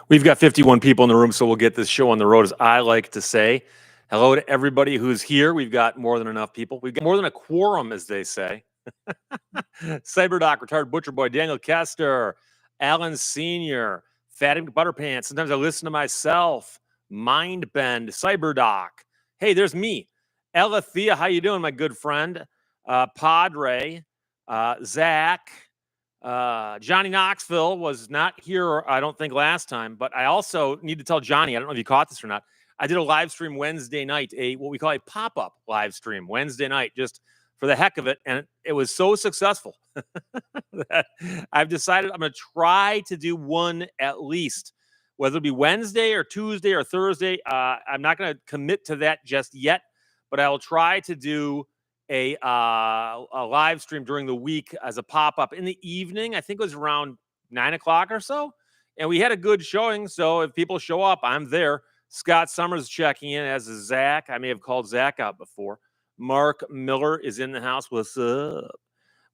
We've got 51 people in the room, so we'll get this show on the road, as I like to say. Hello to everybody who's here. We've got more than enough people. We've got more than a quorum, as they say. Cyberdoc, Retired Butcher Boy, Daniel Kester, Alan Sr., Fatty Butterpants. Sometimes I listen to myself. Mindbend, Cyberdoc. Hey, there's me. Ella how you doing, my good friend? Padre, Zach, Johnny Knoxville was not here, I don't think, last time, but I also need to tell Johnny, I don't know if you caught this or not. I did a live stream Wednesday night, what we call a pop-up live stream Wednesday night, just for the heck of it. And it was so successful that I've decided I'm going to try to do one at least, whether it be Wednesday or Tuesday or Thursday. I'm not going to commit to that just yet, but I'll try to do a live stream during the week as a pop-up in the evening. I think it was around 9 o'clock or so. And we had a good showing. So if people show up, I'm there. Scott Summers checking in, as is Zach. I may have called Zach out before. Mark Miller is in the house. What's up?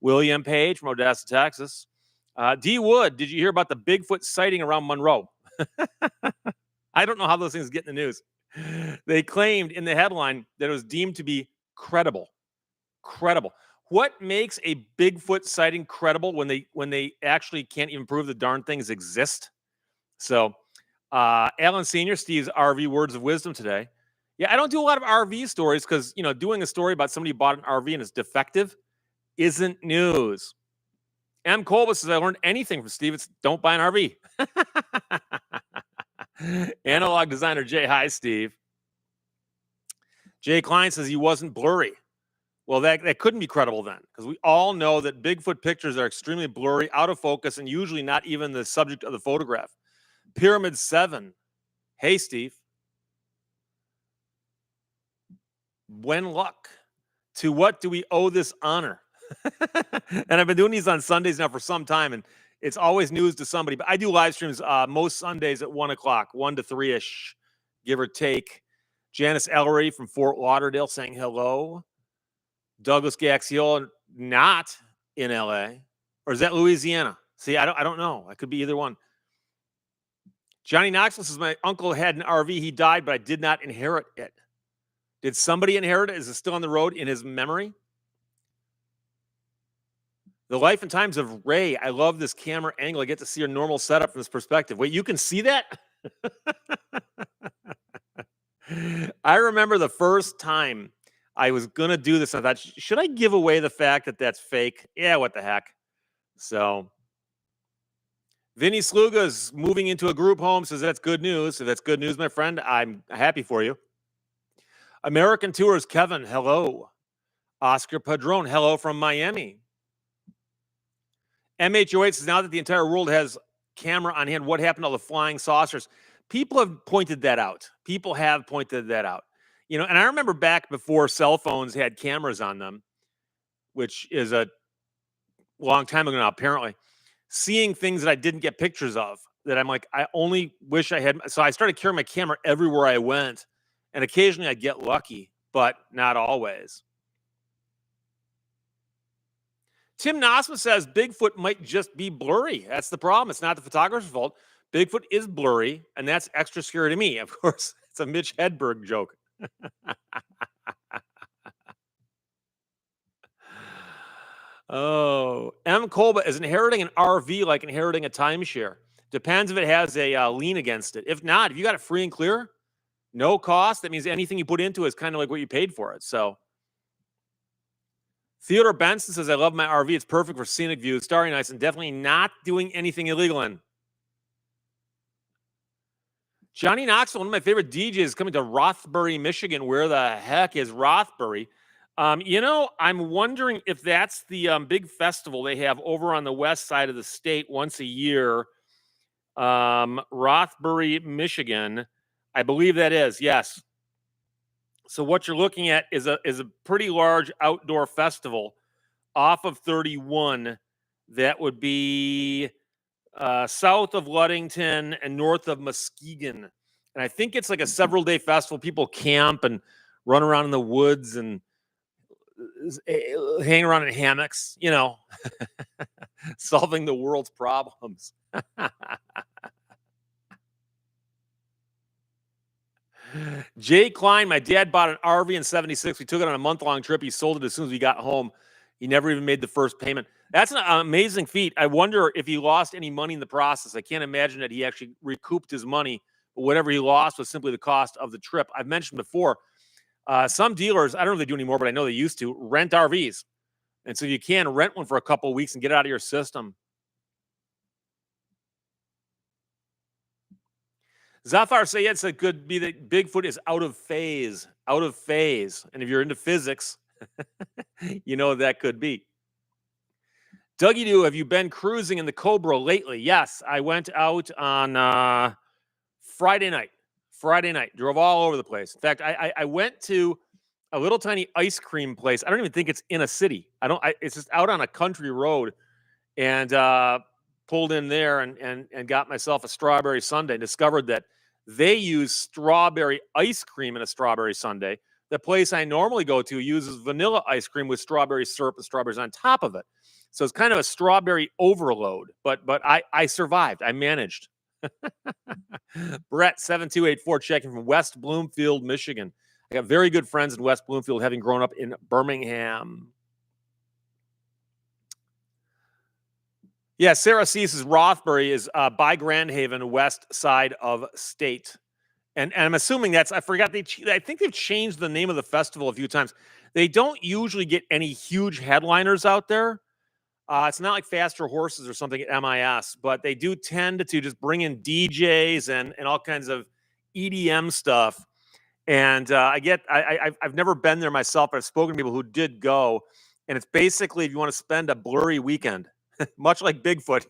William Page from Odessa, Texas. D. Wood, did you hear about the Bigfoot sighting around Monroe? I don't know how those things get in the news. They claimed in the headline that it was deemed to be credible. What makes a Bigfoot sighting credible when they actually can't even prove the darn things exist? So, Alan Sr., Steve's RV words of wisdom today. Yeah, I don't do a lot of RV stories because, doing a story about somebody who bought an RV and it's defective isn't news. M. Colbus says, I learned anything from Steve. It's don't buy an RV. Analog designer Jay, hi, Steve. Jay Klein says he wasn't blurry. Well, that couldn't be credible then, because we all know that Bigfoot pictures are extremely blurry, out of focus, and usually not even the subject of the photograph. Pyramid 7. Hey, Steve. When luck. To what do we owe this honor? And I've been doing these on Sundays now for some time, and it's always news to somebody. But I do live streams most Sundays at 1 o'clock, 1 to 3-ish, give or take. Janice Ellery from Fort Lauderdale saying hello. Douglas Gaxiola, not in LA, or is that Louisiana? See, I don't know. I could be either one. Johnny Knoxville says my uncle had an RV. He died, but I did not inherit it. Did somebody inherit it? Is it still on the road in his memory? The Life and Times of Ray. I love this camera angle. I get to see a normal setup from this perspective. Wait, you can see that? I remember the first time I was going to do this. I thought, should I give away the fact that that's fake? Yeah, what the heck? So, Vinny Sluga is moving into a group home, says that's good news. So that's good news, my friend. I'm happy for you. American Tours, Kevin, hello. Oscar Padron, hello from Miami. MHOH says now that the entire world has camera on hand, what happened to all the flying saucers? People have pointed that out. And I remember back before cell phones had cameras on them, which is a long time ago now, apparently, seeing things that I didn't get pictures of that I'm like, I only wish I had. So I started carrying my camera everywhere I went, and occasionally I'd get lucky, but not always. Tim Nosma says Bigfoot might just be blurry. That's the problem. It's not the photographer's fault. Bigfoot is blurry, and that's extra scary to me. Of course, it's a Mitch Hedberg joke. Oh, M. Kolba is inheriting an RV like inheriting a timeshare. Depends if it has a lien against it. If not, if you got it free and clear, no cost, that means anything you put into it is kind of like what you paid for it. So, Theodore Benson says, I love my RV. It's perfect for scenic views, starry nights, and definitely not doing anything illegal in. Johnny Knoxville, one of my favorite DJs, is coming to Rothbury, Michigan. Where the heck is Rothbury? I'm wondering if that's the big festival they have over on the west side of the state once a year. Rothbury, Michigan. I believe that is, yes. So what you're looking at is a pretty large outdoor festival off of 31 that would be south of Ludington and north of Muskegon. And I think it's like a several-day festival. People camp and run around in the woods and hang around in hammocks, solving the world's problems. Jay Klein, my dad bought an RV in 76. We took it on a month-long trip. He sold it as soon as we got home. He never even made the first payment. That's an amazing feat. I wonder if he lost any money in the process. I can't imagine that he actually recouped his money, but whatever he lost was simply the cost of the trip. I've mentioned before, some dealers, I don't know if they do anymore, but I know they used to, rent RVs. And so you can rent one for a couple of weeks and get it out of your system. Zafar Sayed said could be that Bigfoot is out of phase. Out of phase. And if you're into physics, you know that could be. Dougie Doo, have you been cruising in the Cobra lately? Yes, I went out on Friday night. Friday night. Drove all over the place. In fact, I went to a little tiny ice cream place. I don't even think it's in a city. It's just out on a country road, and pulled in there and got myself a strawberry sundae. Discovered that they use strawberry ice cream in a strawberry sundae. The place I normally go to uses vanilla ice cream with strawberry syrup and strawberries on top of it. So it's kind of a strawberry overload, but I survived. I managed. Brett 7284 checking from West Bloomfield, Michigan. I got very good friends in West Bloomfield, having grown up in Birmingham. Yeah, Sarah Cease's Rothbury is by Grand Haven, west side of state. And I'm assuming that's, I forgot, I think they've changed the name of the festival a few times. They don't usually get any huge headliners out there. It's not like Faster Horses or something at MIS, but they do tend to just bring in DJs and all kinds of EDM stuff. And I've never been there myself. I've spoken to people who did go. And it's basically if you want to spend a blurry weekend, much like Bigfoot.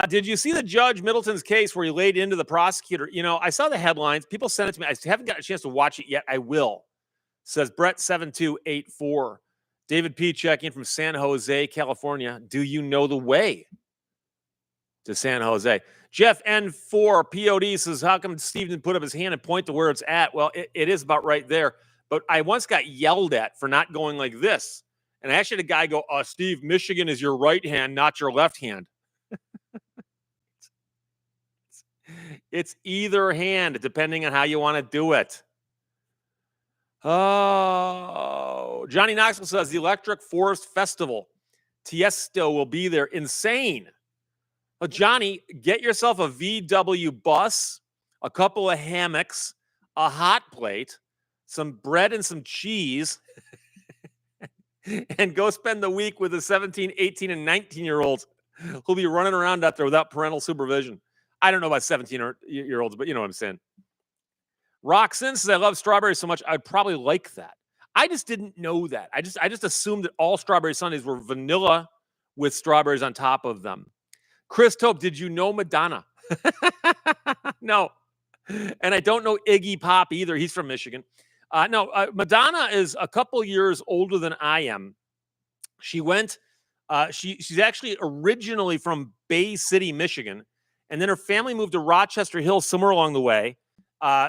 Did you see the Judge Middleton's case where he laid into the prosecutor? You know, I saw the headlines. People sent it to me. I haven't got a chance to watch it yet. I will. Says Brett 7284. David P. checking from San Jose, California. Do you know the way to San Jose? Jeff N4 POD says, how come Steve didn't put up his hand and point to where it's at? Well, it is about right there. But I once got yelled at for not going like this. And I actually had a guy go, Steve, Michigan is your right hand, not your left hand. It's either hand, depending on how you want to do it. Oh, Johnny Knoxville says the Electric Forest Festival. Tiesto will be there. Insane. Well, Johnny, get yourself a VW bus, a couple of hammocks, a hot plate, some bread and some cheese, and go spend the week with the 17, 18, and 19-year-olds who'll be running around out there without parental supervision. I don't know about 17-year-olds, but you know what I'm saying. Roxanne says, I love strawberries so much, I'd probably like that. I just didn't know that. I just assumed that all strawberry sundaes were vanilla with strawberries on top of them. Chris Tope, did you know Madonna? No. And I don't know Iggy Pop either. He's from Michigan. No, Madonna is a couple years older than I am. She went, she's actually originally from Bay City, Michigan. And then her family moved to Rochester Hills somewhere along the way.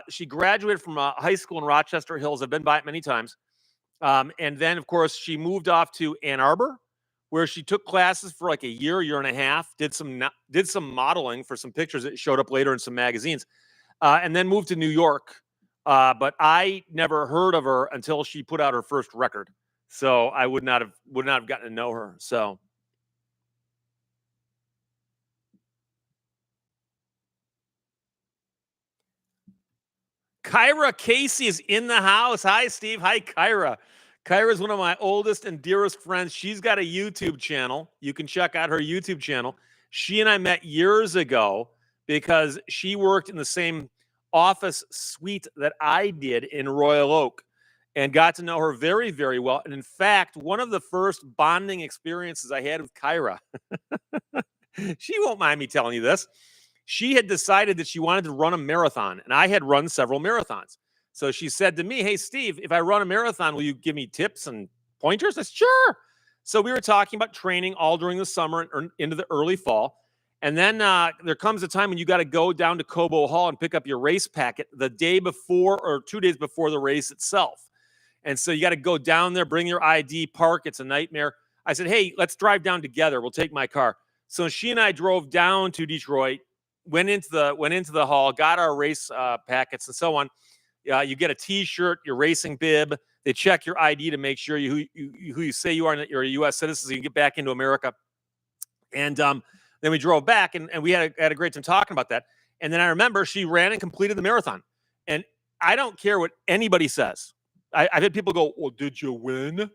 She graduated from high school in Rochester Hills. I've been by it many times. And then, of course, she moved off to Ann Arbor, where she took classes for like a year and a half, did some modeling for some pictures that showed up later in some magazines, and then moved to New York. But I never heard of her until she put out her first record. So I would not have gotten to know her. So. Kyra Casey is in the house. Hi, Steve. Hi, Kyra. Kyra is one of my oldest and dearest friends. She's got a YouTube channel. You can check out her YouTube channel. She and I met years ago because she worked in the same office suite that I did in Royal Oak and got to know her very, very well. And in fact, one of the first bonding experiences I had with Kyra, she won't mind me telling you this. She had decided that she wanted to run a marathon, and I had run several marathons. So she said to me, hey, Steve, if I run a marathon, will you give me tips and pointers? I said, sure. So we were talking about training all during the summer and into the early fall. And then there comes a time when you got to go down to Cobo Hall and pick up your race packet the day before or 2 days before the race itself. And so you got to go down there, bring your ID, park. It's a nightmare. I said, hey, let's drive down together. We'll take my car. So she and I drove down to Detroit. went into the hall, got our race packets and so on. You get a T-shirt, your racing bib. They check your ID to make sure who you say you are, and that you're a U.S. citizen, so you can get back into America. And then we drove back, and we had a great time talking about that. And then I remember she ran and completed the marathon. And I don't care what anybody says. I've had people go, "Well, did you win?"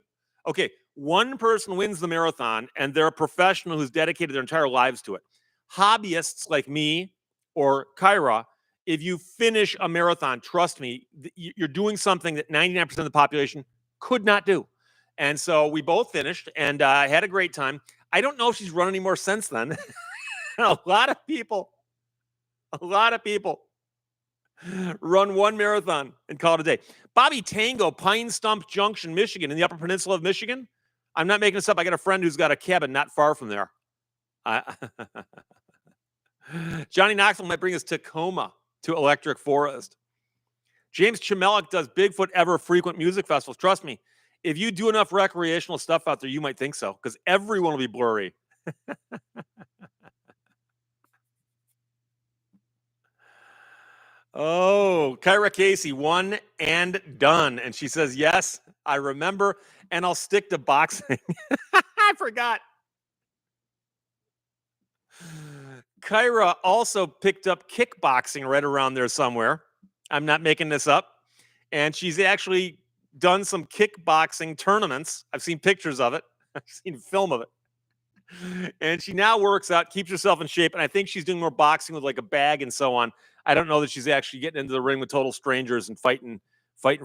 Okay, one person wins the marathon, and they're a professional who's dedicated their entire lives to it. Hobbyists like me or Kyra, if you finish a marathon, trust me, you're doing something that 99% of the population could not do. And so we both finished, and I had a great time. I don't know if she's run any more since then. a lot of people run one marathon and call it a day. Bobby Tango, Pine Stump Junction, Michigan, in the Upper Peninsula of Michigan. I'm not making this up. I got a friend who's got a cabin not far from there. Johnny Knoxville might bring us Tacoma to Electric Forest. James Chimelik does Bigfoot ever frequent music festivals. Trust me, if you do enough recreational stuff out there, you might think so, because everyone will be blurry. Oh, Kyra Casey, one and done. And she says, yes, I remember, and I'll stick to boxing. I forgot. Kyra also picked up kickboxing right around there somewhere. I'm not making this up. And she's actually done some kickboxing tournaments. I've seen pictures of it. I've seen film of it. And she now works out, keeps herself in shape. And I think she's doing more boxing with like a bag and so on. I don't know that she's actually getting into the ring with total strangers and fighting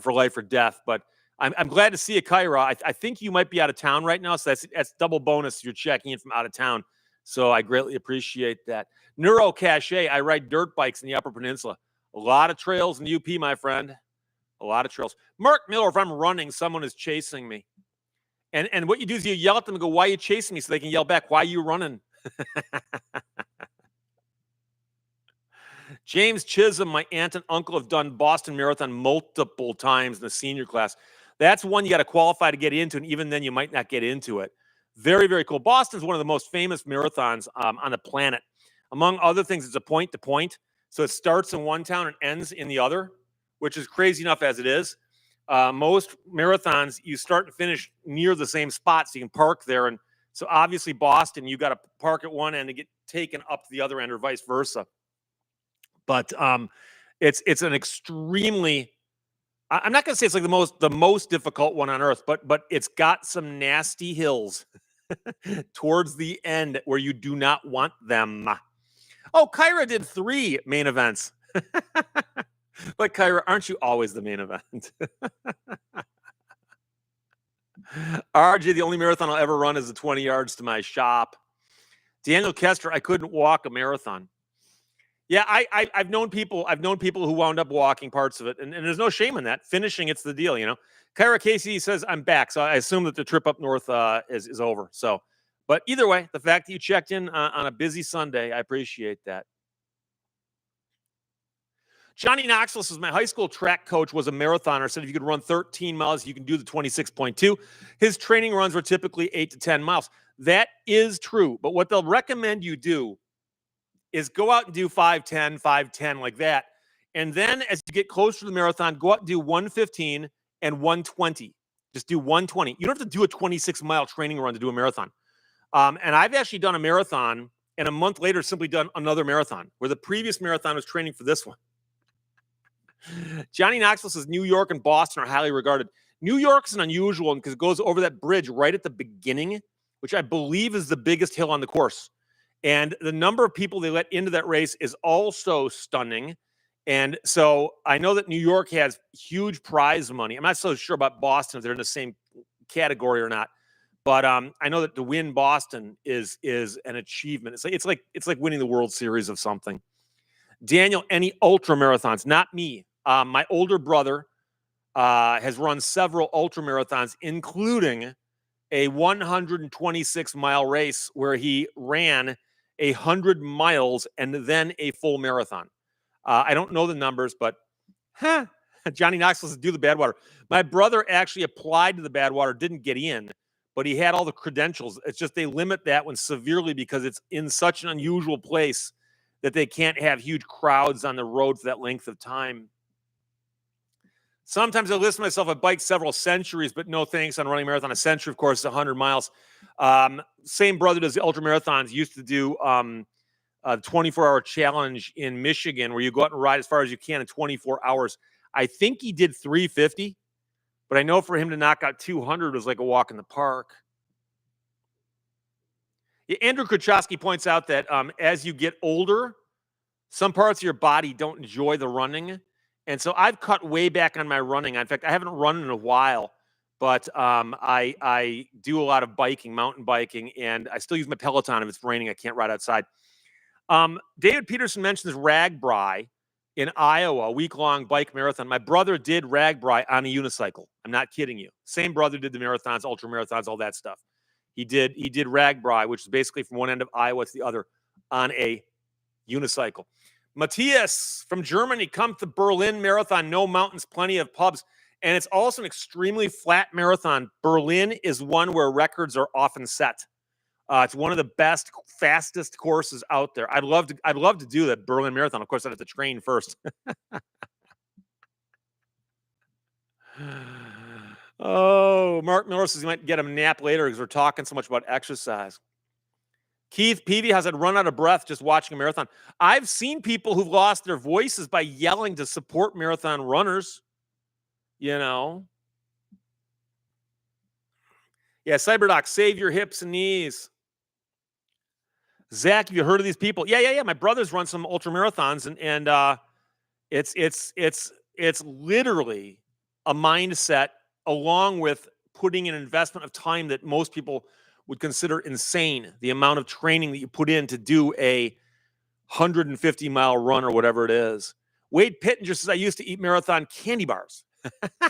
for life or death. But I'm glad to see you, Kyra. I think you might be out of town right now. So that's double bonus. You're checking in from out of town. So I greatly appreciate that. Neuro Cache, I ride dirt bikes in the Upper Peninsula. A lot of trails in the UP, my friend. A lot of trails. Mark Miller, if I'm running, someone is chasing me. And what you do is you yell at them and go, why are you chasing me? So they can yell back, why are you running? James Chisholm, my aunt and uncle have done Boston Marathon multiple times in the senior class. That's one you got to qualify to get into, and even then you might not get into it. Very, very cool. Boston's one of the most famous marathons on the planet. Among other things, it's a point-to-point. So it starts in one town and ends in the other, which is crazy enough as it is. Most marathons, you start and finish near the same spot, so you can park there. And so obviously Boston, you got to park at one end and get taken up to the other end or vice versa. But it's an extremely, I'm not going to say it's like the most difficult one on earth, but it's got some nasty hills towards the end where you do not want them. Oh, Kyra did 3 main events. But Kyra, aren't you always the main event? RJ, the only marathon I'll ever run is the 20 yards to my shop. Daniel Kester, I couldn't walk a marathon. Yeah, I've known people who wound up walking parts of it, and there's no shame in that. Finishing, it's the deal, you know. Kyra Casey says I'm back, so I assume that the trip up north is over. So, but either way, the fact that you checked in on a busy Sunday, I appreciate that. Johnny Knoxville says my high school track coach was a marathoner. Said if you could run 13 miles, you can do the 26.2. His training runs were typically 8 to 10 miles. That is true, but what they'll recommend you do is go out and do 5:10 like that. And then as you get closer to the marathon, go out and do 1:15 and 1:20. Just do 1:20. You don't have to do a 26-mile training run to do a marathon. And I've actually done a marathon, and a month later simply done another marathon, where the previous marathon was training for this one. Johnny Knoxville says New York and Boston are highly regarded. New York's an unusual one because it goes over that bridge right at the beginning, which I believe is the biggest hill on the course. And the number of people they let into that race is also stunning. And so I know that New York has huge prize money. I'm not so sure about Boston if they're in the same category or not. But I know that to win Boston is an achievement. It's like winning the World Series of something. Daniel, any ultra marathons? Not me. My older brother has run several ultra marathons, including a 126-mile race where he ran 100 miles and then a full marathon. I don't know the numbers, but Johnny Knoxville says do the Badwater. My brother actually applied to the Badwater, didn't get in, but he had all the credentials. It's just they limit that one severely because it's in such an unusual place that they can't have huge crowds on the road for that length of time. Sometimes I listen to myself. I've biked several centuries, but no thanks on running a marathon. A century, of course, is 100 miles. Same brother does the ultra marathons. Used to do a 24-hour challenge in Michigan where you go out and ride as far as you can in 24 hours. I think he did 350, but I know for him to knock out 200 was like a walk in the park. Yeah, Andrew Kuchowski points out that as you get older, some parts of your body don't enjoy the running. And so I've cut way back on my running. In fact, I haven't run in a while, but I do a lot of biking, mountain biking, and I still use my Peloton if it's raining. I can't ride outside. David Peterson mentions Ragbri in Iowa, a week-long bike marathon. My brother did Ragbri on a unicycle. I'm not kidding you. Same brother did the marathons, ultra marathons, all that stuff. He did Ragbri, which is basically from one end of Iowa to the other on a unicycle. Matthias from Germany, come to Berlin Marathon. No mountains, plenty of pubs. And it's also an extremely flat marathon. Berlin is one where records are often set. It's one of the best, fastest courses out there. I'd love to do that Berlin Marathon. Of course, I'd have to train first. Oh, Mark Miller says he might get a nap later because we're talking so much about exercise. Keith Peavy has run out of breath just watching a marathon. I've seen people who've lost their voices by yelling to support marathon runners. You know. Yeah, Cyberdoc, save your hips and knees. Zach, have you heard of these people? Yeah. My brother's run some ultra marathons, and it's literally a mindset along with putting an investment of time that most people would consider insane. The amount of training that you put in to do a 150-mile run or whatever it is. Wade Pittenger says, I used to eat marathon candy bars.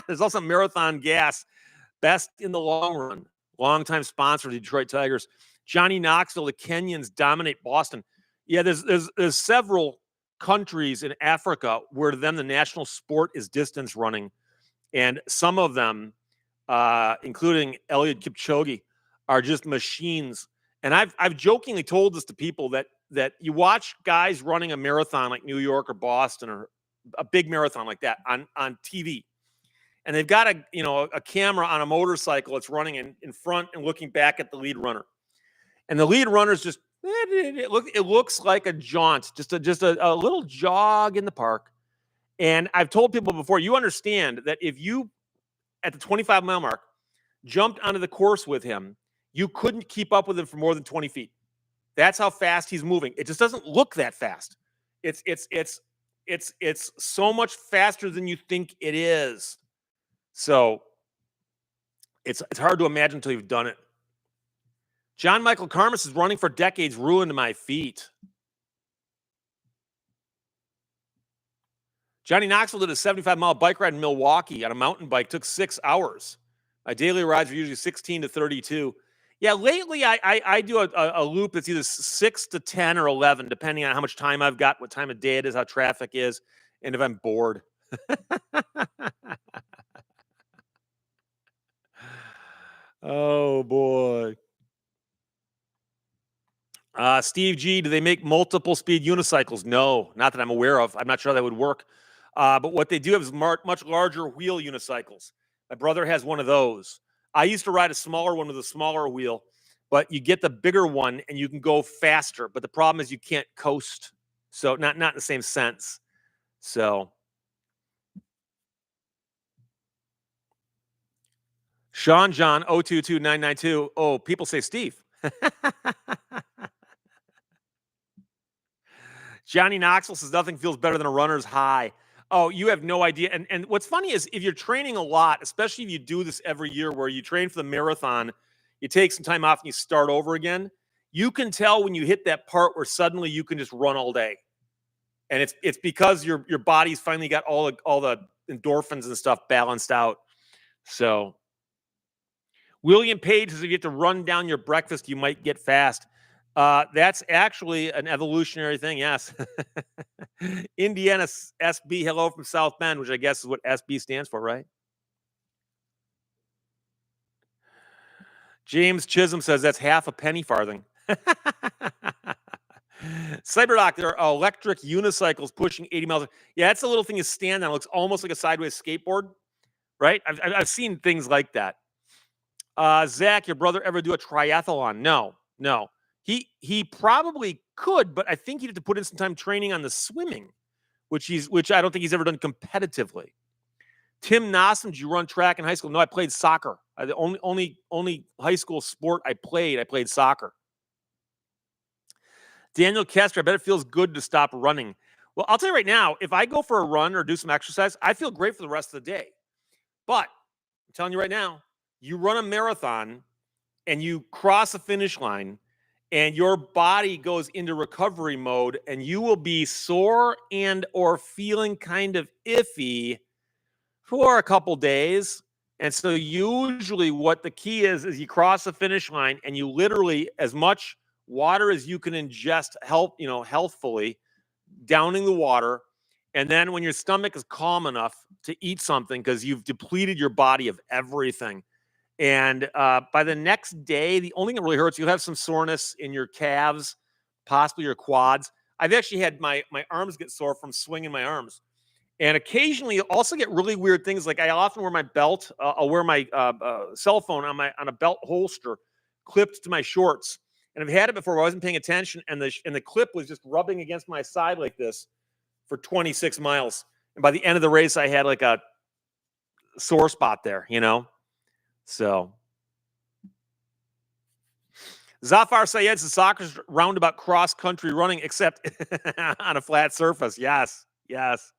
There's also marathon gas, best in the long run. Longtime sponsor of the Detroit Tigers. Johnny Knoxville, the Kenyans dominate Boston. Yeah, there's several countries in Africa where then the national sport is distance running. And some of them, including Eliud Kipchoge, are just machines. And I've jokingly told this to people that you watch guys running a marathon like New York or Boston or a big marathon like that on TV. And they've got a camera on a motorcycle that's running in front and looking back at the lead runner. And the lead runner's just it looks like a jaunt, just a little jog in the park. And I've told people before, you understand that if you at the 25-mile mark jumped onto the course with him, you couldn't keep up with him for more than 20 feet. That's how fast he's moving. It just doesn't look that fast. It's so much faster than you think it is. So it's hard to imagine until you've done it. John Michael Karmas is running for decades, ruined my feet. Johnny Knoxville did a 75-mile bike ride in Milwaukee on a mountain bike. Took 6 hours. My daily rides are usually 16 to 32. Yeah, lately I do a loop that's either 6 to 10 or 11, depending on how much time I've got, what time of day it is, how traffic is, and if I'm bored. Oh, boy. Steve G, do they make multiple speed unicycles? No, not that I'm aware of. I'm not sure that would work. But what they do have is much larger wheel unicycles. My brother has one of those. I used to ride a smaller one with a smaller wheel, but you get the bigger one and you can go faster. But the problem is you can't coast. So not in the same sense. So Sean John 022992. Oh, people say Steve. Johnny Knoxville says nothing feels better than a runner's high. Oh, you have no idea. And what's funny is if you're training a lot, especially if you do this every year where you train for the marathon, you take some time off and you start over again, you can tell when you hit that part where suddenly you can just run all day. And it's because your body's finally got all the endorphins and stuff balanced out. So William Page says if you have to run down your breakfast, you might get fast. That's actually an evolutionary thing, yes. Indiana SB, hello from South Bend, which I guess is what SB stands for, right? James Chisholm says that's half a penny farthing. Cyberdoc, there are electric unicycles pushing 80 miles. Yeah, that's a little thing you stand on. It looks almost like a sideways skateboard, right? I've seen things like that. Zach, your brother ever do a triathlon? No, no. He probably could, but I think he'd have to put in some time training on the swimming, which I don't think he's ever done competitively. Tim Nossum, did you run track in high school? No, I played soccer. The only high school sport I played soccer. Daniel Kester, I bet it feels good to stop running. Well, I'll tell you right now, if I go for a run or do some exercise, I feel great for the rest of the day. But I'm telling you right now, you run a marathon and you cross a finish line and your body goes into recovery mode and you will be sore and or feeling kind of iffy for a couple days. And so usually what the key is you cross the finish line and you literally, as much water as you can ingest, healthfully, downing the water. And then when your stomach is calm enough to eat something because you've depleted your body of everything. And by the next day, the only thing that really hurts, you'll have some soreness in your calves, possibly your quads. I've actually had my arms get sore from swinging my arms. And occasionally, you'll also get really weird things. Like I often wear my belt. I'll wear my cell phone on a belt holster, clipped to my shorts. And I've had it before where I wasn't paying attention, and the clip was just rubbing against my side like this for 26 miles. And by the end of the race, I had like a sore spot there, So Zafar Sayed's the soccer's roundabout cross-country running, except on a flat surface. Yes, yes.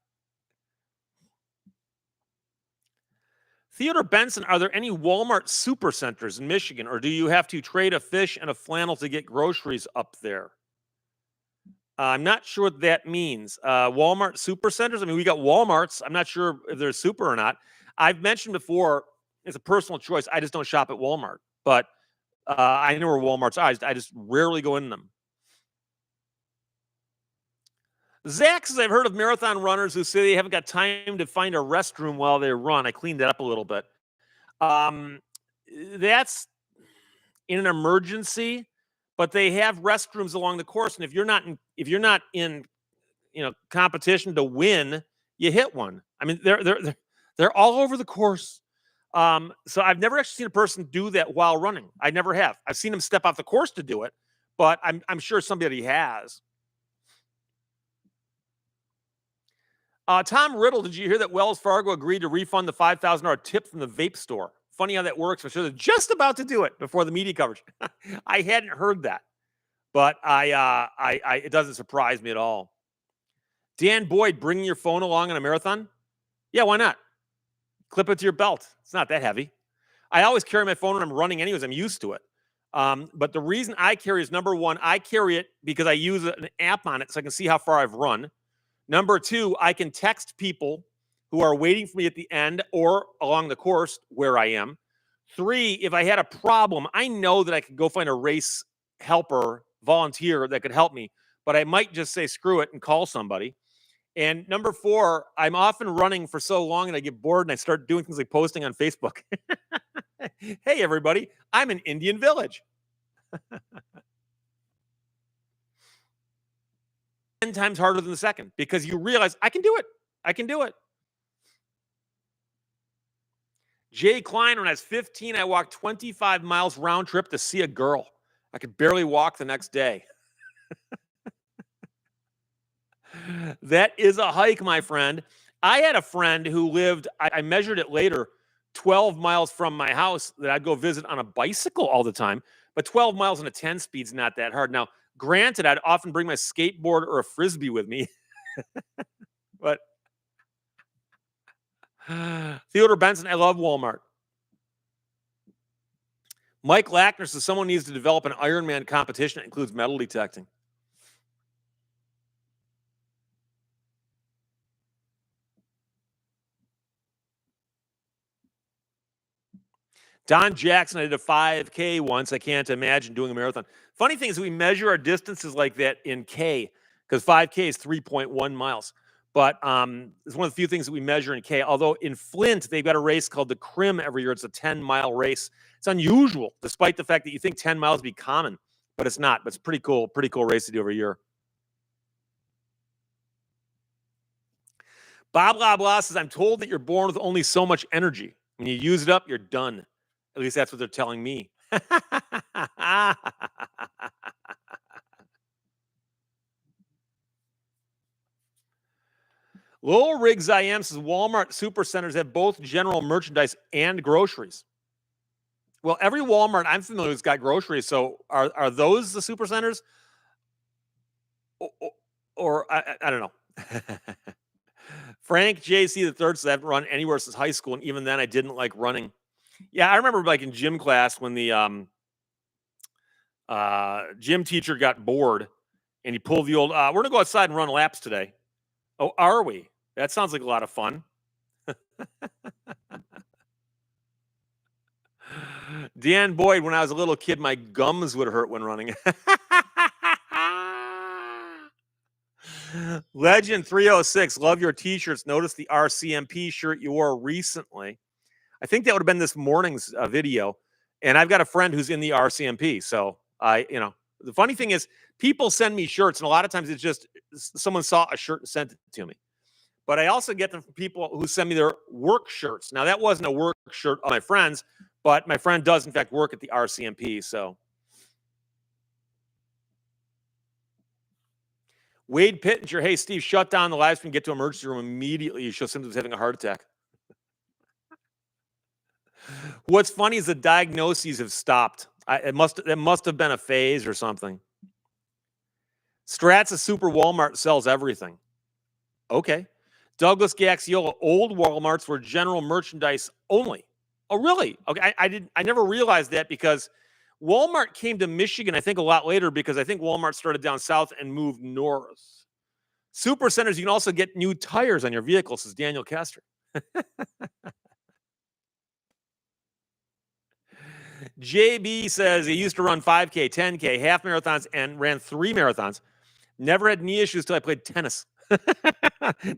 Theodore Benson, are there any Walmart supercenters in Michigan, or do you have to trade a fish and a flannel to get groceries up there? I'm not sure what that means. Walmart supercenters? I mean, we got Walmarts. I'm not sure if they're super or not. I've mentioned before, it's a personal choice. I just don't shop at Walmart, but I know where Walmarts are. I just rarely go in them. Zach says, I've heard of marathon runners who say they haven't got time to find a restroom while they run. I cleaned that up a little bit. That's in an emergency, but they have restrooms along the course. And if you're not in competition to win, you hit one. I mean, they're all over the course. So I've never actually seen a person do that while running. I never have. I've seen them step off the course to do it, but I'm sure somebody has. Tom Riddle, did you hear that Wells Fargo agreed to refund the $5,000 tip from the vape store? Funny how that works. I'm sure they're just about to do it before the media coverage. I hadn't heard that, but it doesn't surprise me at all. Dan Boyd, bringing your phone along on a marathon? Yeah, why not? Clip it to your belt. It's not that heavy. I always carry my phone when I'm running anyways. I'm used to it. But the reason I carry is, number one, I carry it because I use an app on it so I can see how far I've run. Number two, I can text people who are waiting for me at the end or along the course where I am. Three, if I had a problem, I know that I could go find a race helper, volunteer that could help me, but I might just say screw it and call somebody. And number four, I'm often running for so long and I get bored and I start doing things like posting on Facebook. Hey, everybody, I'm in Indian Village. 10 times harder than the second because you realize I can do it. I can do it. Jay Klein, when I was 15, I walked 25 miles round trip to see a girl. I could barely walk the next day. That is a hike, my friend. I had a friend who lived, I measured it later, 12 miles from my house that I'd go visit on a bicycle all the time. But 12 miles on a 10 speed's not that hard. Now, granted, I'd often bring my skateboard or a Frisbee with me. But Theodore Benson, I love Walmart. Mike Lackner says someone needs to develop an Ironman competition that includes metal detecting. Don Jackson, I did a 5K once. I can't imagine doing a marathon. Funny thing is, we measure our distances like that in K, because 5K is 3.1 miles. But it's one of the few things that we measure in K. Although in Flint, they've got a race called the Crim every year. It's a 10-mile race. It's unusual, despite the fact that you think 10 miles would be common, but it's not. But it's pretty cool race to do every year. Bob Blah Blah says, I'm told that you're born with only so much energy. When you use it up, you're done. At least that's what they're telling me. Lowell Riggs IM says Walmart supercenters have both general merchandise and groceries. Well, every Walmart I'm familiar with has got groceries. So are those the supercenters? Or I don't know. Frank JC the third says I haven't run anywhere since high school, and even then I didn't like running. Yeah, I remember like in gym class when the gym teacher got bored and he pulled the old we're gonna go outside and run laps today. Oh, are we? That sounds like a lot of fun. Dan Boyd, when I was a little kid, my gums would hurt when running. Legend 306, love your t-shirts. Notice the RCMP shirt you wore recently. I think that would have been this morning's video. And I've got a friend who's in the RCMP. So the funny thing is people send me shirts and a lot of times it's just someone saw a shirt and sent it to me. But I also get them from people who send me their work shirts. Now that wasn't a work shirt of my friend's, but my friend does in fact work at the RCMP. So Wade Pittenger, hey Steve, shut down the live stream, get to emergency room immediately. You show symptoms of having a heart attack. What's funny is the diagnoses have stopped. It must have been a phase or something. Strat's a super Walmart, sells everything. Okay. Douglas Gaxiola, old Walmarts were general merchandise only. Oh, really? Okay. I never realized that because Walmart came to Michigan, I think, a lot later because I think Walmart started down south and moved north. Super centers, you can also get new tires on your vehicle, says Daniel Kester. JB says he used to run 5K, 10K, half marathons, and ran 3 marathons. Never had knee issues till I played tennis.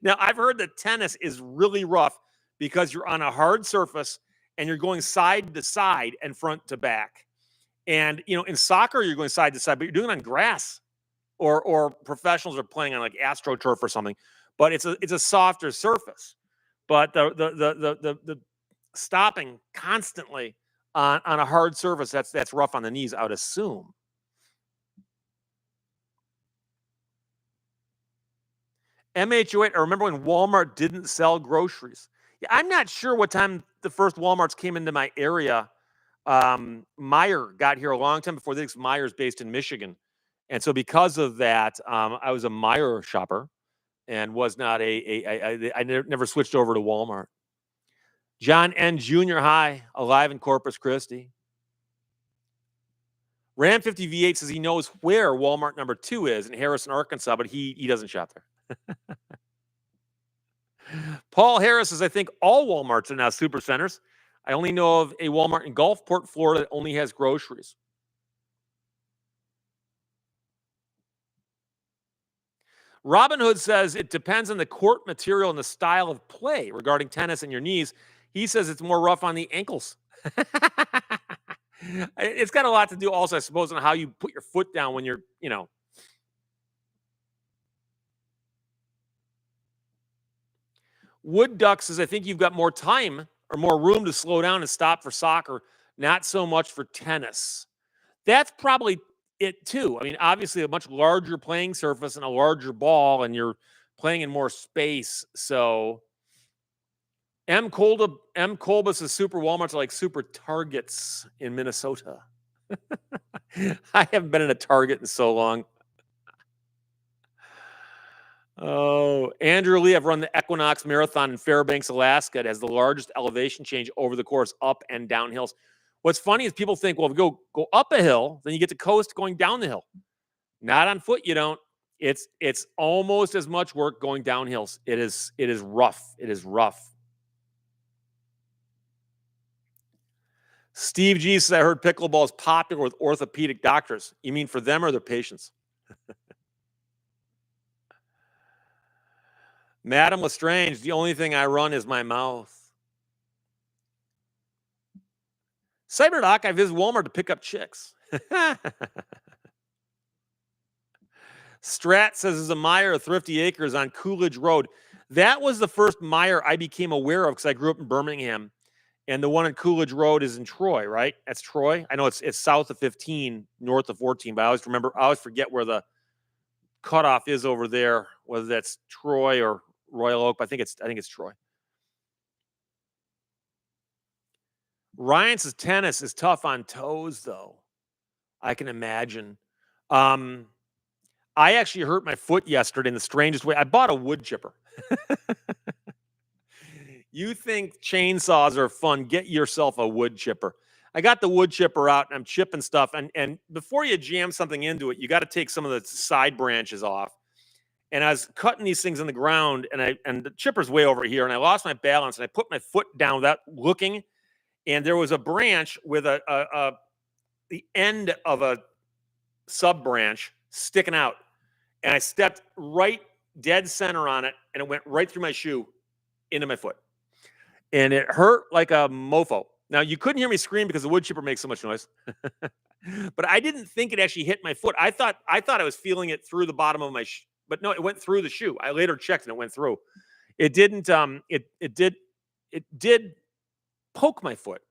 Now, I've heard that tennis is really rough because you're on a hard surface and you're going side to side and front to back. And, in soccer, you're going side to side, but you're doing it on grass or professionals are playing on like AstroTurf or something. But it's a softer surface. But the stopping constantly on a hard surface, that's rough on the knees, I would assume. MH08, I remember when Walmart didn't sell groceries. Yeah, I'm not sure what time the first Walmarts came into my area. Meijer got here a long time before this. Meier's based in Michigan. And so because of that, I was a Meijer shopper and was not I never switched over to Walmart. John N. Junior High, alive in Corpus Christi. Ram 50 V8 says he knows where Walmart number 2 is in Harrison, Arkansas, but he doesn't shop there. Paul Harris says, I think all Walmarts are now super centers. I only know of a Walmart in Gulfport, Florida that only has groceries. Robin Hood says it depends on the court material and the style of play regarding tennis and your knees. He says it's more rough on the ankles. It's got a lot to do also, I suppose, on how you put your foot down when you're. Wood Duck says, I think you've got more time or more room to slow down and stop for soccer, not so much for tennis. That's probably it too. I mean, obviously a much larger playing surface and a larger ball, and you're playing in more space. So M. Colbus is super Walmarts are like super Targets in Minnesota. I haven't been in a Target in so long. Oh, Andrew Lee, I've run the Equinox Marathon in Fairbanks, Alaska. It has the largest elevation change over the course, up and down hills. What's funny is people think, well, if you go up a hill, then you get to coast going down the hill. Not on foot, you don't. It's almost as much work going down hills. It is rough. It is rough. Steve G says, I heard pickleball is popular with orthopedic doctors. You mean for them or their patients? Madam Lestrange, the only thing I run is my mouth. CyberDoc, I visit Walmart to pick up chicks. Strat says there's a Meijer of Thrifty Acres on Coolidge Road. That was the first Meijer I became aware of because I grew up in Birmingham, and the one on Coolidge Road is in Troy, right? That's Troy. I know it's south of 15, north of 14, but I always forget where the cutoff is over there, whether that's Troy or Royal Oak. But I think it's Troy. Ryan says tennis is tough on toes, though. I can imagine. I actually hurt my foot yesterday in the strangest way. I bought a wood chipper. You think chainsaws are fun? Get yourself a wood chipper. I got the wood chipper out and I'm chipping stuff. And before you jam something into it, you got to take some of the side branches off. And I was cutting these things in the ground, and the chipper's way over here, and I lost my balance, and I put my foot down without looking, and there was a branch with the end of a sub branch sticking out, and I stepped right dead center on it, and it went right through my shoe into my foot, and it hurt like a mofo. Now you couldn't hear me scream because the wood chipper makes so much noise, but I didn't think it actually hit my foot. I thought I was feeling it through the bottom of my but no, it went through the shoe. I later checked and it went through. It didn't. It did poke my foot,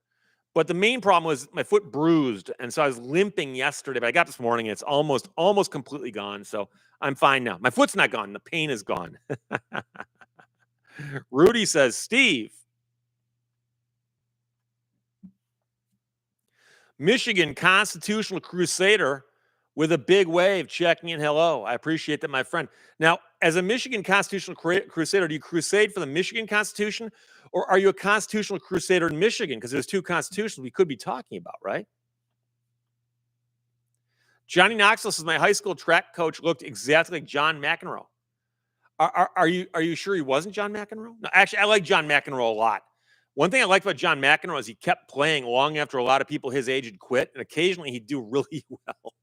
but the main problem was my foot bruised, and so I was limping yesterday. But I got this morning, and it's almost completely gone. So I'm fine now. My foot's not gone. The pain is gone. Rudy says, Steve, Michigan Constitutional Crusader with a big wave checking in. Hello. I appreciate that, my friend. Now, as a Michigan Constitutional Crusader, do you crusade for the Michigan Constitution, or are you a Constitutional Crusader in Michigan? Because there's two constitutions we could be talking about, right? Johnny Knoxville says, my high school track coach looked exactly like John McEnroe. Are you sure he wasn't John McEnroe? No, actually, I like John McEnroe a lot. One thing I liked about John McEnroe is he kept playing long after a lot of people his age had quit, and occasionally he'd do really well.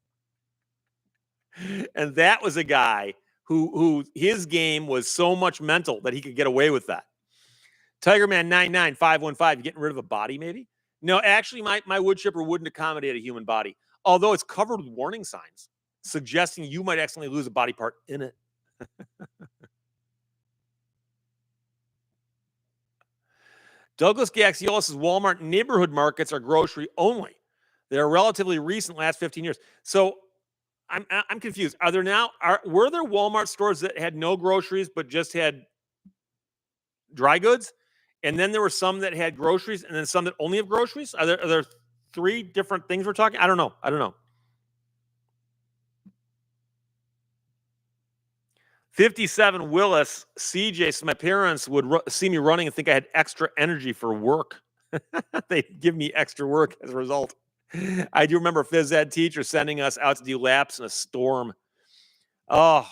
And that was a guy who his game was so much mental that he could get away with that. Tigerman 99515, you getting rid of a body maybe? No, actually my wood chipper wouldn't accommodate a human body, although it's covered with warning signs suggesting you might accidentally lose a body part in it. Douglas Gaxiola says Walmart neighborhood markets are grocery only. They're relatively recent, last 15 years. So I'm confused. Were there Walmart stores that had no groceries but just had dry goods, and then there were some that had groceries, and then some that only have groceries? Are there three different things we're talking? I don't know. 57 Willis CJ. So my parents would see me running and think I had extra energy for work. They'd give me extra work as a result. I do remember a phys ed teacher sending us out to do laps in a storm. Oh,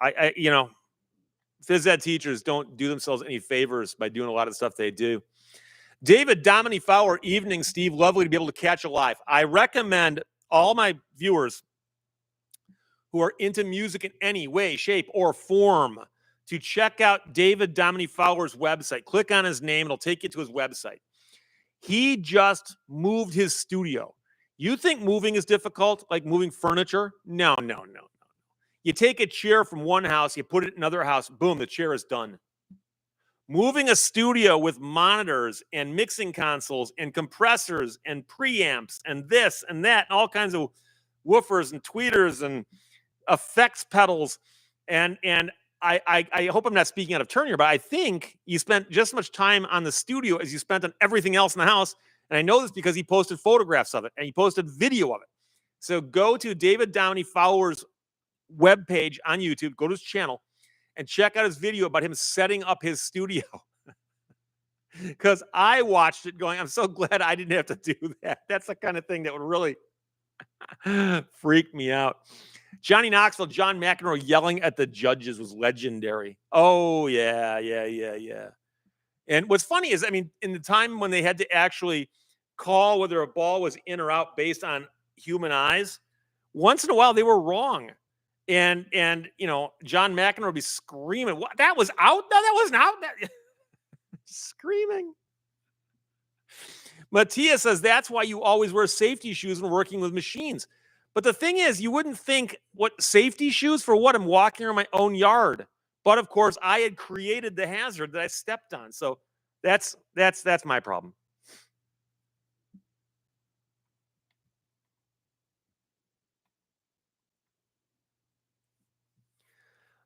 phys ed teachers don't do themselves any favors by doing a lot of stuff they do. David Domini Fowler, evening, Steve. Lovely to be able to catch you live. I recommend all my viewers who are into music in any way, shape, or form to check out David Domini Fowler's website. Click on his name. It'll take you to his website. He just moved his studio. You think moving is difficult, like moving furniture? No. You take a chair from one house, you put it in another house, boom, the chair is done. Moving a studio with monitors and mixing consoles and compressors and preamps and this and that and all kinds of woofers and tweeters and effects pedals. And I hope I'm not speaking out of turn here, but I think you spent just as much time on the studio as you spent on everything else in the house. And I know this because he posted photographs of it and he posted video of it. So go to David Downey Fowler's webpage on YouTube, go to his channel, and check out his video about him setting up his studio. Because I watched it going, I'm so glad I didn't have to do that. That's the kind of thing that would really freak me out. Johnny Knoxville, John McEnroe yelling at the judges was legendary. Oh, yeah. And what's funny is, in the time when they had to actually call whether a ball was in or out based on human eyes, once in a while they were wrong. And John McEnroe would be screaming, "What? That was out? No, that wasn't out." Screaming. Matthias says that's why you always wear safety shoes when working with machines. But the thing is, you wouldn't think, what, safety shoes for what? I'm walking around my own yard. But of course, I had created the hazard that I stepped on. So that's my problem.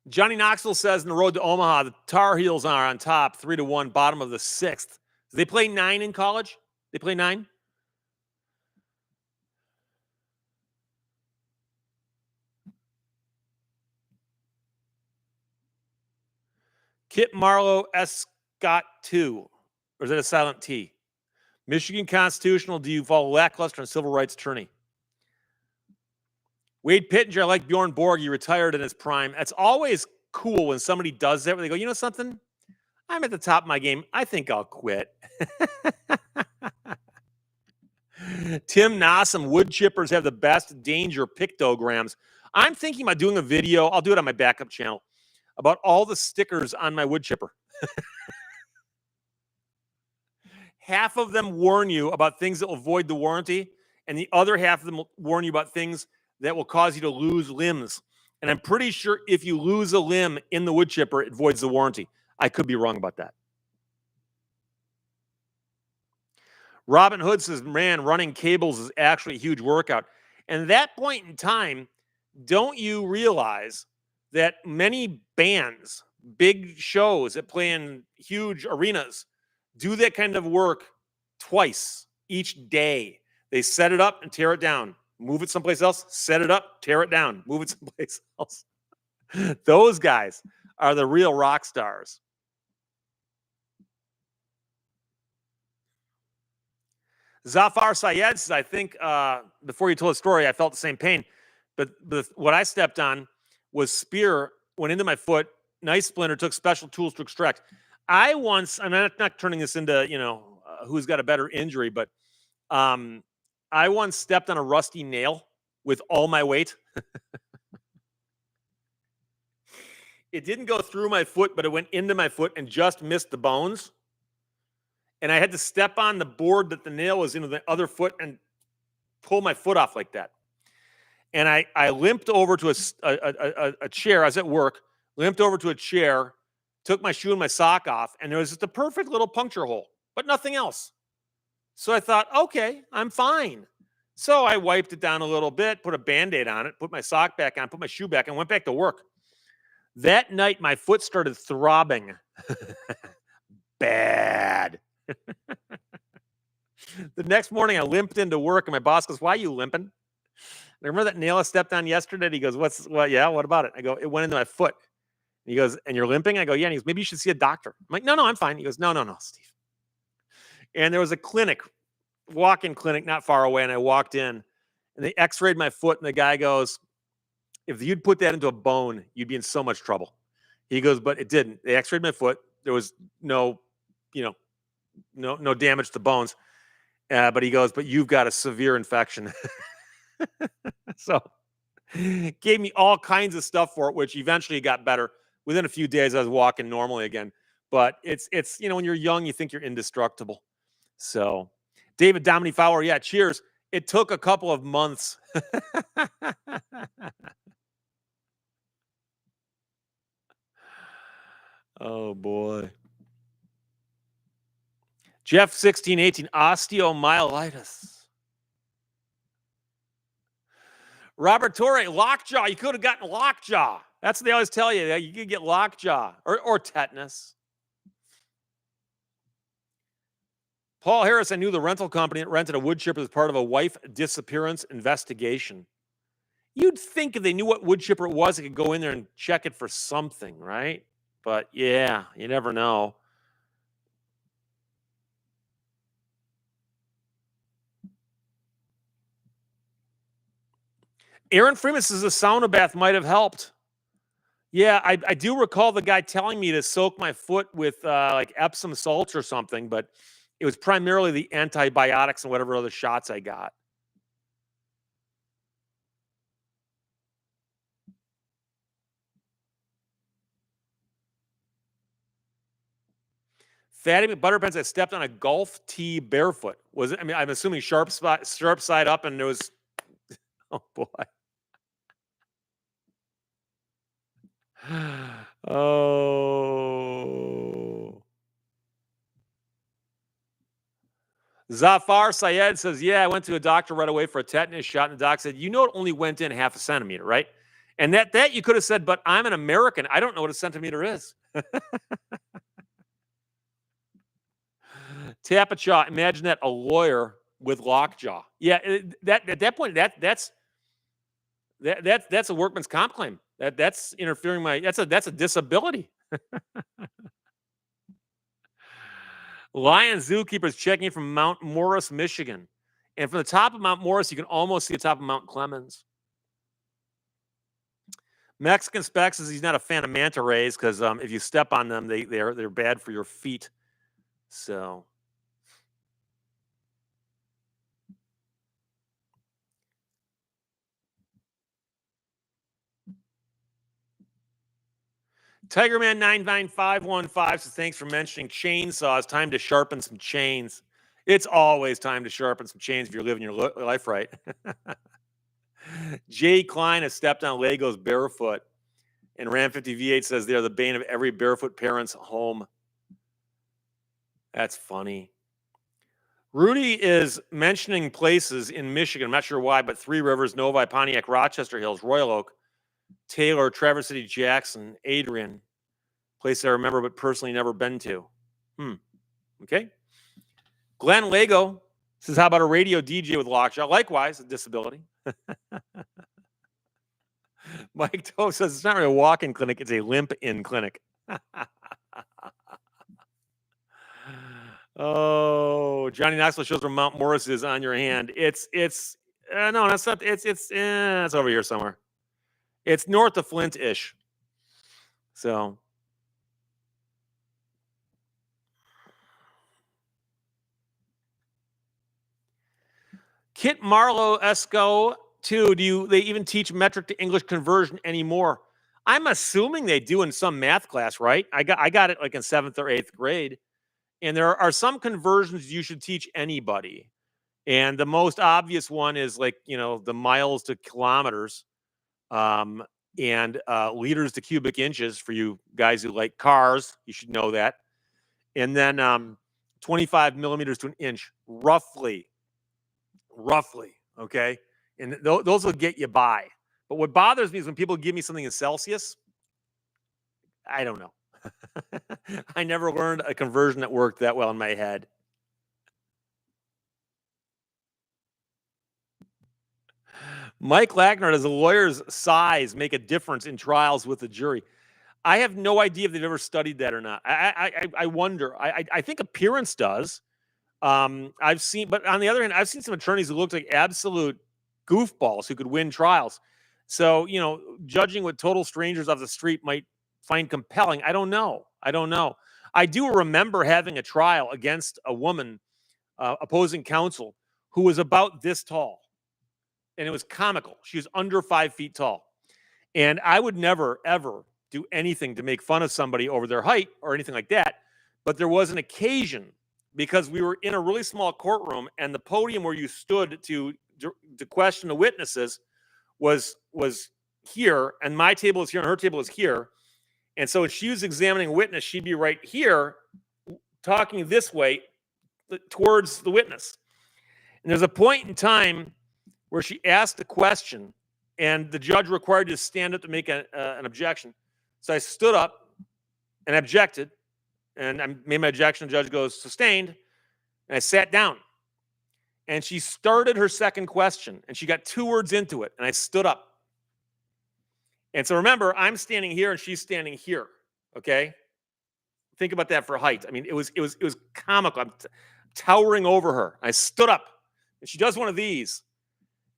Johnny Knoxville says in the road to Omaha, the Tar Heels are on top, 3-1, bottom of the sixth. Do they play 9 in college? They play 9? Kit Marlowe S. Scott 2. Or is that a silent T? Michigan Constitutional, do you follow lackluster on civil rights attorney? Wade Pittenger, I like Bjorn Borg. He retired in his prime. That's always cool when somebody does that, where they go, you know something? I'm at the top of my game. I think I'll quit. Tim Nossum, wood chippers have the best danger pictograms. I'm thinking about doing a video. I'll do it on my backup channel about all the stickers on my wood chipper. Half of them warn you about things that will void the warranty, and the other half of them will warn you about things that will cause you to lose limbs. And I'm pretty sure if you lose a limb in the wood chipper, it voids the warranty. I could be wrong about that. Robin Hood says, man, running cables is actually a huge workout. And at that point in time, don't you realize that many bands, big shows that play in huge arenas, do that kind of work twice each day? They set it up and tear it down, move it someplace else, set it up, tear it down, move it someplace else. Those guys are the real rock stars. Zafar Syed says, I think before you told the story, I felt the same pain. But what I stepped on was spear, went into my foot, nice splinter, took special tools to extract. I'm not turning this into, who's got a better injury, but I once stepped on a rusty nail with all my weight. It didn't go through my foot, but it went into my foot and just missed the bones. And I had to step on the board that the nail was in with the other foot and pull my foot off like that. And I limped over to a chair. I was at work, limped over to a chair, took my shoe and my sock off, and there was just a perfect little puncture hole, but nothing else. So I thought, okay, I'm fine. So I wiped it down a little bit, put a Band-Aid on it, put my sock back on, put my shoe back, and went back to work. That night, my foot started throbbing. Bad. The next morning, I limped into work, and my boss goes, why are you limping? And I remember that nail I stepped on yesterday. And he goes, yeah, what about it? I go, it went into my foot. And he goes, and you're limping? I go, yeah. And he goes, maybe you should see a doctor. I'm like, no, I'm fine. He goes, no, Steve. And there was a clinic, walk-in clinic not far away, and I walked in, and they x-rayed my foot, and the guy goes, if you'd put that into a bone, you'd be in so much trouble. He goes, but it didn't. They x-rayed my foot. There was no damage to bones. But he goes, but you've got a severe infection. So gave me all kinds of stuff for it, which eventually got better. Within a few days, I was walking normally again. But it's when you're young, you think you're indestructible. So David Dominic Fowler, yeah, cheers. It took a couple of months. Oh, boy. Jeff 1618, osteomyelitis. Robert Torre, lockjaw. You could have gotten lockjaw. That's what they always tell you. You could get lockjaw or tetanus. Paul Harris, I knew the rental company that rented a wood chipper as part of a wife disappearance investigation. You'd think if they knew what wood chipper it was, they could go in there and check it for something, right? But yeah, you never know. Aaron Freeman says the sauna bath might have helped. Yeah, I do recall the guy telling me to soak my foot with like Epsom salts or something, but it was primarily the antibiotics and whatever other shots I got. Fatty McButterpants, I stepped on a golf tee barefoot. Was it? I mean, I'm assuming sharp side up, and there was. Oh boy. Oh. Zafar Syed says, yeah, I went to a doctor right away for a tetanus shot, and the doc said, you know, it only went in half a centimeter, right? And that you could have said, but I'm an American. I don't know what a centimeter is. Tapachaw, imagine that, a lawyer with lockjaw. Yeah, that at that point, that's a workman's comp claim. That's interfering that's a disability. Lion zookeepers checking in from Mount Morris, Michigan. And from the top of Mount Morris, you can almost see the top of Mount Clemens. Mexican Spec says he's not a fan of manta rays because if you step on them, they're bad for your feet. So Tigerman 99515 says thanks for mentioning chainsaws. Time to sharpen some chains. It's always time to sharpen some chains if you're living your life right. Jay Klein has stepped on Legos barefoot. And Ram 50 V8 says they're the bane of every barefoot parent's home. That's funny. Rudy is mentioning places in Michigan. I'm not sure why, but Three Rivers, Novi, Pontiac, Rochester Hills, Royal Oak, Taylor, Traverse City, Jackson, Adrian. Place I remember but personally never been to. Okay. Glenn Lego says, how about a radio DJ with lockjaw? Likewise, a disability. Mike Toe says it's not really a walk-in clinic, it's a limp-in clinic. Oh, Johnny Knoxville shows where Mount Morris is on your hand. No, that's not. It's over here somewhere. It's north of Flint-ish. So, Kit Marlowe Esco too. They even teach metric to English conversion anymore? I'm assuming they do in some math class, right? I got it like in 7th or 8th grade. And there are some conversions you should teach anybody. And the most obvious one is like, the miles to kilometers, and liters to cubic inches for you guys who like cars. You should know that. And then 25 millimeters to an inch, roughly. Okay. And those will get you by. But what bothers me is when people give me something in Celsius, I don't know. I never learned a conversion that worked that well in my head. Mike Lackner, does a lawyer's size make a difference in trials with the jury? I have no idea if they've ever studied that or not. I wonder. I think appearance does. I've seen, but on the other hand, I've seen some attorneys who looked like absolute goofballs who could win trials. So, judging what total strangers off the street might find compelling, I don't know. I do remember having a trial against a woman, opposing counsel, who was about this tall. And it was comical. She was under 5 feet tall. And I would never, ever do anything to make fun of somebody over their height or anything like that. But there was an occasion because we were in a really small courtroom and the podium where you stood to question the witnesses was here, and my table is here and her table is here. And so if she was examining a witness, she'd be right here talking this way towards the witness. And there's a point in time where she asked a question and the judge required you to stand up to make an objection. So I stood up and objected, and I made my objection. The judge goes, sustained, and I sat down. And she started her second question, and she got 2 words into it, and I stood up. And so remember, I'm standing here and she's standing here, okay? Think about that for height. I mean, it was comical. I'm towering over her. I stood up, and she does one of these.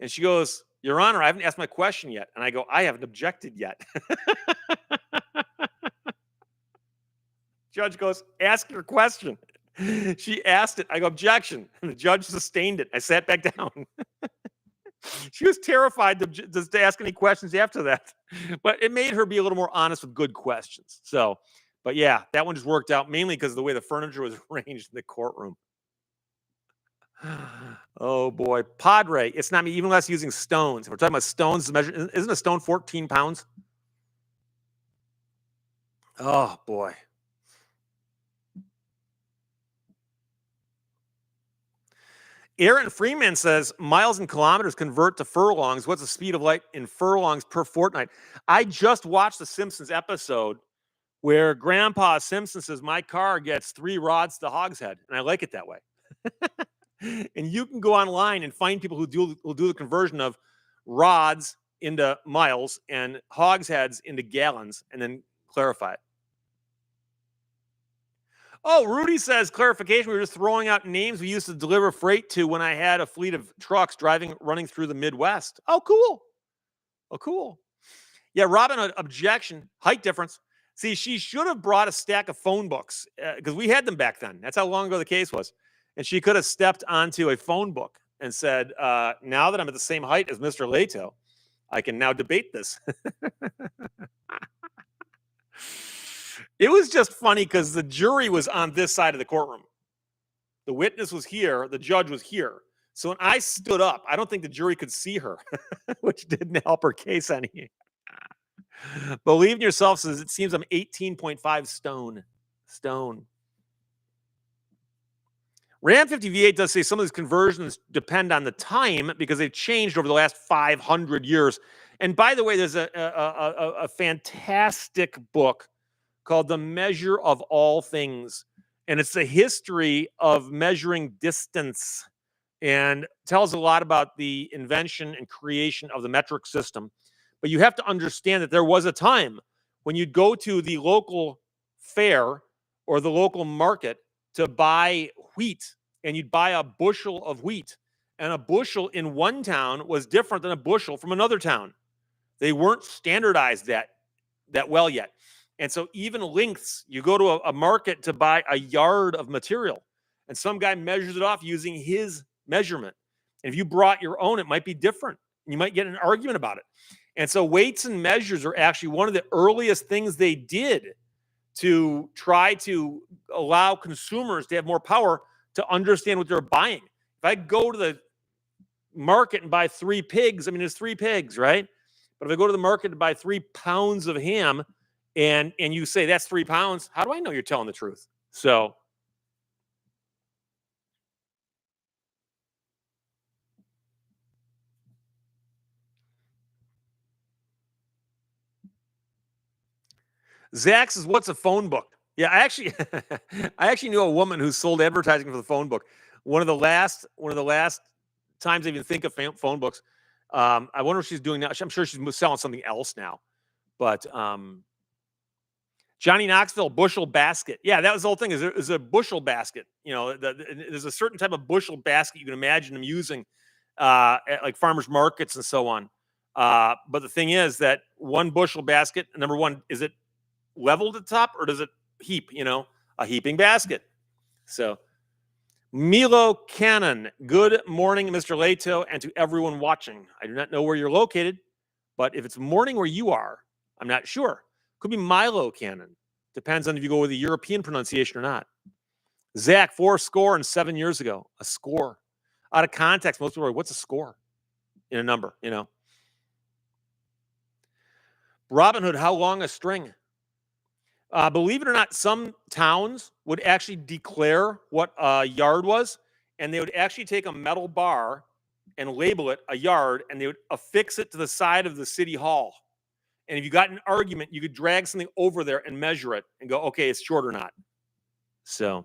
And she goes, Your Honor, I haven't asked my question yet. And I go, I haven't objected yet. Judge goes, ask your question. She asked it. I go, objection. And the judge sustained it. I sat back down. She was terrified to ask any questions after that. But it made her be a little more honest with good questions. So, but yeah, that one just worked out mainly because of the way the furniture was arranged in the courtroom. Oh boy, Padre. It's not me. Even less using stones. If we're talking about stones, isn't a stone 14 pounds? Oh boy. Aaron Freeman says miles and kilometers convert to furlongs. What's the speed of light in furlongs per fortnight? I just watched the Simpsons episode where Grandpa Simpson says my car gets 3 rods to Hogshead, and I like it that way. And you can go online and find people who do the conversion of rods into miles and hogsheads into gallons, and then clarify it. Oh, Rudy says clarification. We were just throwing out names we used to deliver freight to when I had a fleet of trucks running through the Midwest. Oh, cool. Oh, cool. Yeah, Robin, objection, height difference. See, she should have brought a stack of phone books because we had them back then. That's how long ago the case was. And she could have stepped onto a phone book and said, now that I'm at the same height as Mr. Lehto, I can now debate this. It was just funny because the jury was on this side of the courtroom. The witness was here. The judge was here. So when I stood up, I don't think the jury could see her, which didn't help her case any. Believe in yourself says it seems I'm 18.5 stone. Ram 50 V8 does say some of these conversions depend on the time because they've changed over the last 500 years. And by the way, there's a fantastic book called The Measure of All Things. And it's the history of measuring distance and tells a lot about the invention and creation of the metric system. But you have to understand that there was a time when you'd go to the local fair or the local market to buy wheat, and you'd buy a bushel of wheat. And a bushel in one town was different than a bushel from another town. They weren't standardized that well yet. And so even lengths, you go to a market to buy a yard of material, and some guy measures it off using his measurement. And if you brought your own, it might be different. You might get an argument about it. And so weights and measures are actually one of the earliest things they did to try to allow consumers to have more power to understand what they're buying. If I go to the market and buy 3 pigs, I mean, there's 3 pigs, right? But if I go to the market to buy 3 pounds of ham and you say that's 3 pounds, how do I know you're telling the truth? So Zach says, "What's a phone book?" Yeah, I actually knew a woman who sold advertising for the phone book. One of the last times I even think of phone books. I wonder what she's doing now. I'm sure she's selling something else now. But Johnny Knoxville bushel basket. Yeah, that was the whole thing. Is a bushel basket. You know, there's a certain type of bushel basket you can imagine them using at like farmers markets and so on. But the thing is that one bushel basket. Number one, is it leveled at the top or does it heap? You know, a heaping basket. So Milo Cannon, good morning, Mr. Lehto, and to everyone watching. I do not know where you're located, but if it's morning where you are, I'm not sure. Could be Milo Cannon. Depends on if you go with the European pronunciation or not. Zach, 4 years ago. A score. Out of context, most people are like, what's a score in a number, you know? Robin Hood, how long a string? Believe it or not, some towns would actually declare what a yard was, and they would actually take a metal bar and label it a yard, and they would affix it to the side of the city hall. And if you got an argument, you could drag something over there and measure it and go, okay, it's short or not. So.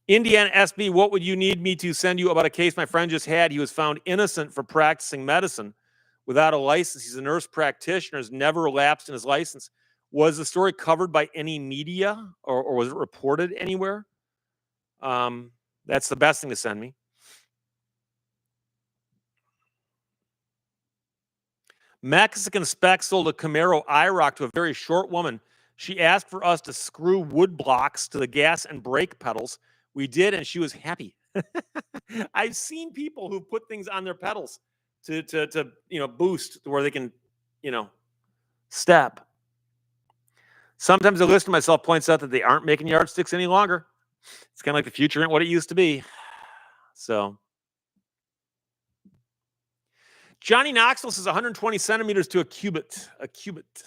Indiana SB, what would you need me to send you about a case my friend just had? He was found innocent for practicing medicine without a license. He's a nurse practitioner, has never lapsed in his license. Was the story covered by any media or was it reported anywhere? That's the best thing to send me. Mexican spec sold a Camaro IROC to a very short woman. She asked for us to screw wood blocks to the gas and brake pedals. We did, and she was happy. I've seen people who put things on their pedals to boost to where they can, step. Sometimes the list to myself points out that they aren't making yardsticks any longer. It's kind of like the future ain't what it used to be. So Johnny Knoxville says 120 centimeters to a cubit. A cubit.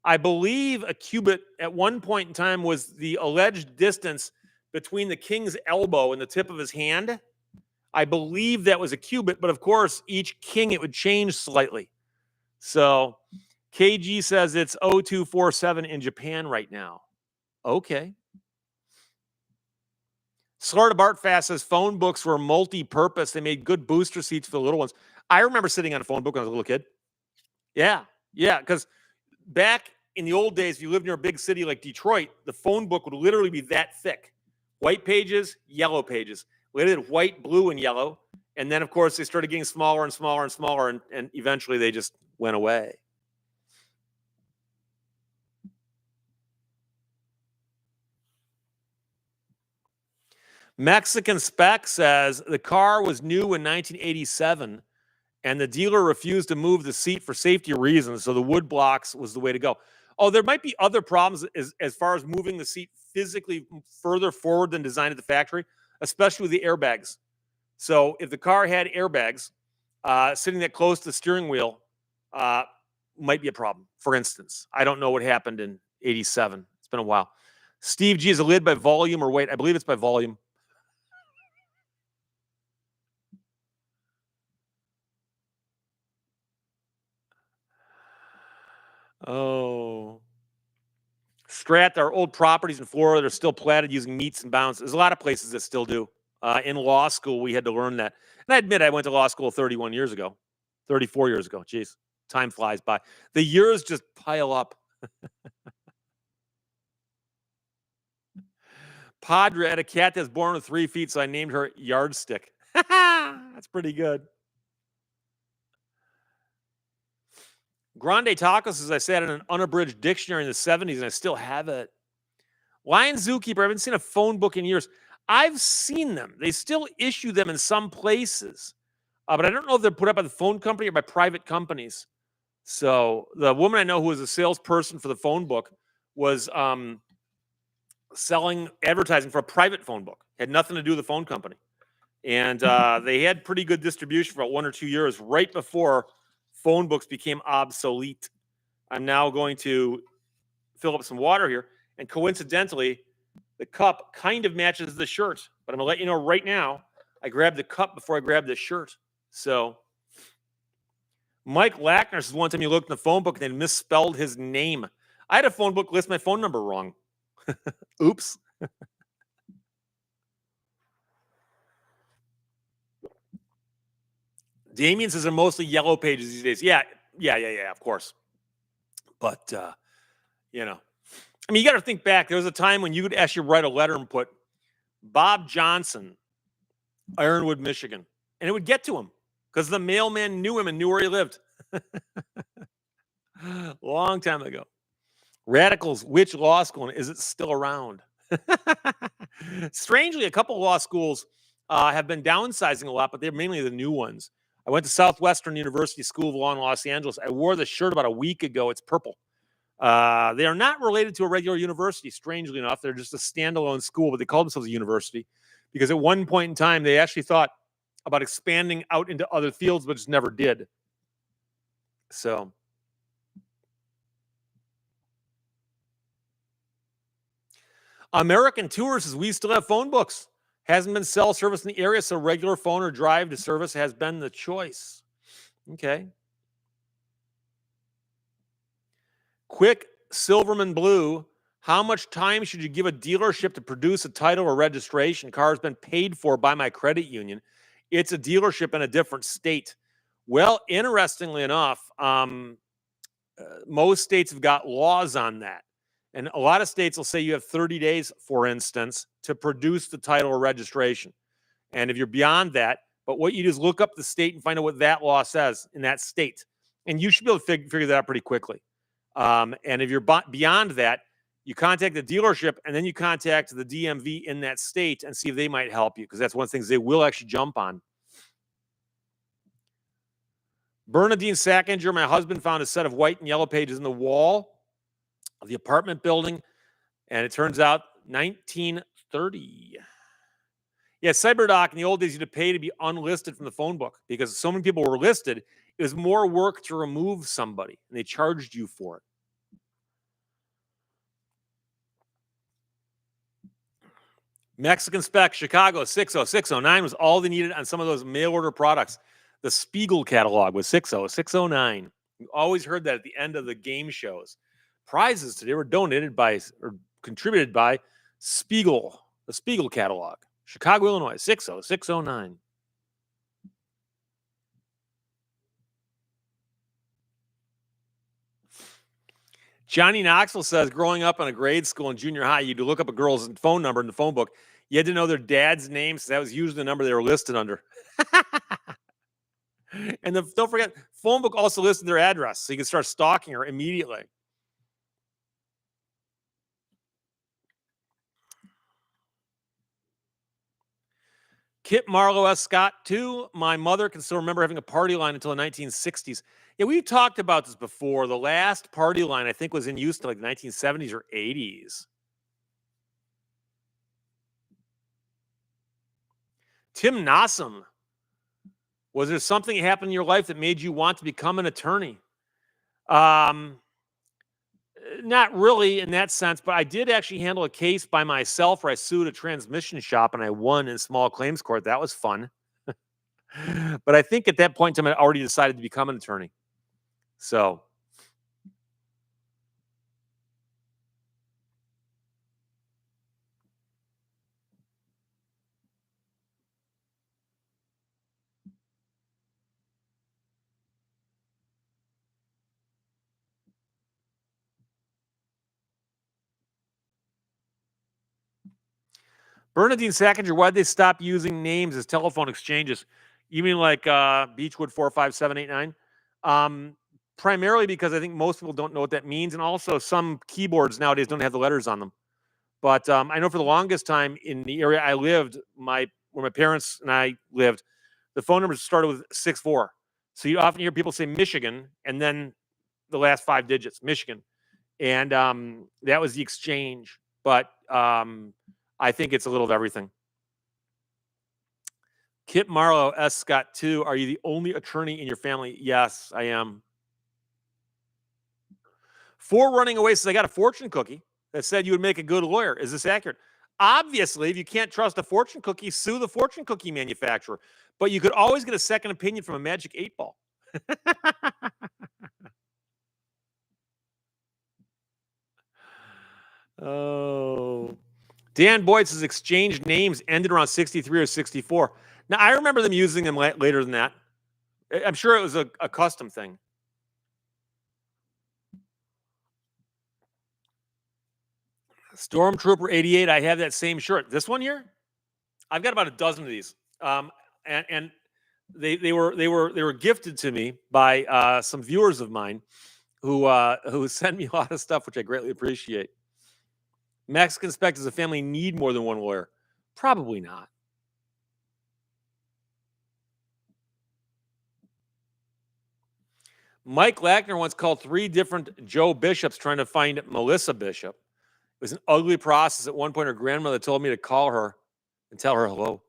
I believe a cubit at one point in time was the alleged distance between the king's elbow and the tip of his hand. I believe that was a cubit, but of course, each king it would change slightly. So KG says it's 0247 in Japan right now. Okay. Florida Bartfast says phone books were multi-purpose. They made good booster seats for the little ones. I remember sitting on a phone book when I was a little kid. Yeah, because back in the old days, if you lived near a big city like Detroit, the phone book would literally be that thick. White pages, yellow pages. We did white, blue, and yellow. And then, of course, they started getting smaller and smaller and smaller, and eventually they just went away. Mexican Spec says the car was new in 1987, and the dealer refused to move the seat for safety reasons, so the wood blocks was the way to go. Oh, there might be other problems as far as moving the seat physically further forward than designed at the factory, especially with the airbags. So if the car had airbags, sitting that close to the steering wheel might be a problem. For instance, I don't know what happened in 87. It's been a while. Steve G, is a lid by volume or weight? I believe it's by volume. Oh. Strat, there are old properties in Florida that are still platted using meets and bounds. There's a lot of places that still do. In law school, we had to learn that. And I admit I went to law school 31 years ago, 34 years ago. Jeez, time flies by. The years just pile up. Padre had a cat that's born with 3 feet, so I named her Yardstick. That's pretty good. Grande Tacos, as I said, in an unabridged dictionary in the 70s, and I still have it. Lion Zookeeper, I haven't seen a phone book in years. I've seen them. They still issue them in some places, but I don't know if they're put up by the phone company or by private companies. So the woman I know who was a salesperson for the phone book was selling advertising for a private phone book. Had nothing to do with the phone company. And they had pretty good distribution for about 1 or 2 years right before phone books became obsolete. I'm now going to fill up some water here. And coincidentally, the cup kind of matches the shirt. But I'm going to let you know right now, I grabbed the cup before I grabbed the shirt. So Mike Lackner says one time you looked in the phone book and they misspelled his name. I had a phone book list my phone number wrong. Oops. Damien says they're mostly yellow pages these days. Yeah, of course. But, you know, I mean, you got to think back. There was a time when you could actually write a letter and put Bob Johnson, Ironwood, Michigan, and it would get to him because the mailman knew him and knew where he lived. Long time ago. Radicals, which law school, and is it still around? Strangely, a couple of law schools have been downsizing a lot, but they're mainly the new ones. I went to Southwestern University School of Law in Los Angeles. I wore the shirt about a week ago. It's purple. They are not related to a regular university, strangely enough. They're just a standalone school, but they call themselves a university because at one point in time, they actually thought about expanding out into other fields, but just never did. So American Tours says we still have phone books. Hasn't been cell service in the area, so regular phone or drive to service has been the choice. Okay. Quick Silverman Blue. How much time should you give a dealership to produce a title or registration? Car has been paid for by my credit union. It's a dealership in a different state. Well, interestingly enough, most states have got laws on that. And a lot of states will say you have 30 days, for instance, to produce the title or registration. And if you're beyond that, but what you do is look up the state and find out what that law says in that state. And you should be able to figure that out pretty quickly. And if you're beyond that, you contact the dealership and then you contact the DMV in that state and see if they might help you, because that's one of the things they will actually jump on. Bernadine Sackinger, my husband found a set of white and yellow pages in the wall of the apartment building, and it turns out 1930. Yeah, CyberDoc in the old days, you had to pay to be unlisted from the phone book because so many people were listed. It was more work to remove somebody, and they charged you for it. Mexican Spec, Chicago 60609 was all they needed on some of those mail order products. The Spiegel catalog was 60609. You always heard that at the end of the game shows. Prizes today were donated by or contributed by Spiegel, the Spiegel catalog. Chicago, Illinois 60609. Johnny Knoxville says, growing up in a grade school in junior high, you had to look up a girl's phone number in the phone book. You had to know their dad's name, so that was usually the number they were listed under. And don't forget, phone book also listed their address, so you can start stalking her immediately. Kit Marlowe S. Scott, too. My mother can still remember having a party line until the 1960s. Yeah, we've talked about this before. The last party line, I think, was in use in like 1970s or 80s. Tim Nossum. Was there something that happened in your life that made you want to become an attorney? Not really in that sense, but I did actually handle a case by myself where I sued a transmission shop and I won in small claims court. That was fun. But I think at that point in time, I already decided to become an attorney. So Bernadine Sackinger, why'd they stop using names as telephone exchanges? You mean like Beechwood 45789? Primarily because I think most people don't know what that means. And also some keyboards nowadays don't have the letters on them. But I know for the longest time in the area I lived, where my parents and I lived, the phone numbers started with 64. So you often hear people say Michigan and then the last 5 digits, Michigan. And that was the exchange. But I think it's a little of everything. Kit Marlowe S. Scott 2. Are you the only attorney in your family? Yes, I am. 4 running away says, I got a fortune cookie that said you would make a good lawyer. Is this accurate? Obviously, if you can't trust a fortune cookie, sue the fortune cookie manufacturer. But you could always get a second opinion from a magic 8-ball. Oh. Dan Boyd says exchange names ended around 63 or 64. Now, I remember them using them later than that. I'm sure it was a custom thing. Stormtrooper 88, I have that same shirt. This one here? I've got about a dozen of these. And they were gifted to me by some viewers of mine who send me a lot of stuff, which I greatly appreciate. Mexican Spec, does a family need more than one lawyer? Probably not. Mike Lackner once called 3 different Joe Bishops trying to find Melissa Bishop. It was an ugly process. At one point, her grandmother told me to call her and tell her hello.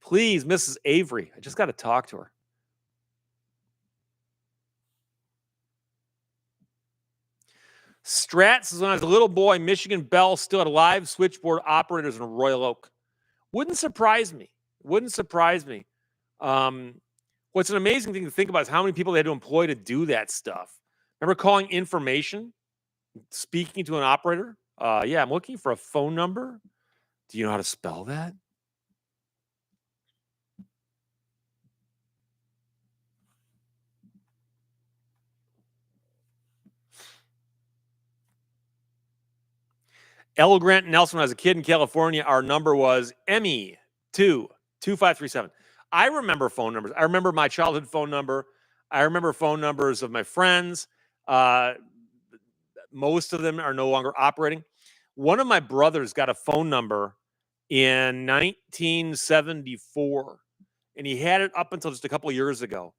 Please, Mrs. Avery, I just got to talk to her. Strat says, when I was a little boy, Michigan Bell still had live switchboard operators in Royal Oak. Wouldn't surprise me. Wouldn't surprise me. What's an amazing thing to think about is how many people they had to employ to do that stuff. Remember calling information, speaking to an operator? Yeah, I'm looking for a phone number. Do you know how to spell that? L. Grant Nelson, when I was a kid in California, our number was ME22537. I remember phone numbers. I remember my childhood phone number. I remember phone numbers of my friends. Most of them are no longer operating. One of my brothers got a phone number in 1974, and he had it up until just a couple of years ago.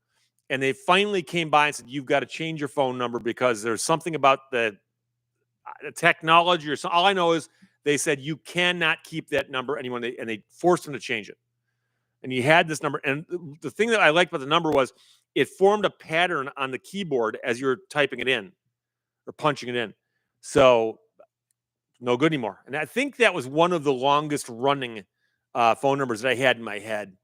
And they finally came by and said, you've got to change your phone number because there's something about the technology or something. All I know is they said you cannot keep that number anymore, and they forced them to change it. And you had this number, and the thing that I liked about the number was it formed a pattern on the keyboard as you're typing it in or punching it in. So no good anymore. And I think that was one of the longest running phone numbers that I had in my head.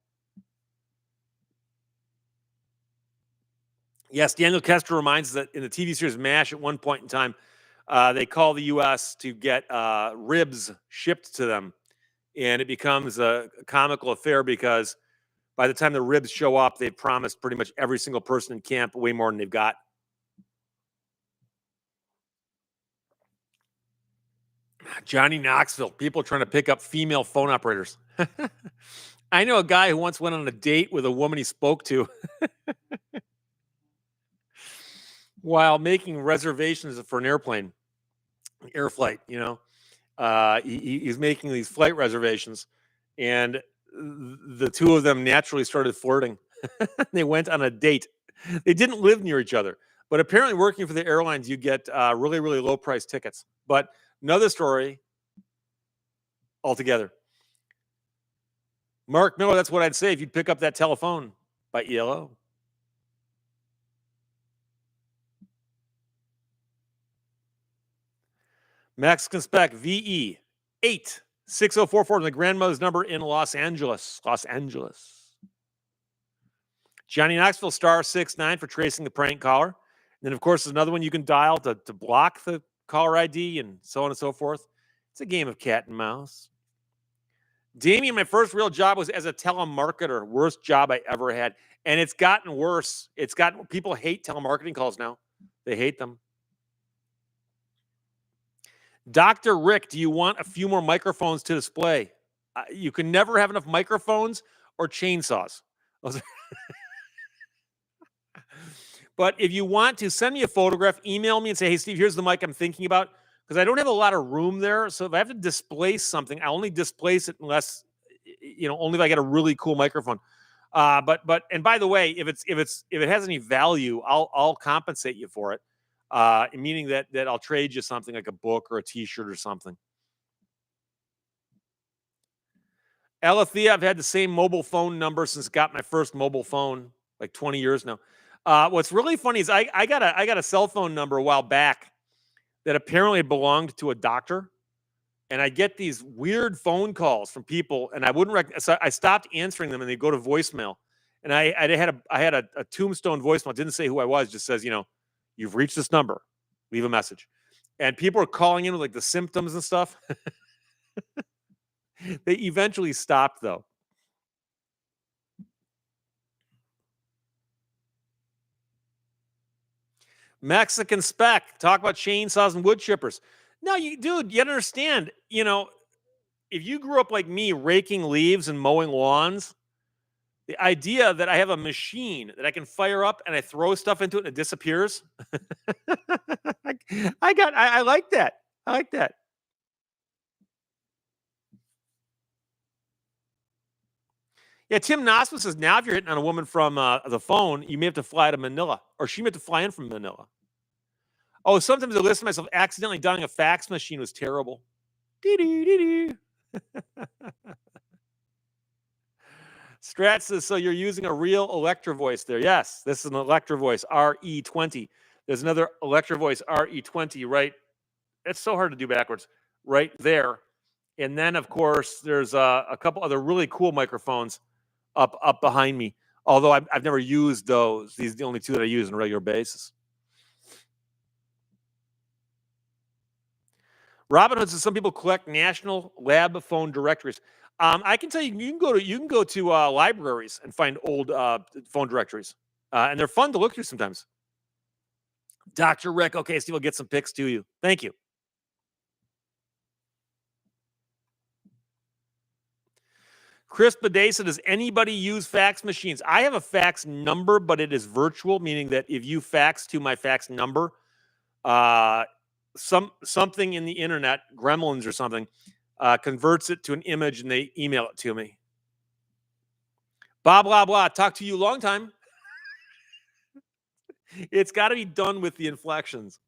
Yes, Daniel Kester reminds us that in the TV series MASH, at one point in time, they call the U.S. to get ribs shipped to them, and it becomes a comical affair because by the time the ribs show up, they've promised pretty much every single person in camp way more than they've got. Johnny Knoxville, people trying to pick up female phone operators. I know a guy who once went on a date with a woman he spoke to while making reservations for an air flight, he's making these flight reservations, and the two of them naturally started flirting. They went on a date. They didn't live near each other, but apparently working for the airlines, you get really, really low price tickets. But another story altogether. Mark Miller, that's what I'd say if you'd pick up that telephone by ELO. Mexican Spec VE 86044, the grandmother's number in Los Angeles. Los Angeles. Johnny Knoxville *69 for tracing the prank caller. And then, of course, there's another one you can dial to block the caller ID and so on and so forth. It's a game of cat and mouse. Damien, my first real job was as a telemarketer. Worst job I ever had. And it's gotten worse. People hate telemarketing calls now. They hate them. Dr. Rick, do you want a few more microphones to display? You can never have enough microphones or chainsaws. But if you want to send me a photograph, email me and say, hey, Steve, here's the mic I'm thinking about. Because I don't have a lot of room there. So if I have to displace something, I only displace it unless, only if I get a really cool microphone. And by the way, if it has any value, I'll compensate you for it. Meaning that I'll trade you something like a book or a T-shirt or something. Alethea, I've had the same mobile phone number since I got my first mobile phone, like 20 years now. What's really funny is I got a cell phone number a while back that apparently belonged to a doctor, and I get these weird phone calls from people, and I wouldn't so I stopped answering them, and they go to voicemail. And I had a tombstone voicemail. It didn't say who I was, just says, you've reached this number, leave a message. And people are calling in with like the symptoms and stuff. They eventually stopped, though. Mexican Spec, talk about chainsaws and wood chippers. No, you understand, if you grew up like me raking leaves and mowing lawns, the idea that I have a machine that I can fire up and I throw stuff into it and it disappears. I like that. I like that. Yeah, Tim Nosman says now if you're hitting on a woman from the phone, you may have to fly to Manila, or she may have to fly in from Manila. Oh, sometimes I listen to myself accidentally dialing a fax machine was terrible. Strat says, so you're using a real Electro Voice there. Yes, this is an Electro Voice RE20. There's another Electro Voice RE20 right. It's so hard to do backwards. Right there. And then, of course, there's a couple other really cool microphones up behind me. Although I've never used those. These are the only two that I use on a regular basis. Robinhood says some people collect national lab phone directories. I can tell you, you can go to libraries and find old phone directories, and they're fun to look through sometimes. Dr. Rick, okay, Steve, will get some pics to you. Thank you. Chris Bedesa, does anybody use fax machines? I have a fax number, but it is virtual, meaning that if you fax to my fax number, something in the internet, Gremlins or something, converts it to an image and they email it to me. Blah, blah, blah. Talk to you long time. It's got to be done with the inflections.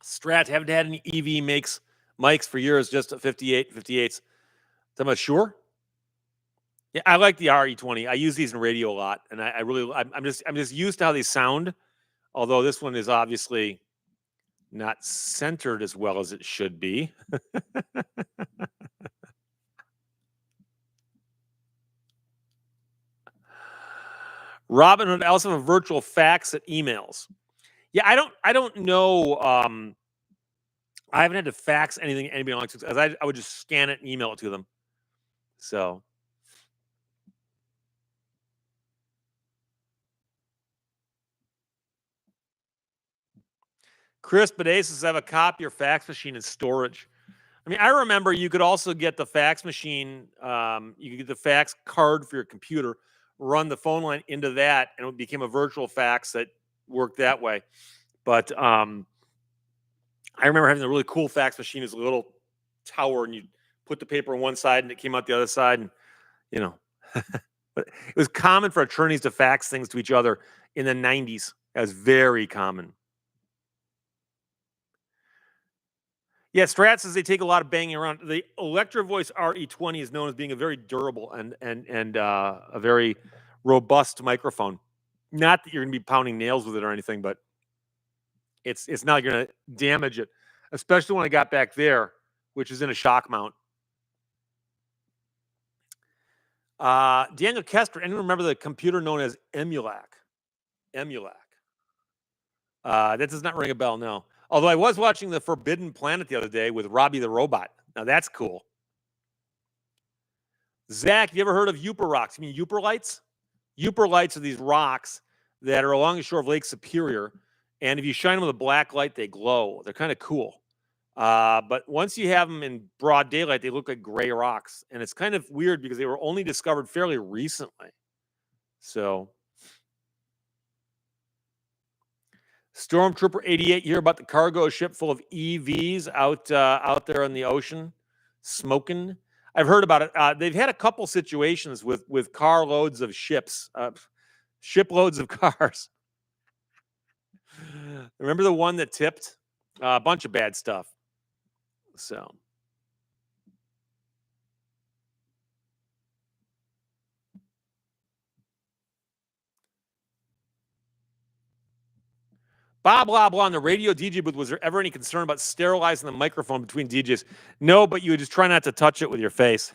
Strat, haven't had any EV mics for years, just a 58s. So I'm sure. Yeah, I like the RE20. I use these in radio a lot, and I'm just used to how they sound. Although this one is obviously not centered as well as it should be. Robinhood, I also have a virtual fax at emails. Yeah, I don't know. I haven't had to fax anything to anybody else because I would just scan it and email it to them. So Chris Bedasis, have a copy or fax machine in storage. I mean, I remember you could also get the fax machine. You could get the fax card for your computer, run the phone line into that, and it became a virtual fax that worked that way. But I remember having a really cool fax machine as a little tower, and you put the paper on one side, and it came out the other side, and you know. But it was common for attorneys to fax things to each other in the 90s. That was very common. Yeah, Strat says they take a lot of banging around. The Electro Voice RE20 is known as being a very durable and a very robust microphone. Not that you're going to be pounding nails with it or anything, but it's not going to damage it, especially when I got back there, which is in a shock mount. Daniel Kester, anyone remember the computer known as Emulac? Emulac. That does not ring a bell, no. Although I was watching The Forbidden Planet the other day with Robbie the Robot. Now that's cool. Zach, you ever heard of Uper rocks? You mean Uper lights? Uper lights are these rocks that are along the shore of Lake Superior. And if you shine them with a black light, they glow. They're kind of cool. But once you have them in broad daylight, they look like gray rocks. And it's kind of weird because they were only discovered fairly recently. So Stormtrooper 88, you hear about the cargo ship full of EVs out there in the ocean, smoking. I've heard about it. They've had a couple situations with carloads of ships, shiploads of cars. Remember the one that tipped? A bunch of bad stuff. So. Bob blah blah on the radio DJ booth. Was there ever any concern about sterilizing the microphone between DJs? No, but you would just try not to touch it with your face.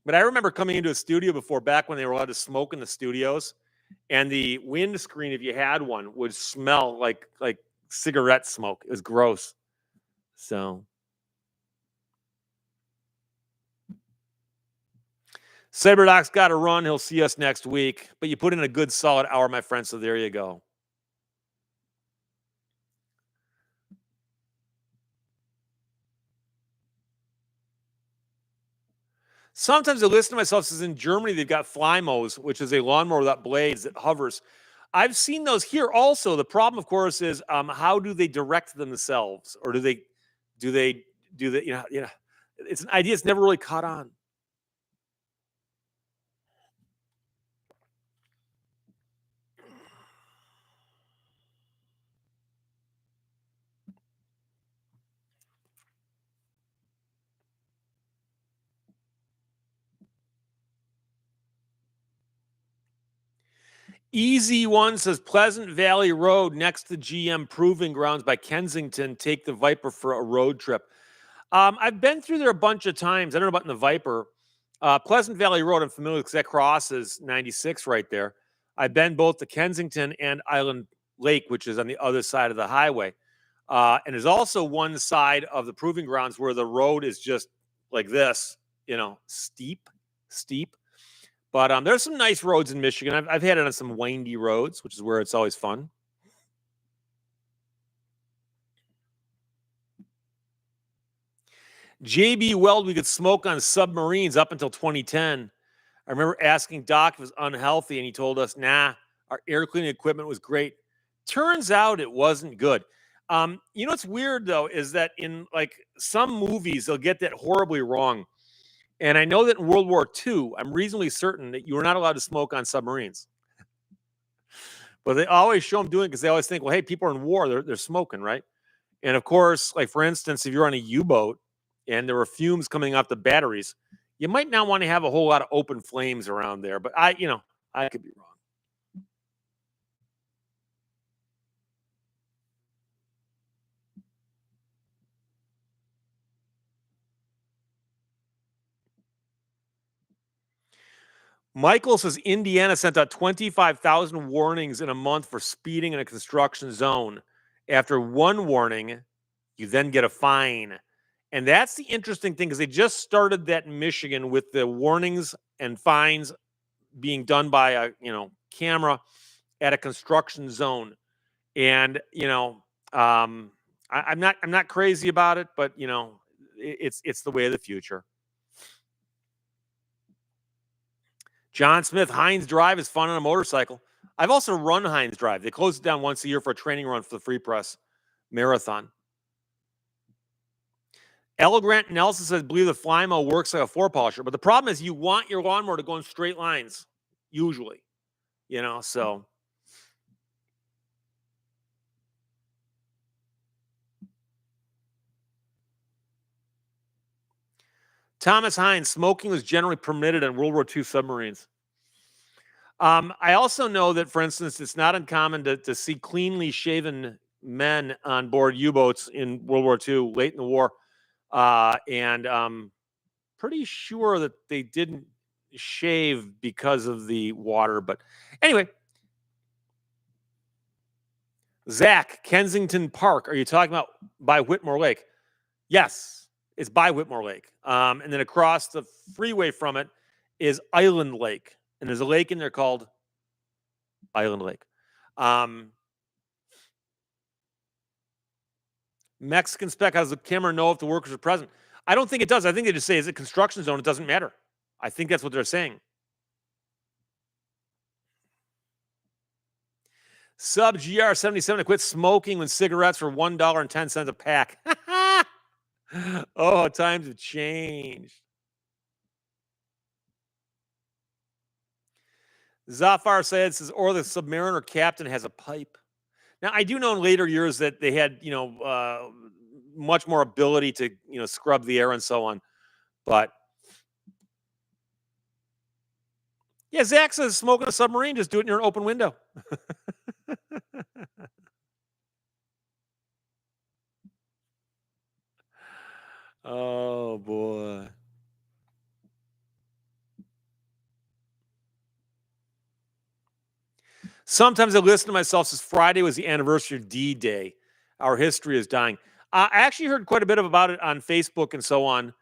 But I remember coming into a studio before, back when they were allowed to smoke in the studios, and the windscreen, if you had one, would smell like cigarette smoke. It was gross. So. Cyberdoc's got to run. He'll see us next week. But you put in a good solid hour, my friend, so there you go. Sometimes I listen to myself, says in Germany they've got Flymos, which is a lawnmower without blades that hovers. I've seen those here also. The problem, of course, is how do they direct themselves? Or do they, it's an idea that's never really caught on. Easy One says Pleasant Valley Road next to GM Proving Grounds by Kensington. Take the Viper for a road trip. I've been through there a bunch of times. I don't know about in the Viper. Pleasant Valley Road, I'm familiar with because that crosses 96 right there. I've been both to Kensington and Island Lake, which is on the other side of the highway. And there's also one side of the Proving Grounds where the road is just like this, steep. But there's some nice roads in Michigan. I've had it on some windy roads, which is where it's always fun. JB Weld, we could smoke on submarines up until 2010. I remember asking Doc if it was unhealthy, and he told us, nah, our air cleaning equipment was great. Turns out it wasn't good. What's weird, though, is that in like some movies, they'll get that horribly wrong. And I know that in World War II, I'm reasonably certain that you were not allowed to smoke on submarines. But they always show them doing it because they always think, well, hey, people are in war, they're smoking, right? And of course, like for instance, if you're on a U-boat and there are fumes coming off the batteries, you might not want to have a whole lot of open flames around there. But I could be wrong. Michael says Indiana sent out 25,000 warnings in a month for speeding in a construction zone. After one warning, you then get a fine. And that's the interesting thing because they just started that in Michigan with the warnings and fines being done by a camera at a construction zone. And I'm not crazy about it, but it's the way of the future. John Smith, Heinz Drive is fun on a motorcycle. I've also run Heinz Drive. They close it down once a year for a training run for the Free Press Marathon. Ella Grant Nelson says, believe the Flymo works like a floor polisher. But the problem is you want your lawnmower to go in straight lines, usually. So. Thomas Hines, smoking was generally permitted on World War II submarines. I also know that, for instance, it's not uncommon to see cleanly shaven men on board U-boats in World War II, late in the war. And pretty sure that they didn't shave because of the water. But anyway, Zach, Kensington Park. Are you talking about by Whitmore Lake? Yes, it's by Whitmore Lake. And then across the freeway from it is Island Lake. And there's a lake in there called Island Lake. Mexican spec, how does the camera know if the workers are present? I don't think it does. I think they just say, is it construction zone? It doesn't matter. I think that's what they're saying. Sub GR77 to quit smoking when cigarettes were $1.10 a pack. Oh, times have changed. Zafar says, or the submariner captain has a pipe. Now, I do know in later years that they had, much more ability to, scrub the air and so on. But yeah, Zach says smoking a submarine, just do it in your open window. Oh, boy. Sometimes I listen to myself, says Friday was the anniversary of D-Day. Our history is dying. I actually heard quite a bit about it on Facebook and so on.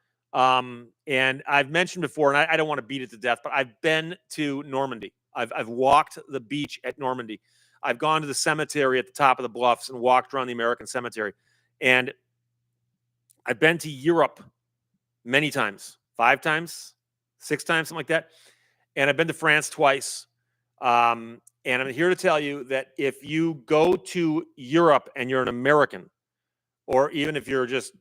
And I've mentioned before, and I don't want to beat it to death, but I've been to Normandy. I've walked the beach at Normandy. I've gone to the cemetery at the top of the bluffs and walked around the American cemetery. And I've been to Europe many times, 5 times, 6 times, something like that. And I've been to France twice. And I'm here to tell you that if you go to Europe and you're an American, or even if you're just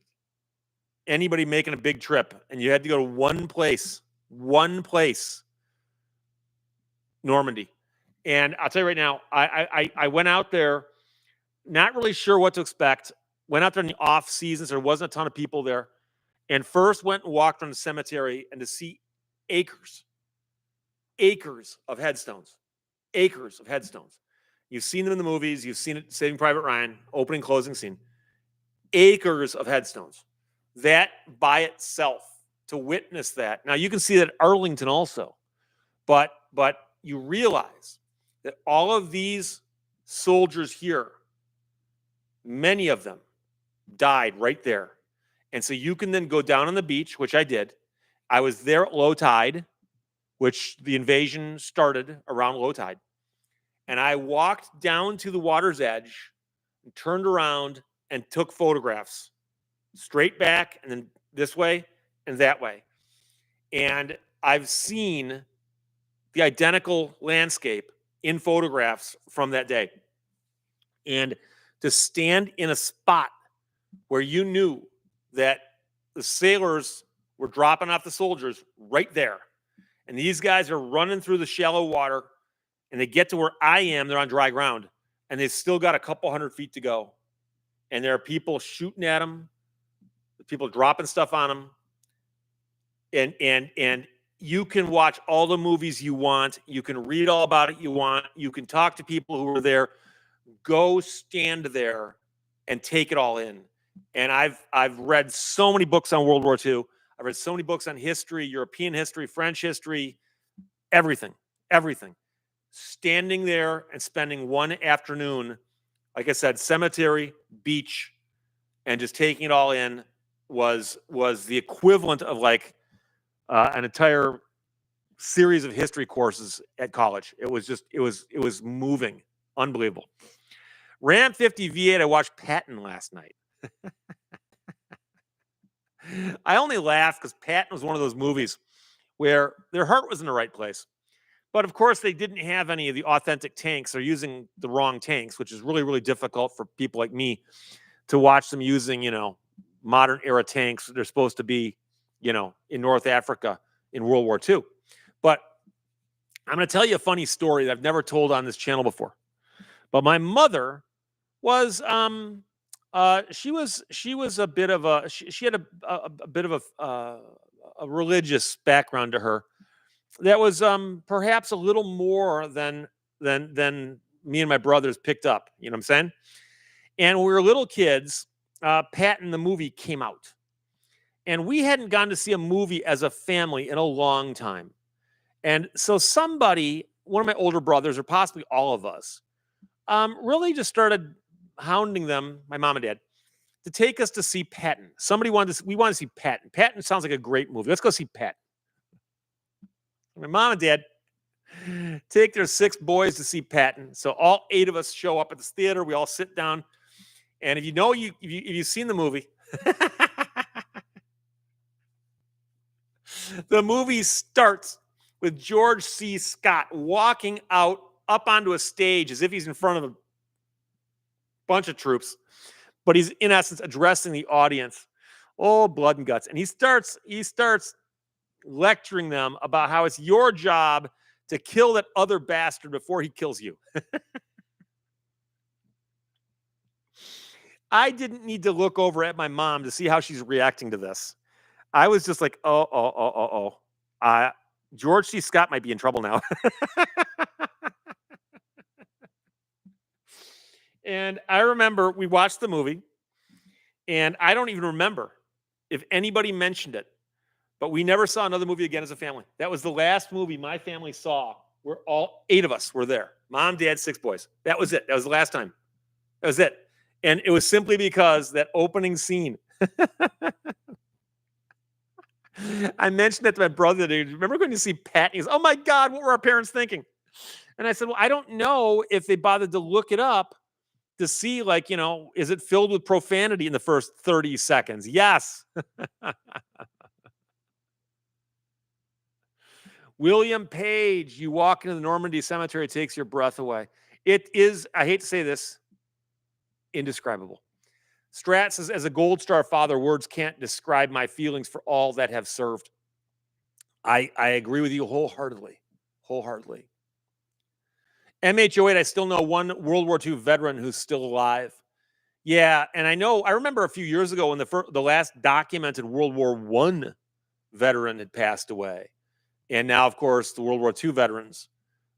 anybody making a big trip and you had to go to one place, Normandy. And I'll tell you right now, I went out there, not really sure what to expect. Went out there in the off season, so there wasn't a ton of people there. And first went and walked around the cemetery and to see acres of headstones. Acres of headstones. You've seen them in the movies. You've seen it, Saving Private Ryan, opening, closing scene. Acres of headstones. That by itself, to witness that. Now, you can see that at Arlington also. But you realize that all of these soldiers here, many of them died right there. And so you can then go down on the beach, which I did. I was there at low tide, which the invasion started around low tide. And I walked down to the water's edge and turned around and took photographs straight back and then this way and that way. And I've seen the identical landscape in photographs from that day. And to stand in a spot where you knew that the sailors were dropping off the soldiers right there. And these guys are running through the shallow water and they get to where I am, they're on dry ground, and they've still got a couple hundred feet to go. And there are people shooting at them, people dropping stuff on them. And you can watch all the movies you want. You can read all about it you want. You can talk to people who were there. Go stand there and take it all in. And I've read so many books on World War II. I've read so many books on history, European history, French history, everything. Standing there and spending one afternoon, like I said, cemetery, beach, and just taking it all in was the equivalent of like an entire series of history courses at college. It was moving, unbelievable. Ram 50 V8. I watched Patton last night. I only laughed because Patton was one of those movies where their heart was in the right place. But of course, they didn't have any of the authentic tanks. They're using the wrong tanks, which is really, really difficult for people like me to watch them using, modern era tanks. They're supposed to be, in North Africa in World War II. But I'm going to tell you a funny story that I've never told on this channel before. But my mother was, she was a bit of a, she had a bit of a religious background to her that was perhaps a little more than me and my brothers picked up. You know what I'm saying? And when we were little kids, Patton the movie came out, and we hadn't gone to see a movie as a family in a long time. And so somebody, one of my older brothers, or possibly all of us, really just started hounding them, my mom and dad, to take us to see Patton. We wanted to see Patton. Patton sounds like a great movie. Let's go see Patton. My mom and dad take their 6 boys to see Patton. So all 8 of us show up at this theater. We all sit down. And if you've seen the movie, the movie starts with George C. Scott walking out up onto a stage as if he's in front of a bunch of troops, but he's in essence addressing the audience. Oh, blood and guts. And he starts lecturing them about how it's your job to kill that other bastard before he kills you. I didn't need to look over at my mom to see how she's reacting to this. I was just like, George C. Scott might be in trouble now. And I remember we watched the movie, and I don't even remember if anybody mentioned it, but we never saw another movie again as a family. That was the last movie my family saw, where all 8 of us were there. Mom, dad, 6 boys. That was it. That was the last time. That was it. And it was simply because that opening scene. I mentioned that to my brother. Remember going to see Pat? He goes, "Oh my God, what were our parents thinking?" And I said, "Well, I don't know if they bothered to look it up to see, like, is it filled with profanity in the first 30 seconds? Yes." William Page, you walk into the Normandy Cemetery, it takes your breath away. It is, I hate to say this, indescribable. Strat says, as a Gold Star father, words can't describe my feelings for all that have served. I agree with you wholeheartedly. MH08, I still know one World War II veteran who's still alive. Yeah, and I remember a few years ago when the last documented World War I veteran had passed away. And now, of course, the World War II veterans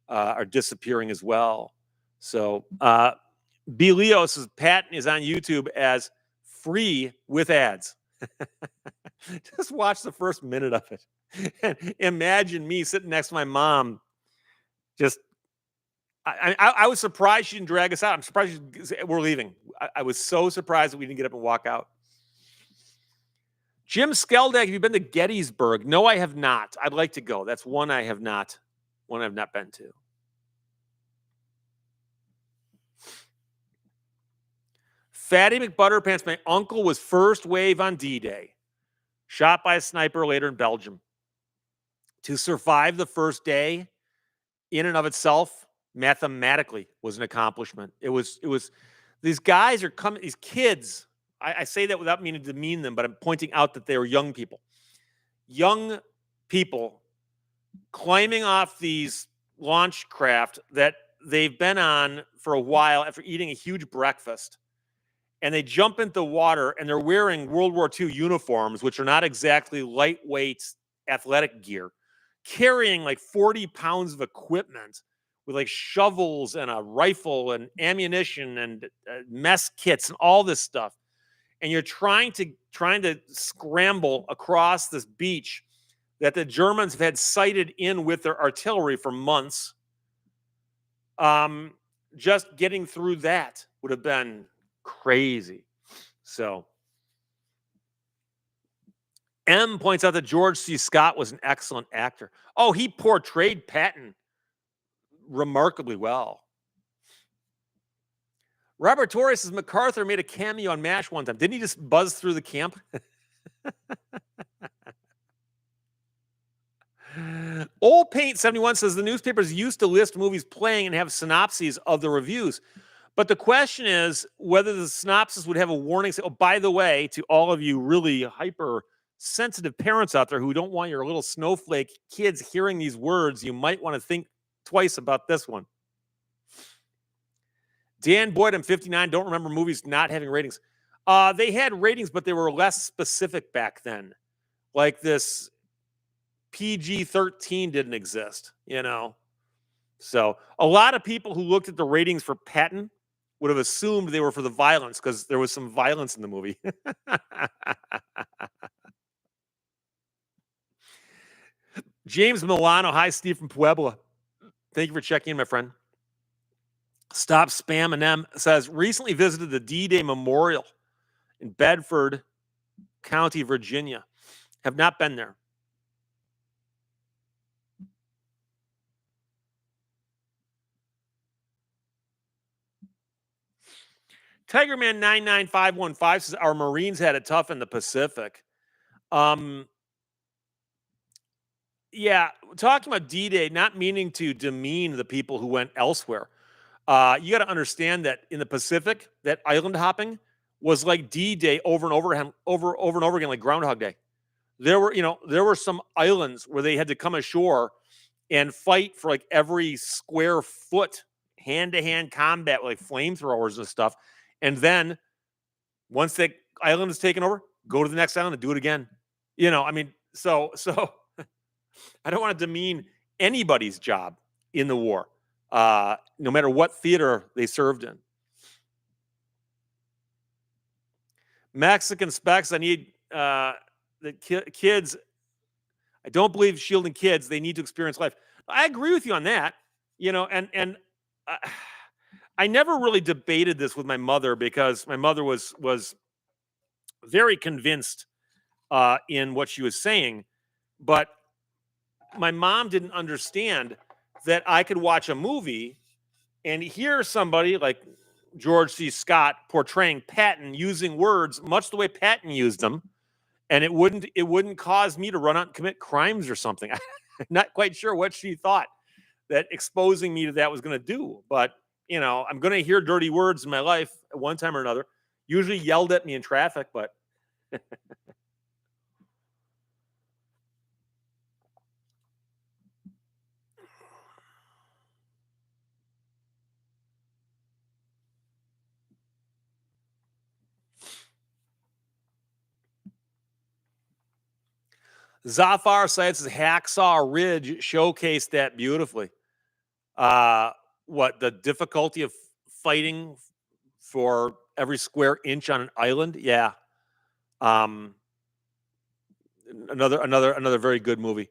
are disappearing as well. So B. Leo says Patton is on YouTube as free with ads. Just watch the first minute of it. And imagine me sitting next to my mom. Just, I was surprised she didn't drag us out. I'm surprised we're leaving. I was so surprised that we didn't get up and walk out. Jim Skeldag, have you been to Gettysburg? No, I have not. I'd like to go. That's one I have not been to. Fatty McButterpants, my uncle was first wave on D-Day, shot by a sniper later in Belgium. To survive the first day, in and of itself, mathematically was an accomplishment. It was. These guys are coming. These kids. I say that without meaning to demean them, but I'm pointing out that they were young people. Young people climbing off these launch craft that they've been on for a while after eating a huge breakfast. And they jump into water and they're wearing World War II uniforms, which are not exactly lightweight athletic gear, carrying like 40 pounds of equipment with like shovels and a rifle and ammunition and mess kits and all this stuff. And you're trying to scramble across this beach that the Germans have had sighted in with their artillery for months. Just getting through that would have been crazy. So M points out that George C. Scott was an excellent actor. Oh, he portrayed Patton remarkably well. Robert Torres says MacArthur made a cameo on MASH one time. Didn't he just buzz through the camp? Old Paint 71 says the newspapers used to list movies playing and have synopses of the reviews. But the question is whether the synopsis would have a warning. Say, oh, by the way, to all of you really hyper sensitive parents out there who don't want your little snowflake kids hearing these words, you might want to think twice about this one. Dan Boyd, I'm 59, don't remember movies not having ratings. They had ratings, but they were less specific back then. Like this PG-13 didn't exist, you know? So a lot of people who looked at the ratings for Patton would have assumed they were for the violence because there was some violence in the movie. James Milano. Hi, Steve from Puebla. Thank you for checking in, my friend. Stop Spam and M says, recently visited the D-Day Memorial in Bedford County, Virginia. Have not been there. Tigerman 99515 says our Marines had it tough in the Pacific. Yeah, talking about D-Day, not meaning to demean the people who went elsewhere. You got to understand that in the Pacific, that island hopping was like D-Day over and over again, like Groundhog Day. There were some islands where they had to come ashore and fight for like every square foot, hand-to-hand combat with like flamethrowers and stuff. And then once that island is taken over, go to the next island and do it again. I mean, so I don't want to demean anybody's job in the war, no matter what theater they served in. Mexican specs, I need the kids. I don't believe shielding kids. They need to experience life. I agree with you on that. And I never really debated this with my mother because my mother was very convinced in what she was saying, but my mom didn't understand that I could watch a movie and hear somebody like George C. Scott portraying Patton using words much the way Patton used them, and it wouldn't cause me to run out and commit crimes or something. I'm not quite sure what she thought that exposing me to that was going to do, but I'm going to hear dirty words in my life at one time or another. Usually yelled at me in traffic, but Zafar cites Hacksaw Ridge showcased that beautifully. What the difficulty of fighting for every square inch on an island? Yeah. Another very good movie.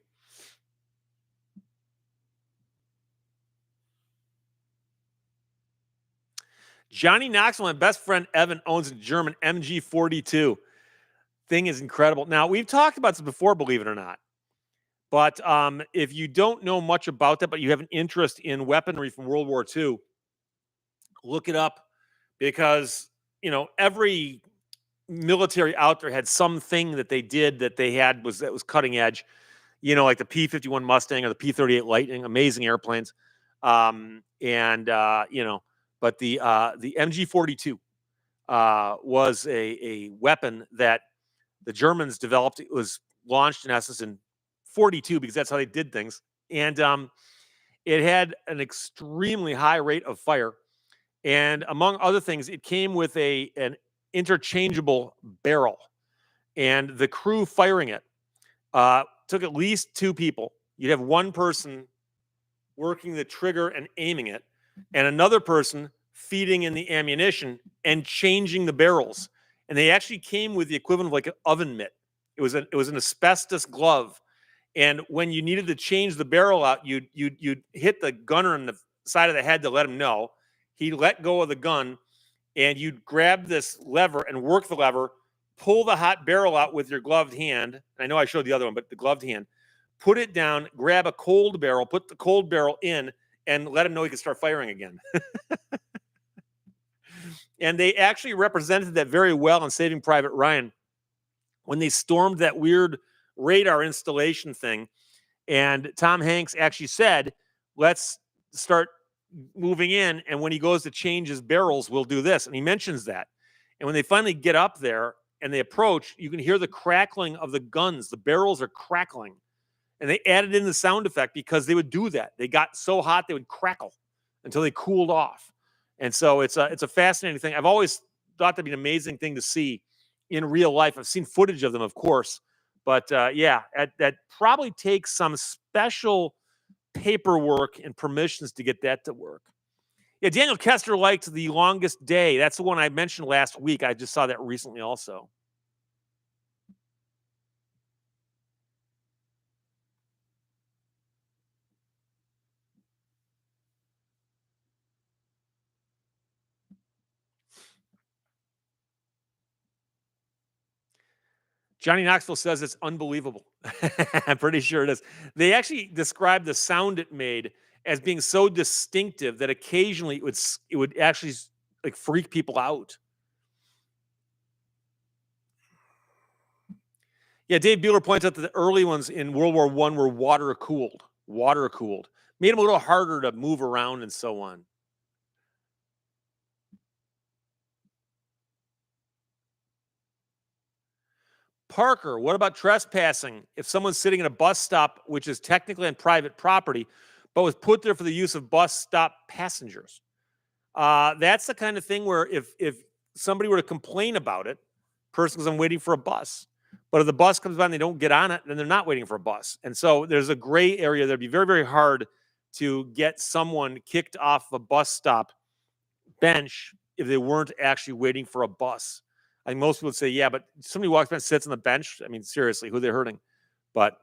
Johnny Knoxville, my best friend Evan owns a German MG42. Thing is incredible. Now, we've talked about this before, believe it or not. But if you don't know much about that, but you have an interest in weaponry from World War II, look it up because, every military out there had something that they did that they had that was cutting edge, like the P-51 Mustang or the P-38 Lightning, amazing airplanes. But the MG42 was a weapon that the Germans developed. It was launched in essence in 42 because that's how they did things. And It had an extremely high rate of fire. And among other things, it came with an interchangeable barrel. And the crew firing it took at least two people. You'd have one person working the trigger and aiming it, and another person feeding in the ammunition and changing the barrels. And they actually came with the equivalent of like an oven mitt. It was an asbestos glove. And when you needed to change the barrel out, you'd hit the gunner on the side of the head to let him know. He'd let go of the gun, and you'd grab this lever and work the lever, pull the hot barrel out with your gloved hand. I know I showed the other one, but the gloved hand. Put it down, grab a cold barrel, put the cold barrel in, and let him know he can start firing again. And they actually represented that very well in Saving Private Ryan when they stormed that weird radar installation thing. And Tom Hanks actually said, let's start moving in. And when he goes to change his barrels, we'll do this. And he mentions that. And when they finally get up there and they approach, you can hear the crackling of the guns. The barrels are crackling. And they added in the sound effect because they would do that. They got so hot they would crackle until they cooled off. And so it's a fascinating thing. I've always thought that'd be an amazing thing to see in real life. I've seen footage of them, of course, but yeah, that probably takes some special paperwork and permissions to get that to work. Yeah, Daniel Kester liked The Longest Day. That's the one I mentioned last week. I just saw that recently also. Johnny Knoxville says it's unbelievable. I'm pretty sure it is. They actually described the sound it made as being so distinctive that occasionally it would actually like freak people out. Yeah, Dave Bueller points out that the early ones in World War I were water cooled. Water cooled. Made them a little harder to move around and so on. Parker, what about trespassing? If someone's sitting at a bus stop, which is technically on private property, but was put there for the use of bus stop passengers. That's the kind of thing where if somebody were to complain about it, person goes, I'm waiting for a bus. But if the bus comes by and they don't get on it, then they're not waiting for a bus. And so there's a gray area that'd be very, very hard to get someone kicked off a bus stop bench if they weren't actually waiting for a bus. I think most people would say, yeah, but somebody walks by and sits on the bench. I mean, seriously, who are they hurting? But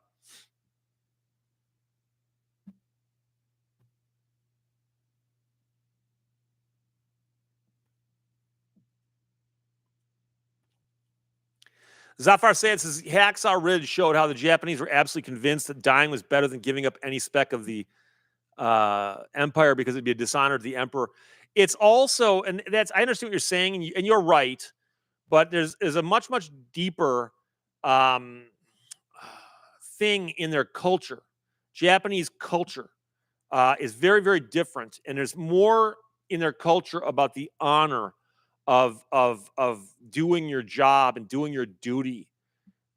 Zafar Sayed says Hacksaw Ridge showed how the Japanese were absolutely convinced that dying was better than giving up any speck of the empire because it'd be a dishonor to the emperor. It's also, and that's, I understand what you're saying, and you're right, but there's a much deeper um, thing in their culture. Japanese culture is very, very different, and there's more in their culture about the honor of doing your job and doing your duty,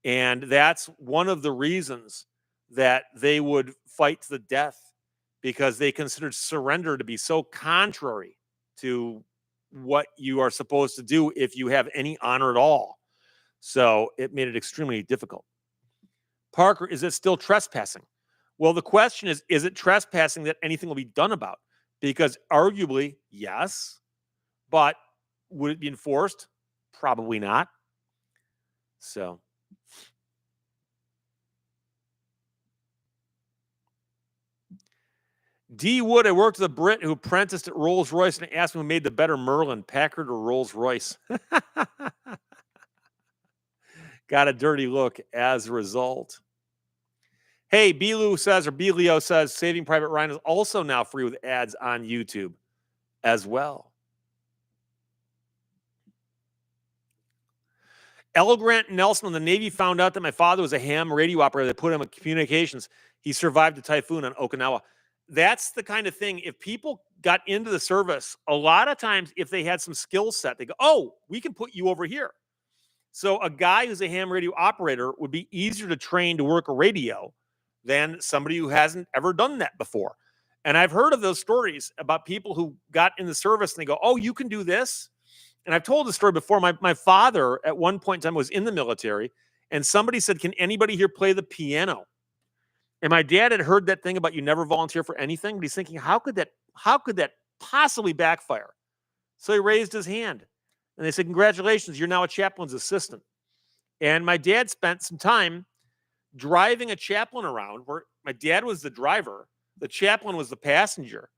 and that's one of the reasons that they would fight to the death because they considered surrender to be so contrary to what you are supposed to do if you have any honor at all. So it made it extremely difficult. Parker, is it still trespassing? Well, the question is it trespassing that anything will be done about? Because arguably, yes, but would it be enforced? Probably not. So, D. Wood, I worked with a Brit who apprenticed at Rolls Royce and asked me who made the better Merlin, Packard or Rolls Royce. Got a dirty look as a result. Hey, Leo says, Saving Private Ryan is also now free with ads on YouTube as well. L. Grant Nelson, when the Navy found out that my father was a ham radio operator, they put him in communications. He survived the typhoon on Okinawa. That's the kind of thing. If people got into the service, a lot of times, if they had some skill set, they go, oh, we can put you over here. So a guy who's a ham radio operator would be easier to train to work a radio than somebody who hasn't ever done that before. And I've heard of those stories about people who got in the service and they go, oh, you can do this. And I've told the story before. My father at one point in time was in the military, and somebody said, can anybody here play the piano? And my dad had heard that thing about you never volunteer for anything, but he's thinking, how could that possibly backfire? So he raised his hand and they said, congratulations, you're now a chaplain's assistant. And my dad spent some time driving a chaplain around where my dad was the driver, the chaplain was the passenger,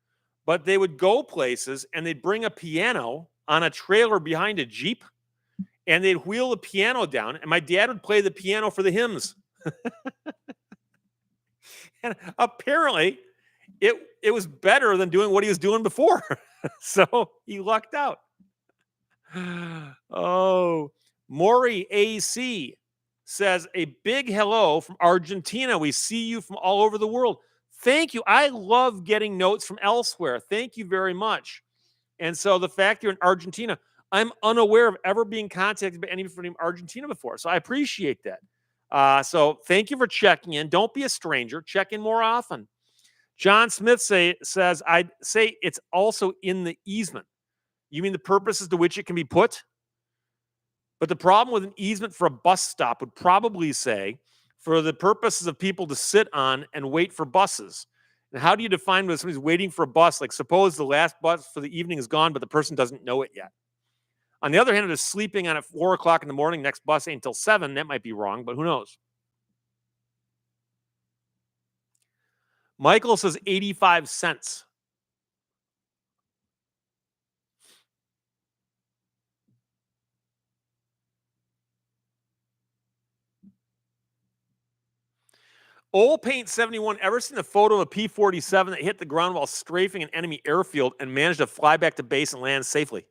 but they would go places and they'd bring a piano on a trailer behind a Jeep and they'd wheel the piano down and my dad would play the piano for the hymns. And apparently it was better than doing what he was doing before. So he lucked out. Oh, Maury AC says a big hello from Argentina. We see you from all over the world. Thank you. I love getting notes from elsewhere. Thank you very much. And so the fact you're in Argentina, I'm unaware of ever being contacted by anybody from Argentina before. So I appreciate that. So thank you for checking in. Don't be a stranger. Check in more often. John Smith says, I'd say it's also in the easement. You mean the purposes to which it can be put? But the problem with an easement for a bus stop would probably say for the purposes of people to sit on and wait for buses. And how do you define when somebody's waiting for a bus? Like suppose the last bus for the evening is gone, but the person doesn't know it yet. On the other hand, if they're sleeping on at 4 o'clock in the morning, next bus ain't until 7, that might be wrong, but who knows? Michael says 85 cents. Old Paint 71, ever seen a photo of a P-47 that hit the ground while strafing an enemy airfield and managed to fly back to base and land safely?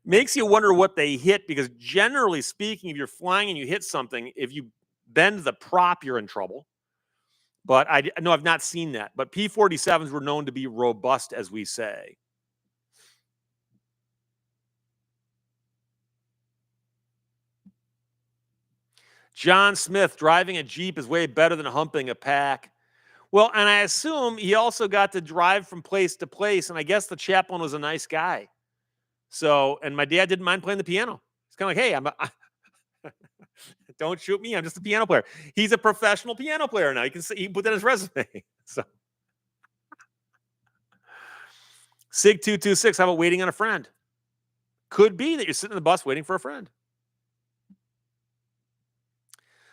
Makes you wonder what they hit, because generally speaking, if you're flying and you hit something, if you bend the prop, you're in trouble. But no, I've not seen that. But P-47s were known to be robust, as we say. John Smith, driving a Jeep is way better than humping a pack. Well, and I assume he also got to drive from place to place, and I guess the chaplain was a nice guy. So, and my dad didn't mind playing the piano. It's kind of like, hey, don't shoot me. I'm just a piano player. He's a professional piano player now. You can see, he put that in his resume. So, Sig226, how about waiting on a friend? Could be that you're sitting in the bus waiting for a friend.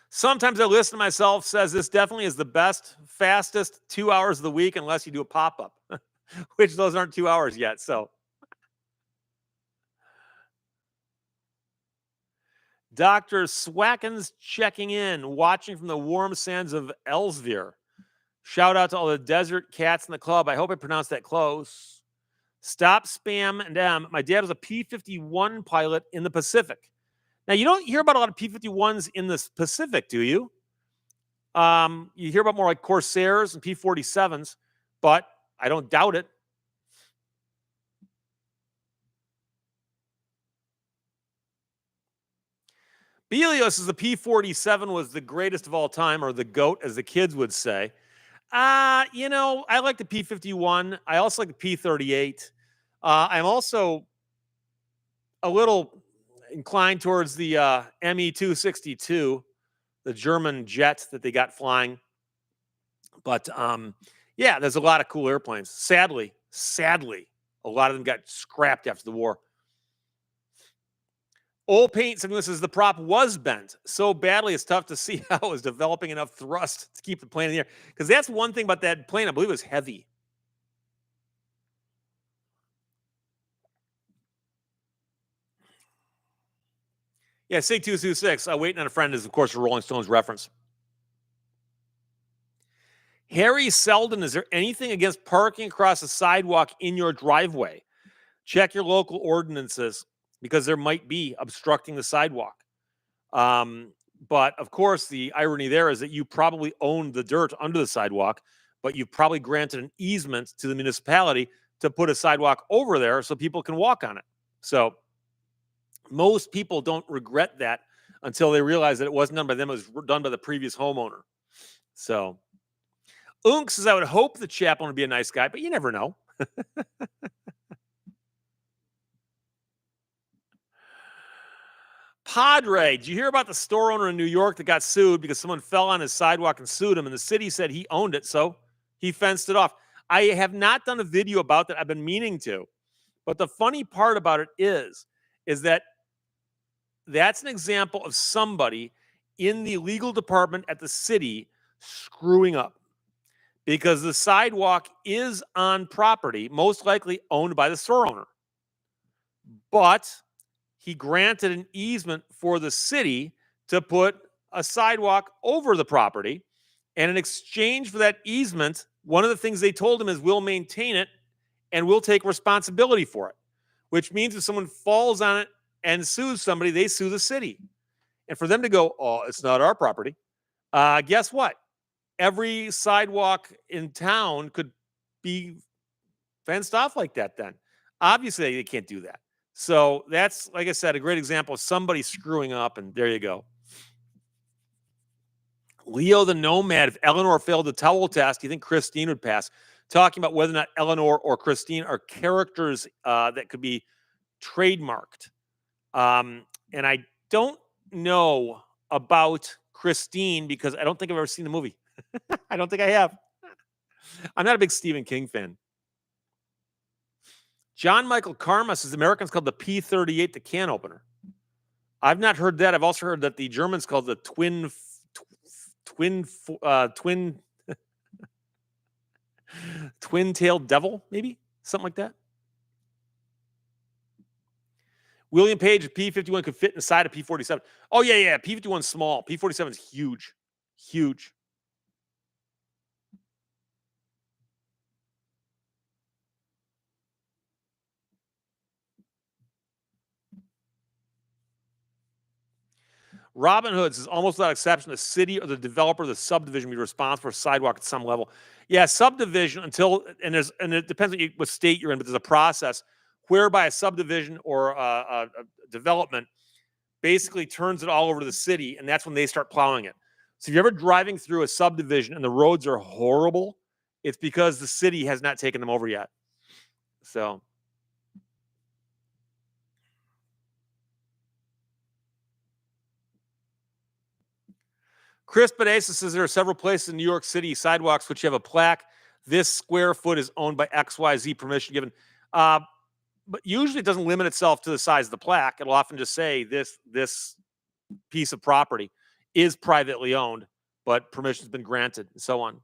Sometimes I listen to myself, says this definitely is the best, fastest 2 hours of the week, unless you do a pop-up, which those aren't 2 hours yet. So, Dr. Swackens checking in, watching from the warm sands of Ellesmere. Shout out to all the desert cats in the club. I hope I pronounced that close. Stop spam and my dad was a P-51 pilot in the Pacific. Now, you don't hear about a lot of P-51s in the Pacific, do you? You hear about more like Corsairs and P-47s, but I don't doubt it. Belios says the P-47 was the greatest of all time, or the GOAT, as the kids would say. I like the P-51. I also like the P-38. I'm also a little inclined towards the Me-262, the German jet that they got flying. But yeah, there's a lot of cool airplanes. Sadly, a lot of them got scrapped after the war. Old Paint says the prop was bent so badly it's tough to see how it was developing enough thrust to keep the plane in the air. Because that's one thing about that plane, I believe it was heavy. Yeah, Sig226, waiting on a friend is, of course, a Rolling Stones reference. Harry Selden, is there anything against parking across a sidewalk in your driveway? Check your local ordinances, because there might be obstructing the sidewalk. But of course, the irony there is that you probably own the dirt under the sidewalk, but you've probably granted an easement to the municipality to put a sidewalk over there so people can walk on it. So most people don't regret that until they realize that it wasn't done by them, it was done by the previous homeowner. So, Unk says, I would hope the chaplain would be a nice guy, but you never know. Padre, did you hear about the store owner in New York that got sued because someone fell on his sidewalk and sued him, and the city said he owned it, so he fenced it off? I have not done a video about that. I've been meaning to. But the funny part about it is that that's an example of somebody in the legal department at the city screwing up because the sidewalk is on property, most likely owned by the store owner. But he granted an easement for the city to put a sidewalk over the property. And in exchange for that easement, one of the things they told him is we'll maintain it and we'll take responsibility for it, which means if someone falls on it and sues somebody, they sue the city. And for them to go, oh, it's not our property. Guess what? Every sidewalk in town could be fenced off like that then. Obviously, they can't do that. So that's, like I said, a great example of somebody screwing up, and there you go. Leo the Nomad, if Eleanor failed the towel test, do you think Christine would pass? Talking about whether or not Eleanor or Christine are characters that could be trademarked. And I don't know about Christine because I don't think I've ever seen the movie. I don't think I have. I'm not a big Stephen King fan. John Michael Karma says Americans called the P-38 the can opener. I've not heard that. I've also heard that the Germans called the twin-tailed devil, maybe something like that. William Page, P-51 could fit inside a P-47. Oh yeah. P-51 is small. P-47 is huge, huge. Robin Hood says, almost without exception, the city or the developer of the subdivision be responsible for sidewalk at some level. Yeah, subdivision until, and it depends on what state you're in, but there's a process whereby a subdivision or a development basically turns it all over to the city, and that's when they start plowing it. So if you're ever driving through a subdivision and the roads are horrible, it's because the city has not taken them over yet. So. Chris Bedesa says there are several places in New York City sidewalks which have a plaque. This square foot is owned by XYZ, permission given. But usually it doesn't limit itself to the size of the plaque. It'll often just say this piece of property is privately owned, but permission's been granted, and so on.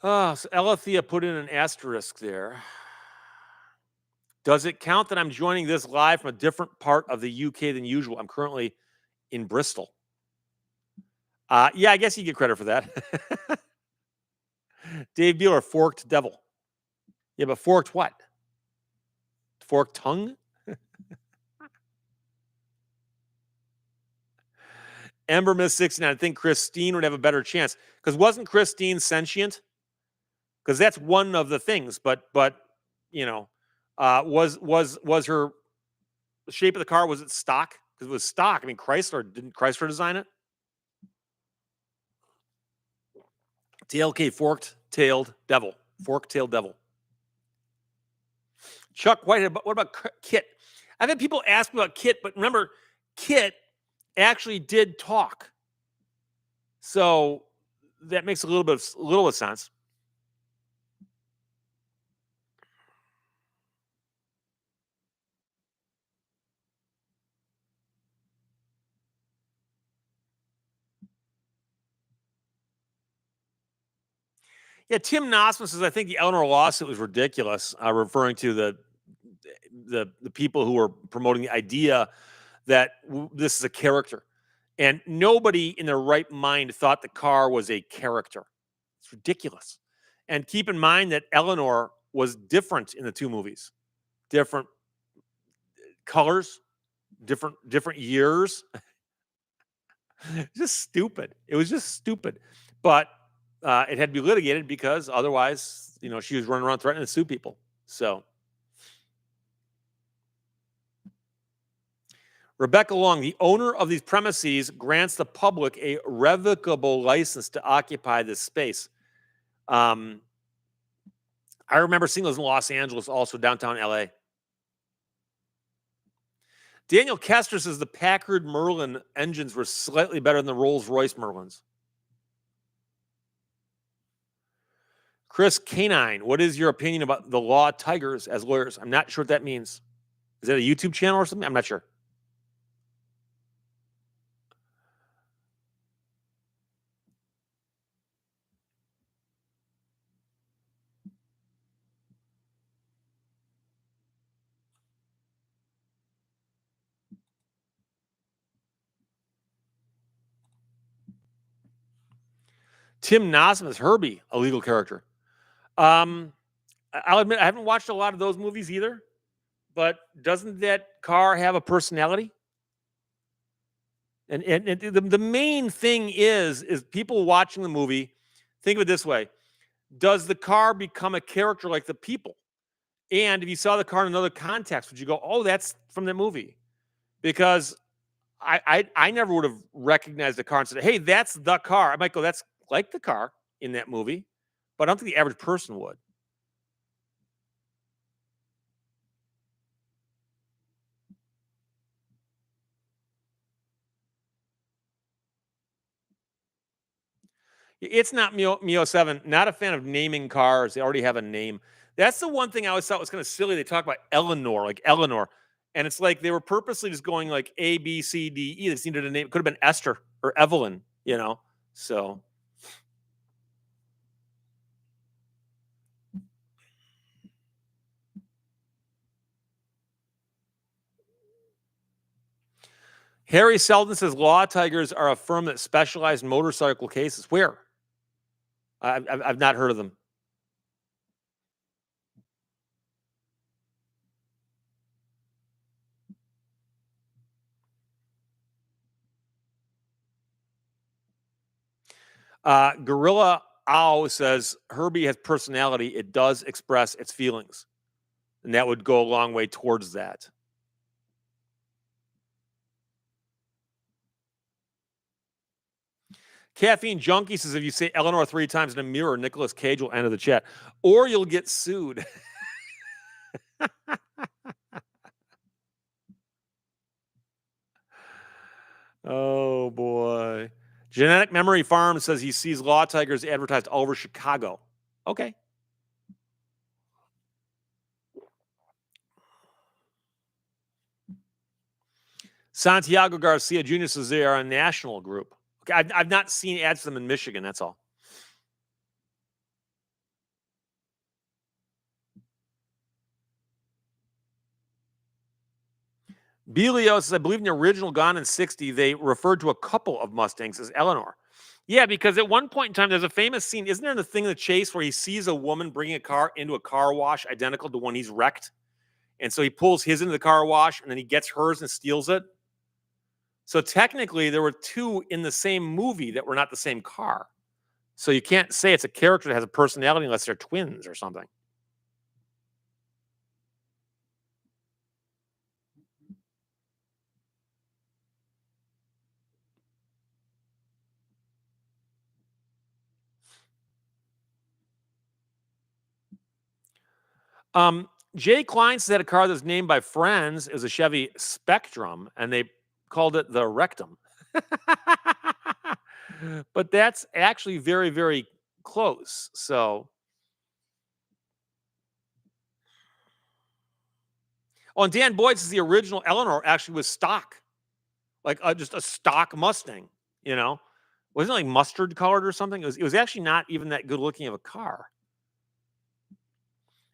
So Elathea put in an asterisk there. Does it count that I'm joining this live from a different part of the UK than usual? I'm currently in Bristol. Yeah, I guess you get credit for that. Dave Beeler, forked devil. Yeah, but forked what? Forked tongue? Ember Miss 69. I think Christine would have a better chance. Because wasn't Christine sentient? Because that's one of the things. But you know, was her the shape of the car, was it stock? Because it was stock. I mean, didn't Chrysler design it? TLK, forked-tailed devil. Fork-tailed devil. Chuck Whitehead, what about Kit? I've had people ask me about Kit, but remember, Kit actually did talk. So that makes a little of sense. Yeah, Tim Nosman says, I think the Eleanor lawsuit was ridiculous, referring to the people who were promoting the idea that this is a character. And nobody in their right mind thought the car was a character. It's ridiculous. And keep in mind that Eleanor was different in the two movies. Different colors, different years. Just stupid. It was just stupid. But it had to be litigated because otherwise she was running around threatening to sue people. So Rebecca Long, the owner of these premises, grants the public a revocable license to occupy this space. I remember seeing those in Los Angeles, also downtown LA. Daniel Kester says the Packard Merlin engines were slightly better than the Rolls-Royce Merlins. Chris Canine, what is your opinion about the law tigers as lawyers? I'm not sure what that means. Is that a YouTube channel or something? I'm not sure. Tim Nosman is Herbie, a legal character. I'll admit I haven't watched a lot of those movies either, but doesn't that car have a personality? And the main thing is people watching the movie think of it this way: does the car become a character like the people? And if you saw the car in another context, would you go, "Oh, that's from the movie"? Because I never would have recognized the car and said, "Hey, that's the car." I might go, "That's like the car in that movie," but I don't think the average person would. It's not Mio 7. Not a fan of naming cars. They already have a name. That's the one thing I always thought was kind of silly. They talk about Eleanor, like Eleanor. And it's like they were purposely just going like A, B, C, D, E. They just needed a name. It could have been Esther or Evelyn. So Harry Selden says Law Tigers are a firm that specializes in motorcycle cases. Where? I've not heard of them. Gorilla Ow says Herbie has personality. It does express its feelings. And that would go a long way towards that. Caffeine Junkie says if you say Eleanor 3 times in a mirror, Nicolas Cage will enter the chat. Or you'll get sued. Oh, boy. Genetic Memory Farm says he sees Law Tigers advertised all over Chicago. Okay. Santiago Garcia Jr. says they are a national group. Okay, I've not seen ads for them in Michigan. That's all. Belio says, I believe in the original Gone in 60, they referred to a couple of Mustangs as Eleanor. Yeah, because at one point in time, there's a famous scene. Isn't there the thing in the chase where he sees a woman bringing a car into a car wash identical to one he's wrecked? And so he pulls his into the car wash and then he gets hers and steals it. So technically, there were two in the same movie that were not the same car. So you can't say it's a character that has a personality unless they're twins or something. Jay Klein said a car that's named by friends is a Chevy Spectrum, and they called it the Rectum. But that's actually very, very close. So, and Dan Boyd says the original Eleanor actually was stock, like just a stock Mustang. Wasn't it like mustard colored or something? It was actually not even that good looking of a car.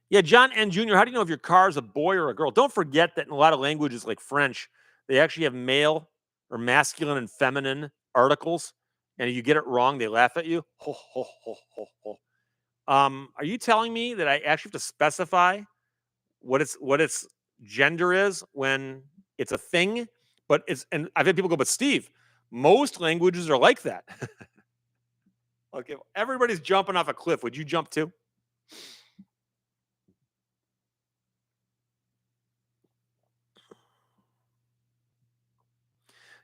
Yeah, John N. Jr., how do you know if your car is a boy or a girl? Don't forget that in a lot of languages like French, they actually have male or masculine and feminine articles. And if you get it wrong, they laugh at you. Ho, ho, ho, ho, ho. Are you telling me that I actually have to specify what its gender is when it's a thing? And I've had people go, but Steve, most languages are like that. Okay, everybody's jumping off a cliff. Would you jump too?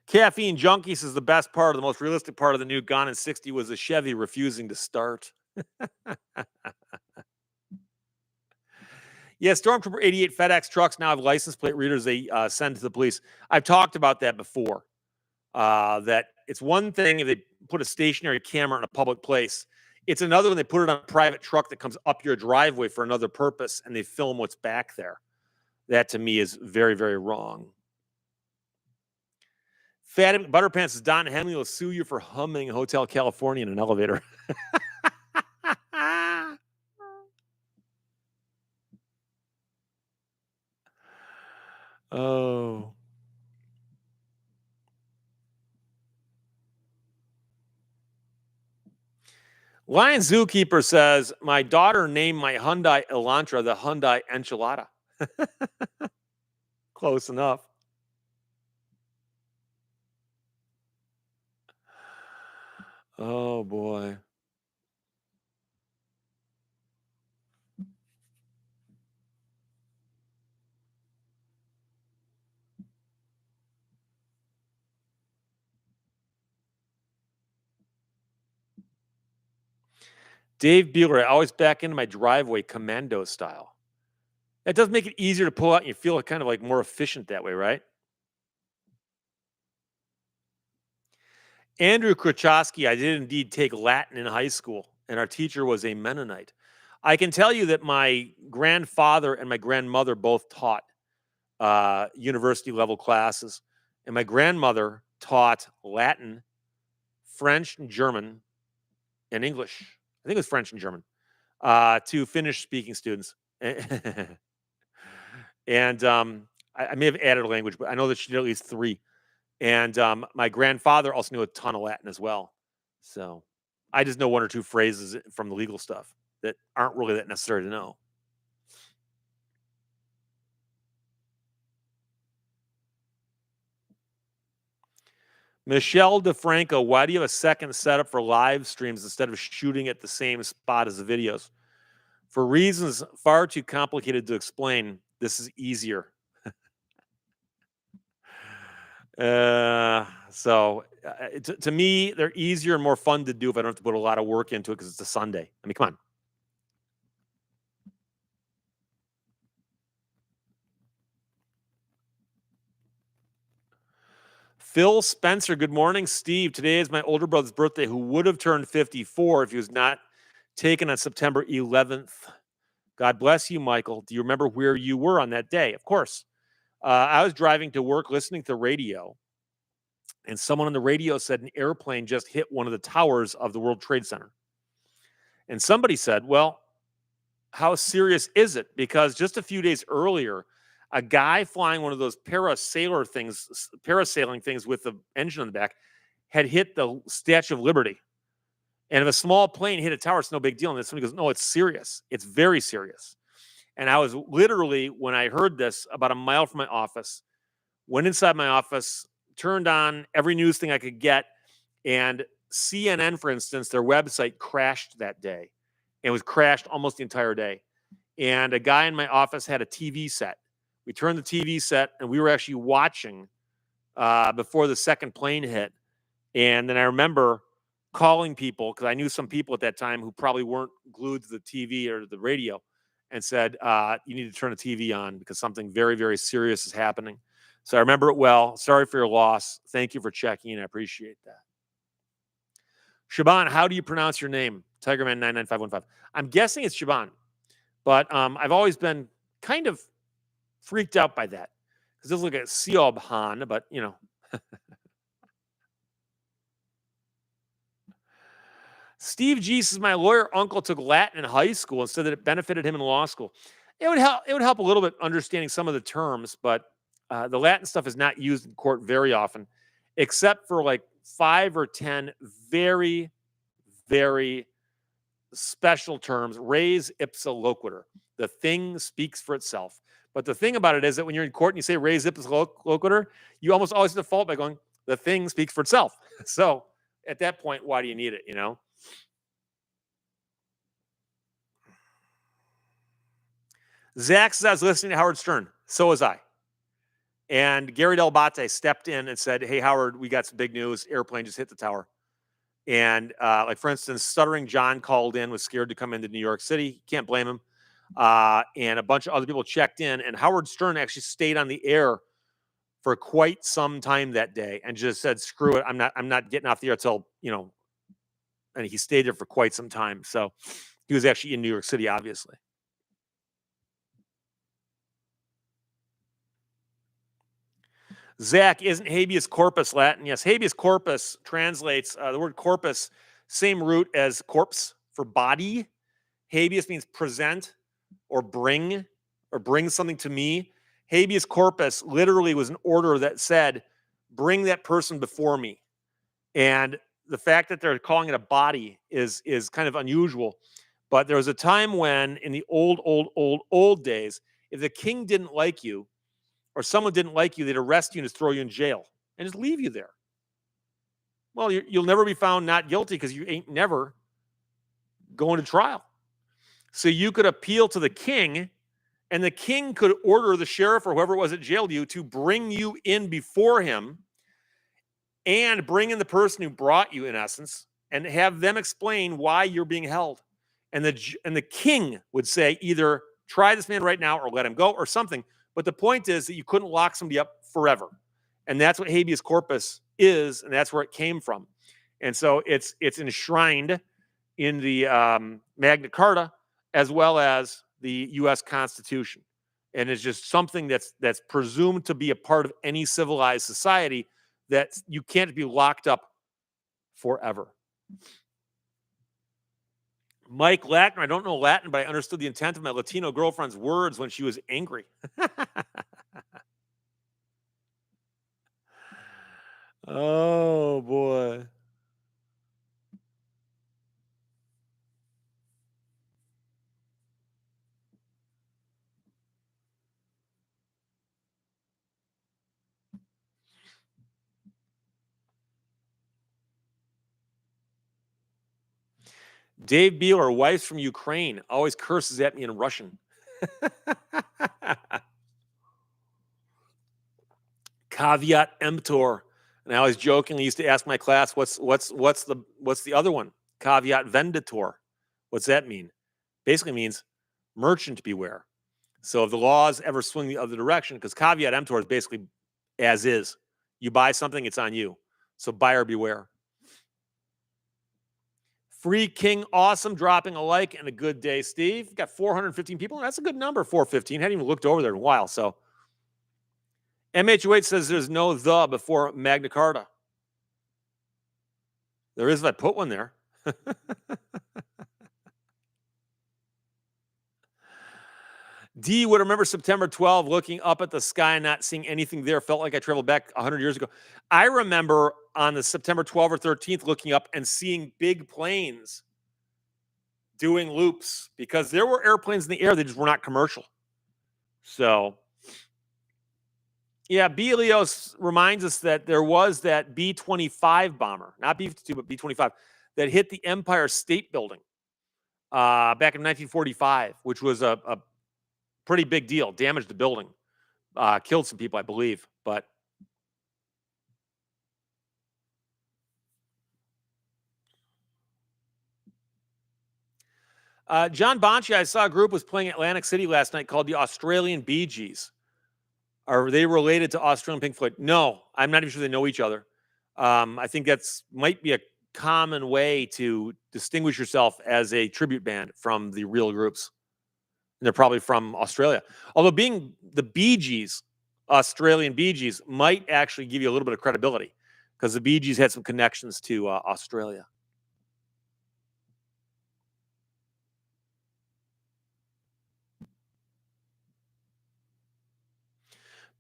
Caffeine Junkie says the best part, the most realistic part of the new Gone in 60 was the Chevy refusing to start. Yeah, Stormtrooper 88 FedEx trucks now have license plate readers they send to the police. I've talked about that before. That it's one thing if they put a stationary camera in a public place. It's another when they put it on a private truck that comes up your driveway for another purpose and they film what's back there. That to me is very, very wrong. Fat Butterpants says Don Henley will sue you for humming Hotel California in an elevator. Oh. Lion Zookeeper says, my daughter named my Hyundai Elantra the Hyundai Enchilada. Close enough. Oh, boy. Dave Bueller, I always back into my driveway commando style. That does make it easier to pull out and you feel kind of like more efficient that way, right? Andrew Kruchowski, I did indeed take Latin in high school, and our teacher was a Mennonite. I can tell you that my grandfather and my grandmother both taught university level classes, and my grandmother taught Latin, French, and German, and English. I think it was French and German to Finnish speaking students. And I may have added a language, but I know that she did at least 3. And my grandfather also knew a ton of Latin as well. So I just know 1 or 2 phrases from the legal stuff that aren't really that necessary to know. Michelle DeFranco, why do you have a second setup for live streams instead of shooting at the same spot as the videos? For reasons far too complicated to explain, this is easier. To me, they're easier and more fun to do if I don't have to put a lot of work into it because it's a Sunday. I mean, come on. Phil Spencer, good morning, Steve. Today is my older brother's birthday, who would have turned 54 if he was not taken on September 11th. God bless you, Michael. Do you remember where you were on that day? Of course. I was driving to work listening to radio, and someone on the radio said an airplane just hit one of the towers of the World Trade Center. And somebody said, well, how serious is it? Because just a few days earlier, a guy flying one of those parasailing things with the engine on the back had hit the Statue of Liberty. And if a small plane hit a tower, it's no big deal. And then somebody goes, no, it's serious. It's very serious. And I was literally, when I heard this, about a mile from my office, went inside my office, turned on every news thing I could get. And CNN, for instance, their website crashed that day. It was crashed almost the entire day. And a guy in my office had a TV set. We turned the TV set and we were actually watching before the second plane hit. And then I remember calling people because I knew some people at that time who probably weren't glued to the TV or the radio and said, you need to turn the TV on because something very, very serious is happening. So I remember it well. Sorry for your loss. Thank you for checking in. I appreciate that. Shaban, how do you pronounce your name? Tigerman99515. I'm guessing it's Shaban, but I've always been kind of freaked out by that because it doesn't look like Siobhan, but you know. Steve G says my lawyer uncle took Latin in high school and said that it benefited him in law school. It would help. It would help a little bit understanding some of the terms, but the Latin stuff is not used in court very often, except for like 5 or 10 very, very special terms. Res ipsa loquitur. The thing speaks for itself. But the thing about it is that when you're in court and you say res ipsa loquitur, you almost always default by going, the thing speaks for itself. So at that point, why do you need it, you know? Zach says, I was listening to Howard Stern. So was I. And Gary Del Bate stepped in and said, hey, Howard, we got some big news. Airplane just hit the tower. And like, for instance, Stuttering John called in, was scared to come into New York City. Can't blame him. And a bunch of other people checked in. And Howard Stern actually stayed on the air for quite some time that day and just said, screw it. I'm not getting off the air till, and he stayed there for quite some time. So he was actually in New York City, obviously. Zach, isn't habeas corpus Latin? Yes, habeas corpus translates the word corpus, same root as corpse for body. Habeas means present or bring something to me. Habeas corpus literally was an order that said, bring that person before me. And the fact that they're calling it a body is kind of unusual. But there was a time when, in the old days, if the king didn't like you, or someone didn't like you, they'd arrest you and just throw you in jail and just leave you there. Well, you'll never be found not guilty because you ain't never going to trial. So you could appeal to the king, and the king could order the sheriff or whoever it was that jailed you to bring you in before him and bring in the person who brought you, in essence, and have them explain why you're being held. And the king would say, either try this man right now or let him go or something. But the point is that you couldn't lock somebody up forever. And that's what habeas corpus is, and that's where it came from. And so it's enshrined in the Magna Carta as well as the U.S. Constitution. And it's just something that's presumed to be a part of any civilized society, that you can't be locked up forever. Mike Lackner, I don't know Latin, but I understood the intent of my Latino girlfriend's words when she was angry. Oh, boy. Dave Beeler, wife's from Ukraine, always curses at me in Russian. Caveat emptor. And I always jokingly used to ask my class, what's the other one? Caveat venditor. What's that mean? Basically means merchant beware. So if the laws ever swing the other direction, because caveat emptor is basically as is. You buy something, it's on you. So buyer beware. Free King Awesome dropping a like and a good day, Steve. We've got 415 people. That's a good number, 415. Hadn't even looked over there in a while. So MH08 says there's no the before Magna Carta. There is if I put one there. D would remember September 12, looking up at the sky and not seeing anything there. Felt like I traveled back 100 years ago. I remember on the September 12th or 13th looking up and seeing big planes doing loops, because there were airplanes in the air. They just were not commercial. So, yeah, B. Leos reminds us that there was that B-25 bomber, not B-52, but B-25, that hit the Empire State Building back in 1945, which was a pretty big deal. Damaged the building, killed some people, I believe. But John Bonchi, I saw a group was playing Atlantic City last night called the Australian Bee Gees. Are they related to Australian Pink Floyd? No, I'm not even sure they know each other. I think that's might be a common way to distinguish yourself as a tribute band from the real groups. And they're probably from Australia. Although being the Bee Gees, Australian Bee Gees, might actually give you a little bit of credibility, because the Bee Gees had some connections to Australia.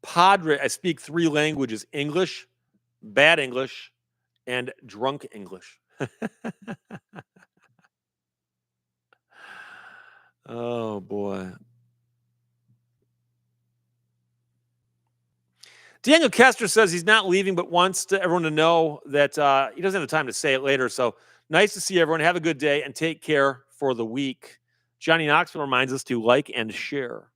Padre, I speak 3 languages: English, bad English, and drunk English. Oh, boy. Daniel Kester says he's not leaving, but wants everyone to know that he doesn't have the time to say it later. So nice to see everyone. Have a good day and take care for the week. Johnny Knoxville reminds us to like and share.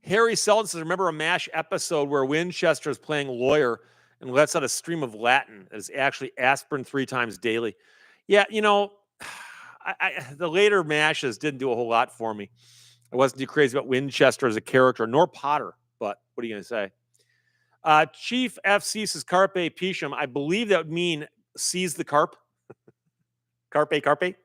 Harry Selden says, remember a MASH episode where Winchester is playing lawyer and lets out a stream of Latin that is actually aspirin 3 times daily. Yeah, the later MASHs didn't do a whole lot for me. I wasn't too crazy about Winchester as a character, nor Potter, but what are you going to say? Chief FC says Carpe Pichum. I believe that would mean seize the carp. Carpe.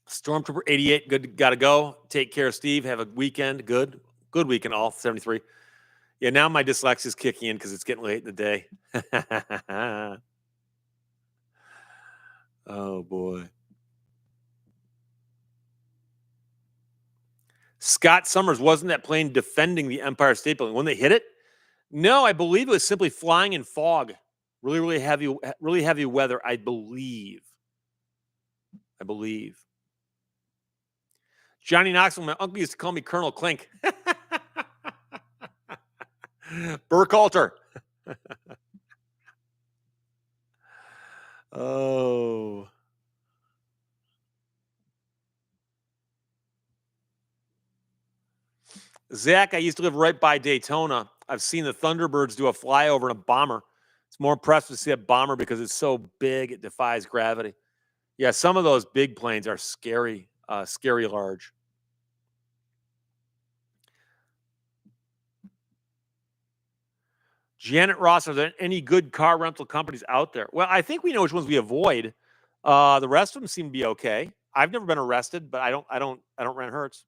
Stormtrooper 88, good, gotta go. Take care, Steve. Have a weekend. Good weekend, all 73. Yeah, now my dyslexia is kicking in because it's getting late in the day. Oh boy. Scott Summers, wasn't that plane defending the Empire State Building when they hit it? No, I believe it was simply flying in fog. Really heavy weather, I believe. Johnny Knoxville, my uncle used to call me Colonel Clink. Burkhalter. Oh. Zach, I used to live right by Daytona. I've seen the Thunderbirds do a flyover in a bomber. It's more impressive to see a bomber because it's so big it defies gravity. Yeah, some of those big planes are scary, scary large. Janet Ross, are there any good car rental companies out there? Well, I think we know which ones we avoid. The rest of them seem to be okay. I've never been arrested, but I don't rent Hertz.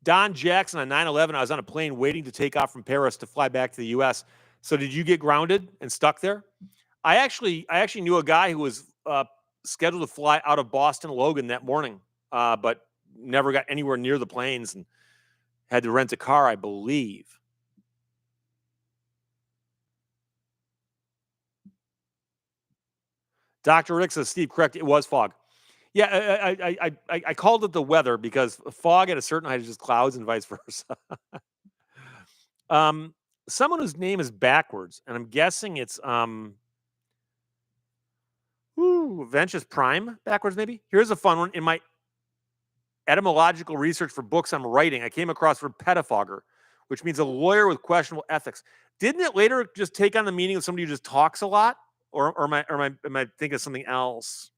Don Jackson on 9/11, I was on a plane waiting to take off from Paris to fly back to the US. So did you get grounded and stuck there? I actually knew a guy who was scheduled to fly out of Boston Logan that morning, but never got anywhere near the planes and had to rent a car, I believe. Dr. Rick says, Steve, correct. It was fog. Yeah, I called it the weather because fog at a certain height is just clouds and vice versa. Someone whose name is backwards, and I'm guessing it's Ventus Prime backwards, maybe. Here's a fun one. In my etymological research for books I'm writing, I came across word pettifogger, which means a lawyer with questionable ethics. Didn't it later just take on the meaning of somebody who just talks a lot? Or am I thinking of something else?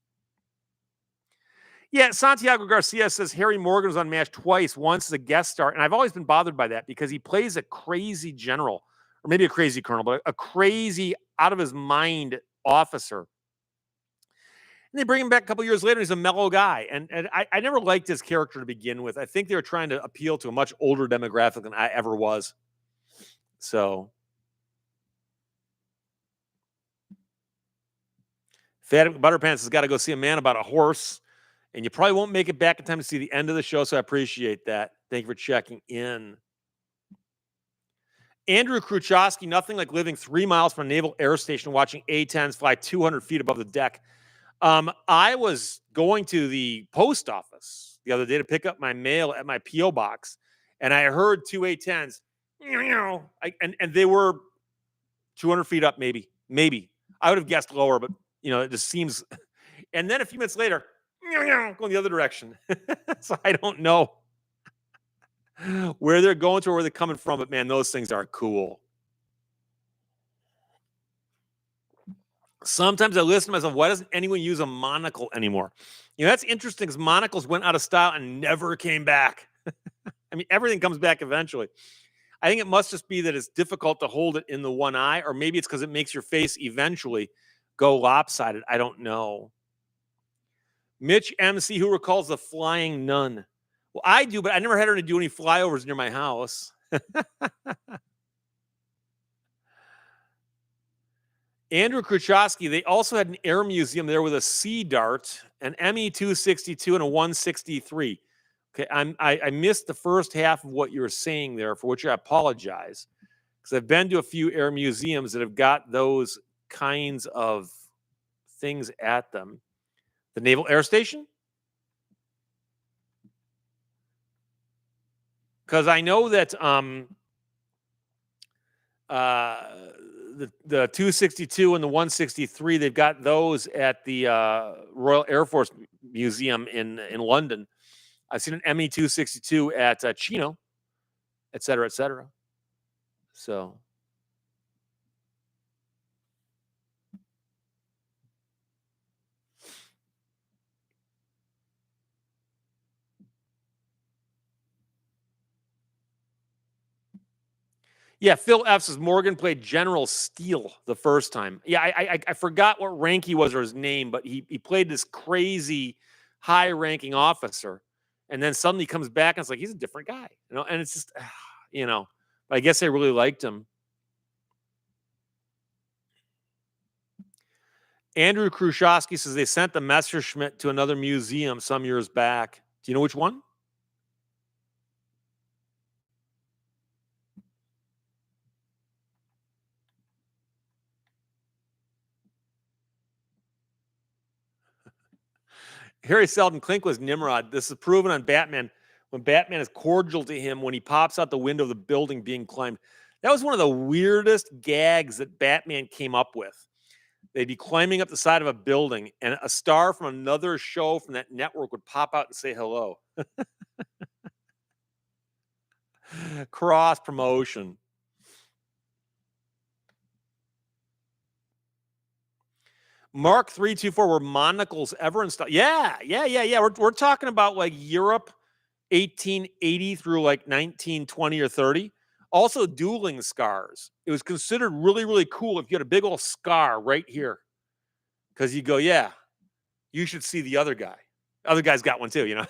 Yeah, Santiago Garcia says Harry Morgan was on MASH twice, once as a guest star, and I've always been bothered by that because he plays a crazy general, or maybe a crazy colonel, but a crazy, out of his mind officer. And they bring him back a couple years later, and he's a mellow guy. And I never liked his character to begin with. I think they were trying to appeal to a much older demographic than I ever was. So, Fat Butterpants has got to go see a man about a horse. And you probably won't make it back in time to see the end of the show, so I appreciate that. Thank you for checking in. Andrew Kruchowski, nothing like living 3 miles from a naval air station watching A-10s fly 200 feet above the deck. I was going to the post office the other day to pick up my mail at my P.O. box, and I heard 2 A-10s, and they were 200 feet up, maybe. I would have guessed lower, but, it just seems. And then a few minutes later, going the other direction. So I don't know where they're going to or where they're coming from, but man, those things are cool. Sometimes I listen to myself, why doesn't anyone use a monocle anymore? That's interesting because monocles went out of style and never came back. I mean, everything comes back eventually. I think it must just be that it's difficult to hold it in the one eye, or maybe it's because it makes your face eventually go lopsided. I don't know. Mitch MC, who recalls the flying nun? Well, I do, but I never had her to do any flyovers near my house. Andrew Kruchowski, they also had an air museum there with a Sea Dart, an ME-262, and a 163. Okay, I missed the first half of what you were saying there, for which I apologize, because I've been to a few air museums that have got those kinds of things at them. The Naval Air Station? Because I know that Uh, the 262 and the 163, they've got those at the Royal Air Force Museum in London. I've seen an ME 262 at Chino, et cetera, et cetera. So yeah, Phil F says Morgan played General Steele the first time. Yeah, I forgot what rank he was or his name, but he played this crazy high ranking officer, and then suddenly comes back and it's like he's a different guy, you know. And it's just, you know, but I guess I really liked him. Andrew Khrushchevsky says they sent the Messerschmitt to another museum some years back. Do you know which one? Harry Seldon Klink was Nimrod. This is proven on Batman when Batman is cordial to him when he pops out the window of the building being climbed. That was one of the weirdest gags that Batman came up with. They'd be climbing up the side of a building, and a star from another show from that network would pop out and say hello. Cross promotion. Mark 324 were monocles ever installed? Yeah. We're talking about like Europe 1880 through like 1920 or 30. Also, dueling scars. It was considered really, really cool if you had a big old scar right here. Because you go, yeah, you should see the other guy. Other guy's got one too, you know.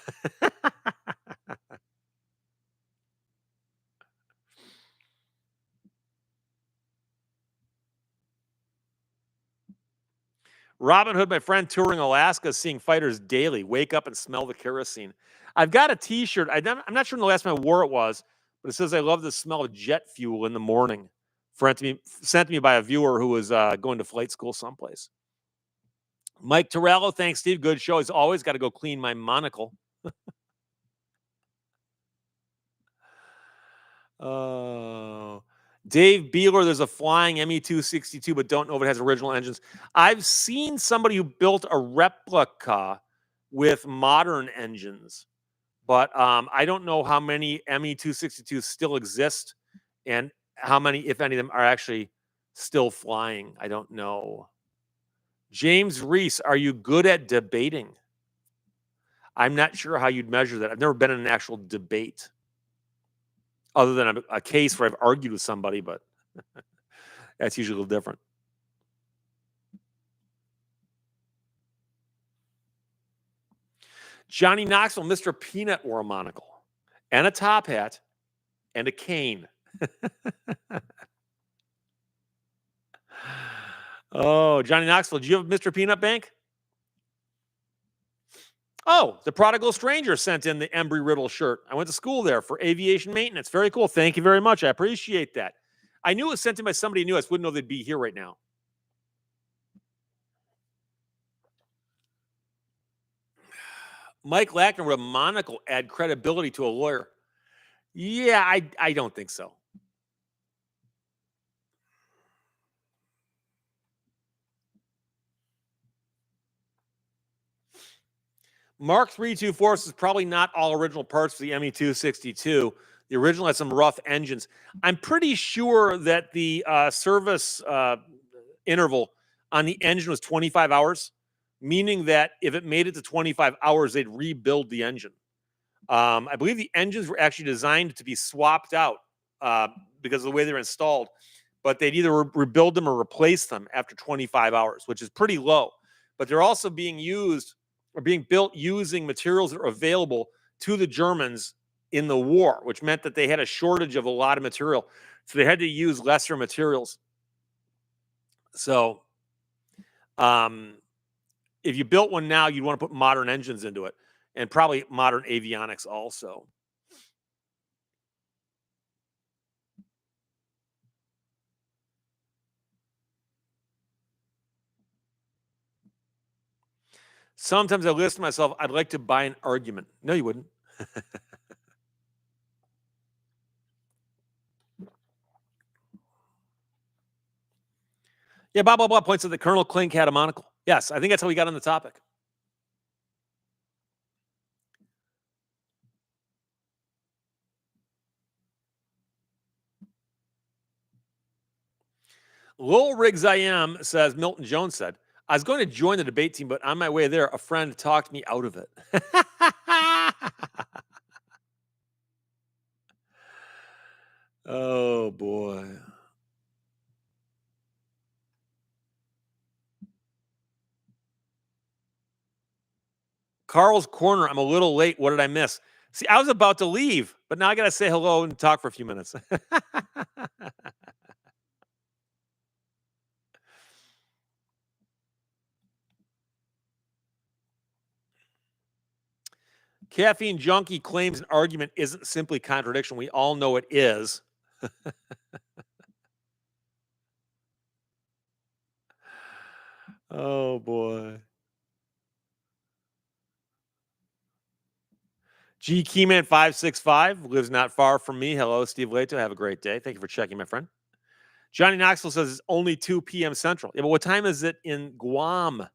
Robin Hood, my friend touring Alaska, seeing fighters daily. Wake up and smell the kerosene. I've got a T-shirt. I'm not sure when the last time I wore it was, but it says I love the smell of jet fuel in the morning. Sent to me by a viewer who was going to flight school someplace. Mike Torello, thanks, Steve. Good show. He's always got to go clean my monocle. Oh. Dave Beeler, there's a flying ME 262, but don't know if it has original engines. I've seen somebody who built a replica with modern engines, but I don't know how many ME 262s still exist and how many, if any of them, are actually still flying. I don't know. James Reese, are you good at debating? I'm not sure how you'd measure that. I've never been in an actual debate other than a case where I've argued with somebody, but that's usually a little different. Johnny Knoxville, Mr. Peanut wore a monocle and a top hat and a cane. Oh, Johnny Knoxville, do you have Mr. Peanut Bank? Oh, the prodigal stranger sent in the Embry Riddle shirt. I went to school there for aviation maintenance. Very cool. Thank you very much. I appreciate that. I knew it was sent in by somebody who knew. I just wouldn't know they'd be here right now. Mike Lackner with a monocle add credibility to a lawyer. Yeah, I don't think so. Mark 324 is probably not all original parts for the ME 262. The original had some rough engines. I'm pretty sure that the service interval on the engine was 25 hours, meaning that if it made it to 25 hours, they'd rebuild the engine. I believe the engines were actually designed to be swapped out because of the way they're installed, but they'd either rebuild them or replace them after 25 hours, which is pretty low. But they're also being used or being built using materials that are available to the Germans in the war, which meant that they had a shortage of a lot of material. So they had to use lesser materials. So if you built one now, you'd want to put modern engines into it and probably modern avionics also. Sometimes I listen to myself, I'd like to buy an argument. No, you wouldn't. Yeah, blah, blah, blah points out that Colonel Klink had a monocle. Yes, I think that's how we got on the topic. Lowell Riggs I am says, Milton Jones said, I was going to join the debate team, but on my way there, a friend talked me out of it. Oh, boy. Carl's Corner. I'm a little late. What did I miss? See, I was about to leave, but now I got to say hello and talk for a few minutes. Caffeine Junkie claims an argument isn't simply contradiction. We all know it is. Oh, boy. G Keyman 565 lives not far from me. Hello, Steve Lehto. Have a great day. Thank you for checking, my friend. Johnny Knoxville says it's only 2 p.m. Central. Yeah, but what time is it in Guam?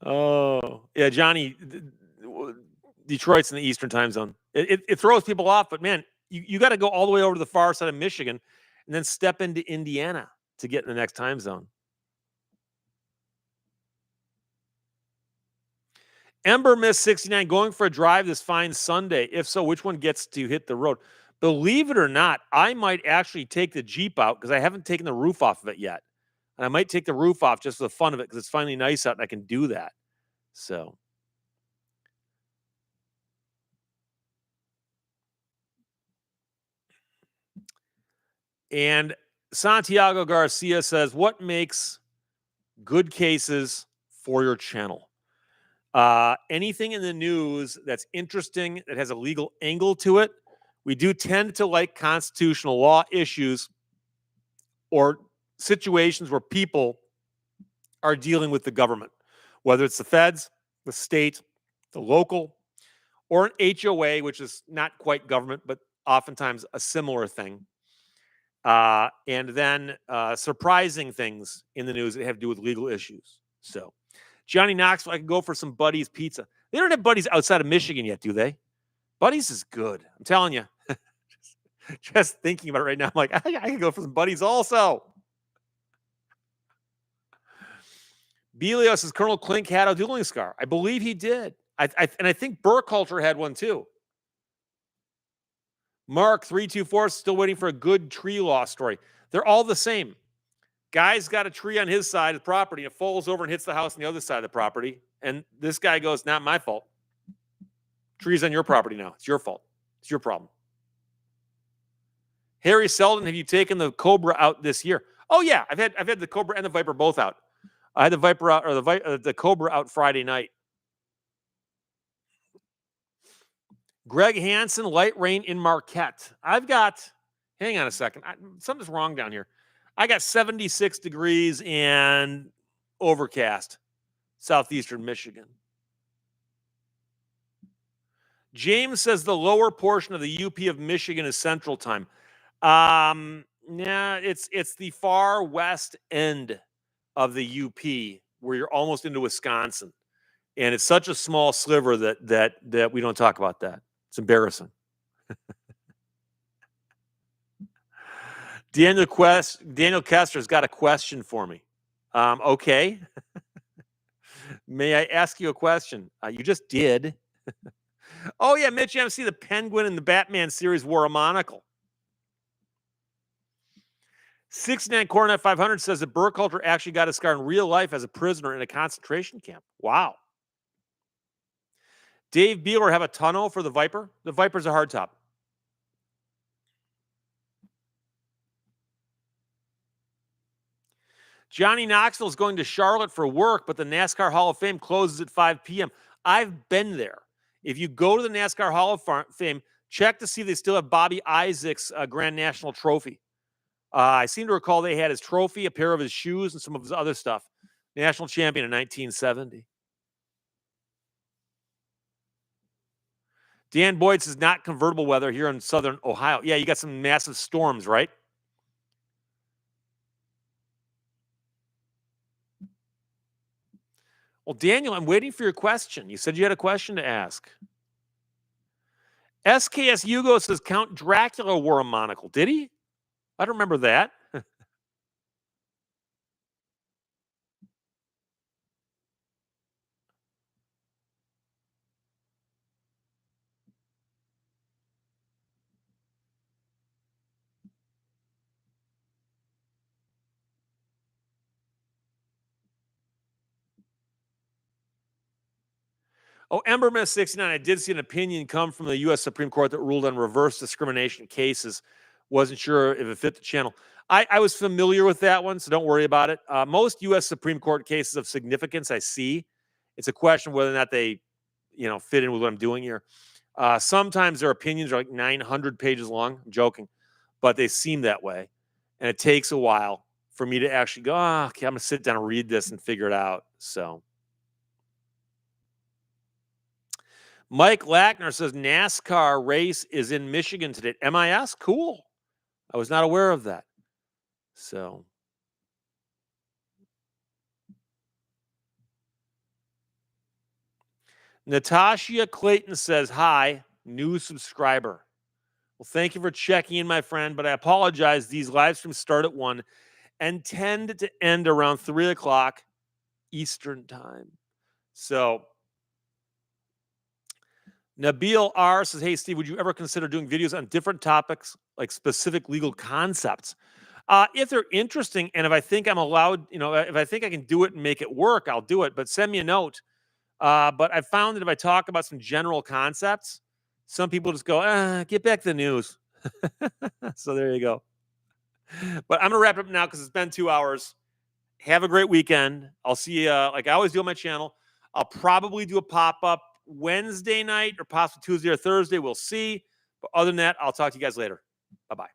Oh, yeah, Johnny. Detroit's in the Eastern time zone. It throws people off, but man, you got to go all the way over to the far side of Michigan and then step into Indiana to get in the next time zone. Ember Miss 69 going for a drive this fine Sunday. If so, which one gets to hit the road? Believe it or not, I might actually take the Jeep out because I haven't taken the roof off of it yet. And I might take the roof off just for the fun of it because it's finally nice out and I can do that. So, and Santiago Garcia says, what makes good cases for your channel? Anything in the news that's interesting, that has a legal angle to it. We do tend to like constitutional law issues or situations where people are dealing with the government, whether it's the feds, the state, the local, or an HOA, which is not quite government, but oftentimes a similar thing. And then surprising things in the news that have to do with legal issues. So, Johnny Knoxville, I can go for some Buddy's pizza. They don't have Buddy's outside of Michigan yet, do they? Buddy's is good. I'm telling you. just thinking about it right now, I'm like, I can go for some Buddy's also. Belios says Colonel Klink had a dueling scar. I believe he did. And I think Burkhalter had one too. Mark 324 still waiting for a good tree law story. They're all the same. Guy's got a tree on his side of the property. It falls over and hits the house on the other side of the property. And this guy goes, not my fault. Tree's on your property now. It's your fault. It's your problem. Harry Selden, have you taken the Cobra out this year? Oh yeah, I've had the Cobra and the Viper both out. I had the Viper out or the Cobra out Friday night. Greg Hansen, light rain in Marquette. I've got, hang on a second. Something's wrong down here. I got 76 degrees and overcast, southeastern Michigan. James says the lower portion of the UP of Michigan is Central Time. Yeah, it's the far west end of the UP where you're almost into Wisconsin, and it's such a small sliver that we don't talk about that. It's embarrassing. Daniel Kester's got a question for me. Okay. May I ask you a question? You just did. Oh, yeah, Mitch MC, the Penguin in the Batman series wore a monocle. 69 Coronet 500 says that Burkhalter actually got a scar in real life as a prisoner in a concentration camp. Wow. Dave Beeler have a tunnel for the Viper? The Viper's a hardtop. Johnny Knoxville is going to Charlotte for work, but the NASCAR Hall of Fame closes at 5 p.m. I've been there. If you go to the NASCAR Hall of Fame, check to see if they still have Bobby Isaac's Grand National Trophy. I seem to recall they had his trophy, a pair of his shoes, and some of his other stuff. National champion in 1970. Dan Boyd says not convertible weather here in southern Ohio. Yeah, you got some massive storms, right? Well, Daniel, I'm waiting for your question. You said you had a question to ask. SKS Hugo says Count Dracula wore a monocle. Did he? I don't remember that. Oh, Ember Miss 69. I did see an opinion come from the U.S. Supreme Court that ruled on reverse discrimination cases. Wasn't sure if it fit the channel. I was familiar with that one, so don't worry about it. Most U.S. Supreme Court cases of significance I see. It's a question of whether or not they, fit in with what I'm doing here. Sometimes their opinions are like 900 pages long. I'm joking, but they seem that way, and it takes a while for me to actually go. Oh, okay, I'm gonna sit down and read this and figure it out. So. Mike Lackner says NASCAR race is in Michigan today. MIS? Cool. I was not aware of that. So, Natasha Clayton says, hi, new subscriber. Well, thank you for checking in, my friend, but I apologize. These live streams start at 1 and tend to end around 3 o'clock Eastern time. So, Nabil R says, hey, Steve, would you ever consider doing videos on different topics, like specific legal concepts? If they're interesting and if I think I'm allowed, if I think I can do it and make it work, I'll do it. But send me a note. But I found that if I talk about some general concepts, some people just go, get back to the news. So there you go. But I'm going to wrap it up now because it's been 2 hours. Have a great weekend. I'll see you like I always do on my channel. I'll probably do a pop-up Wednesday night or possibly Tuesday or Thursday. We'll see. But other than that, I'll talk to you guys later. Bye-bye.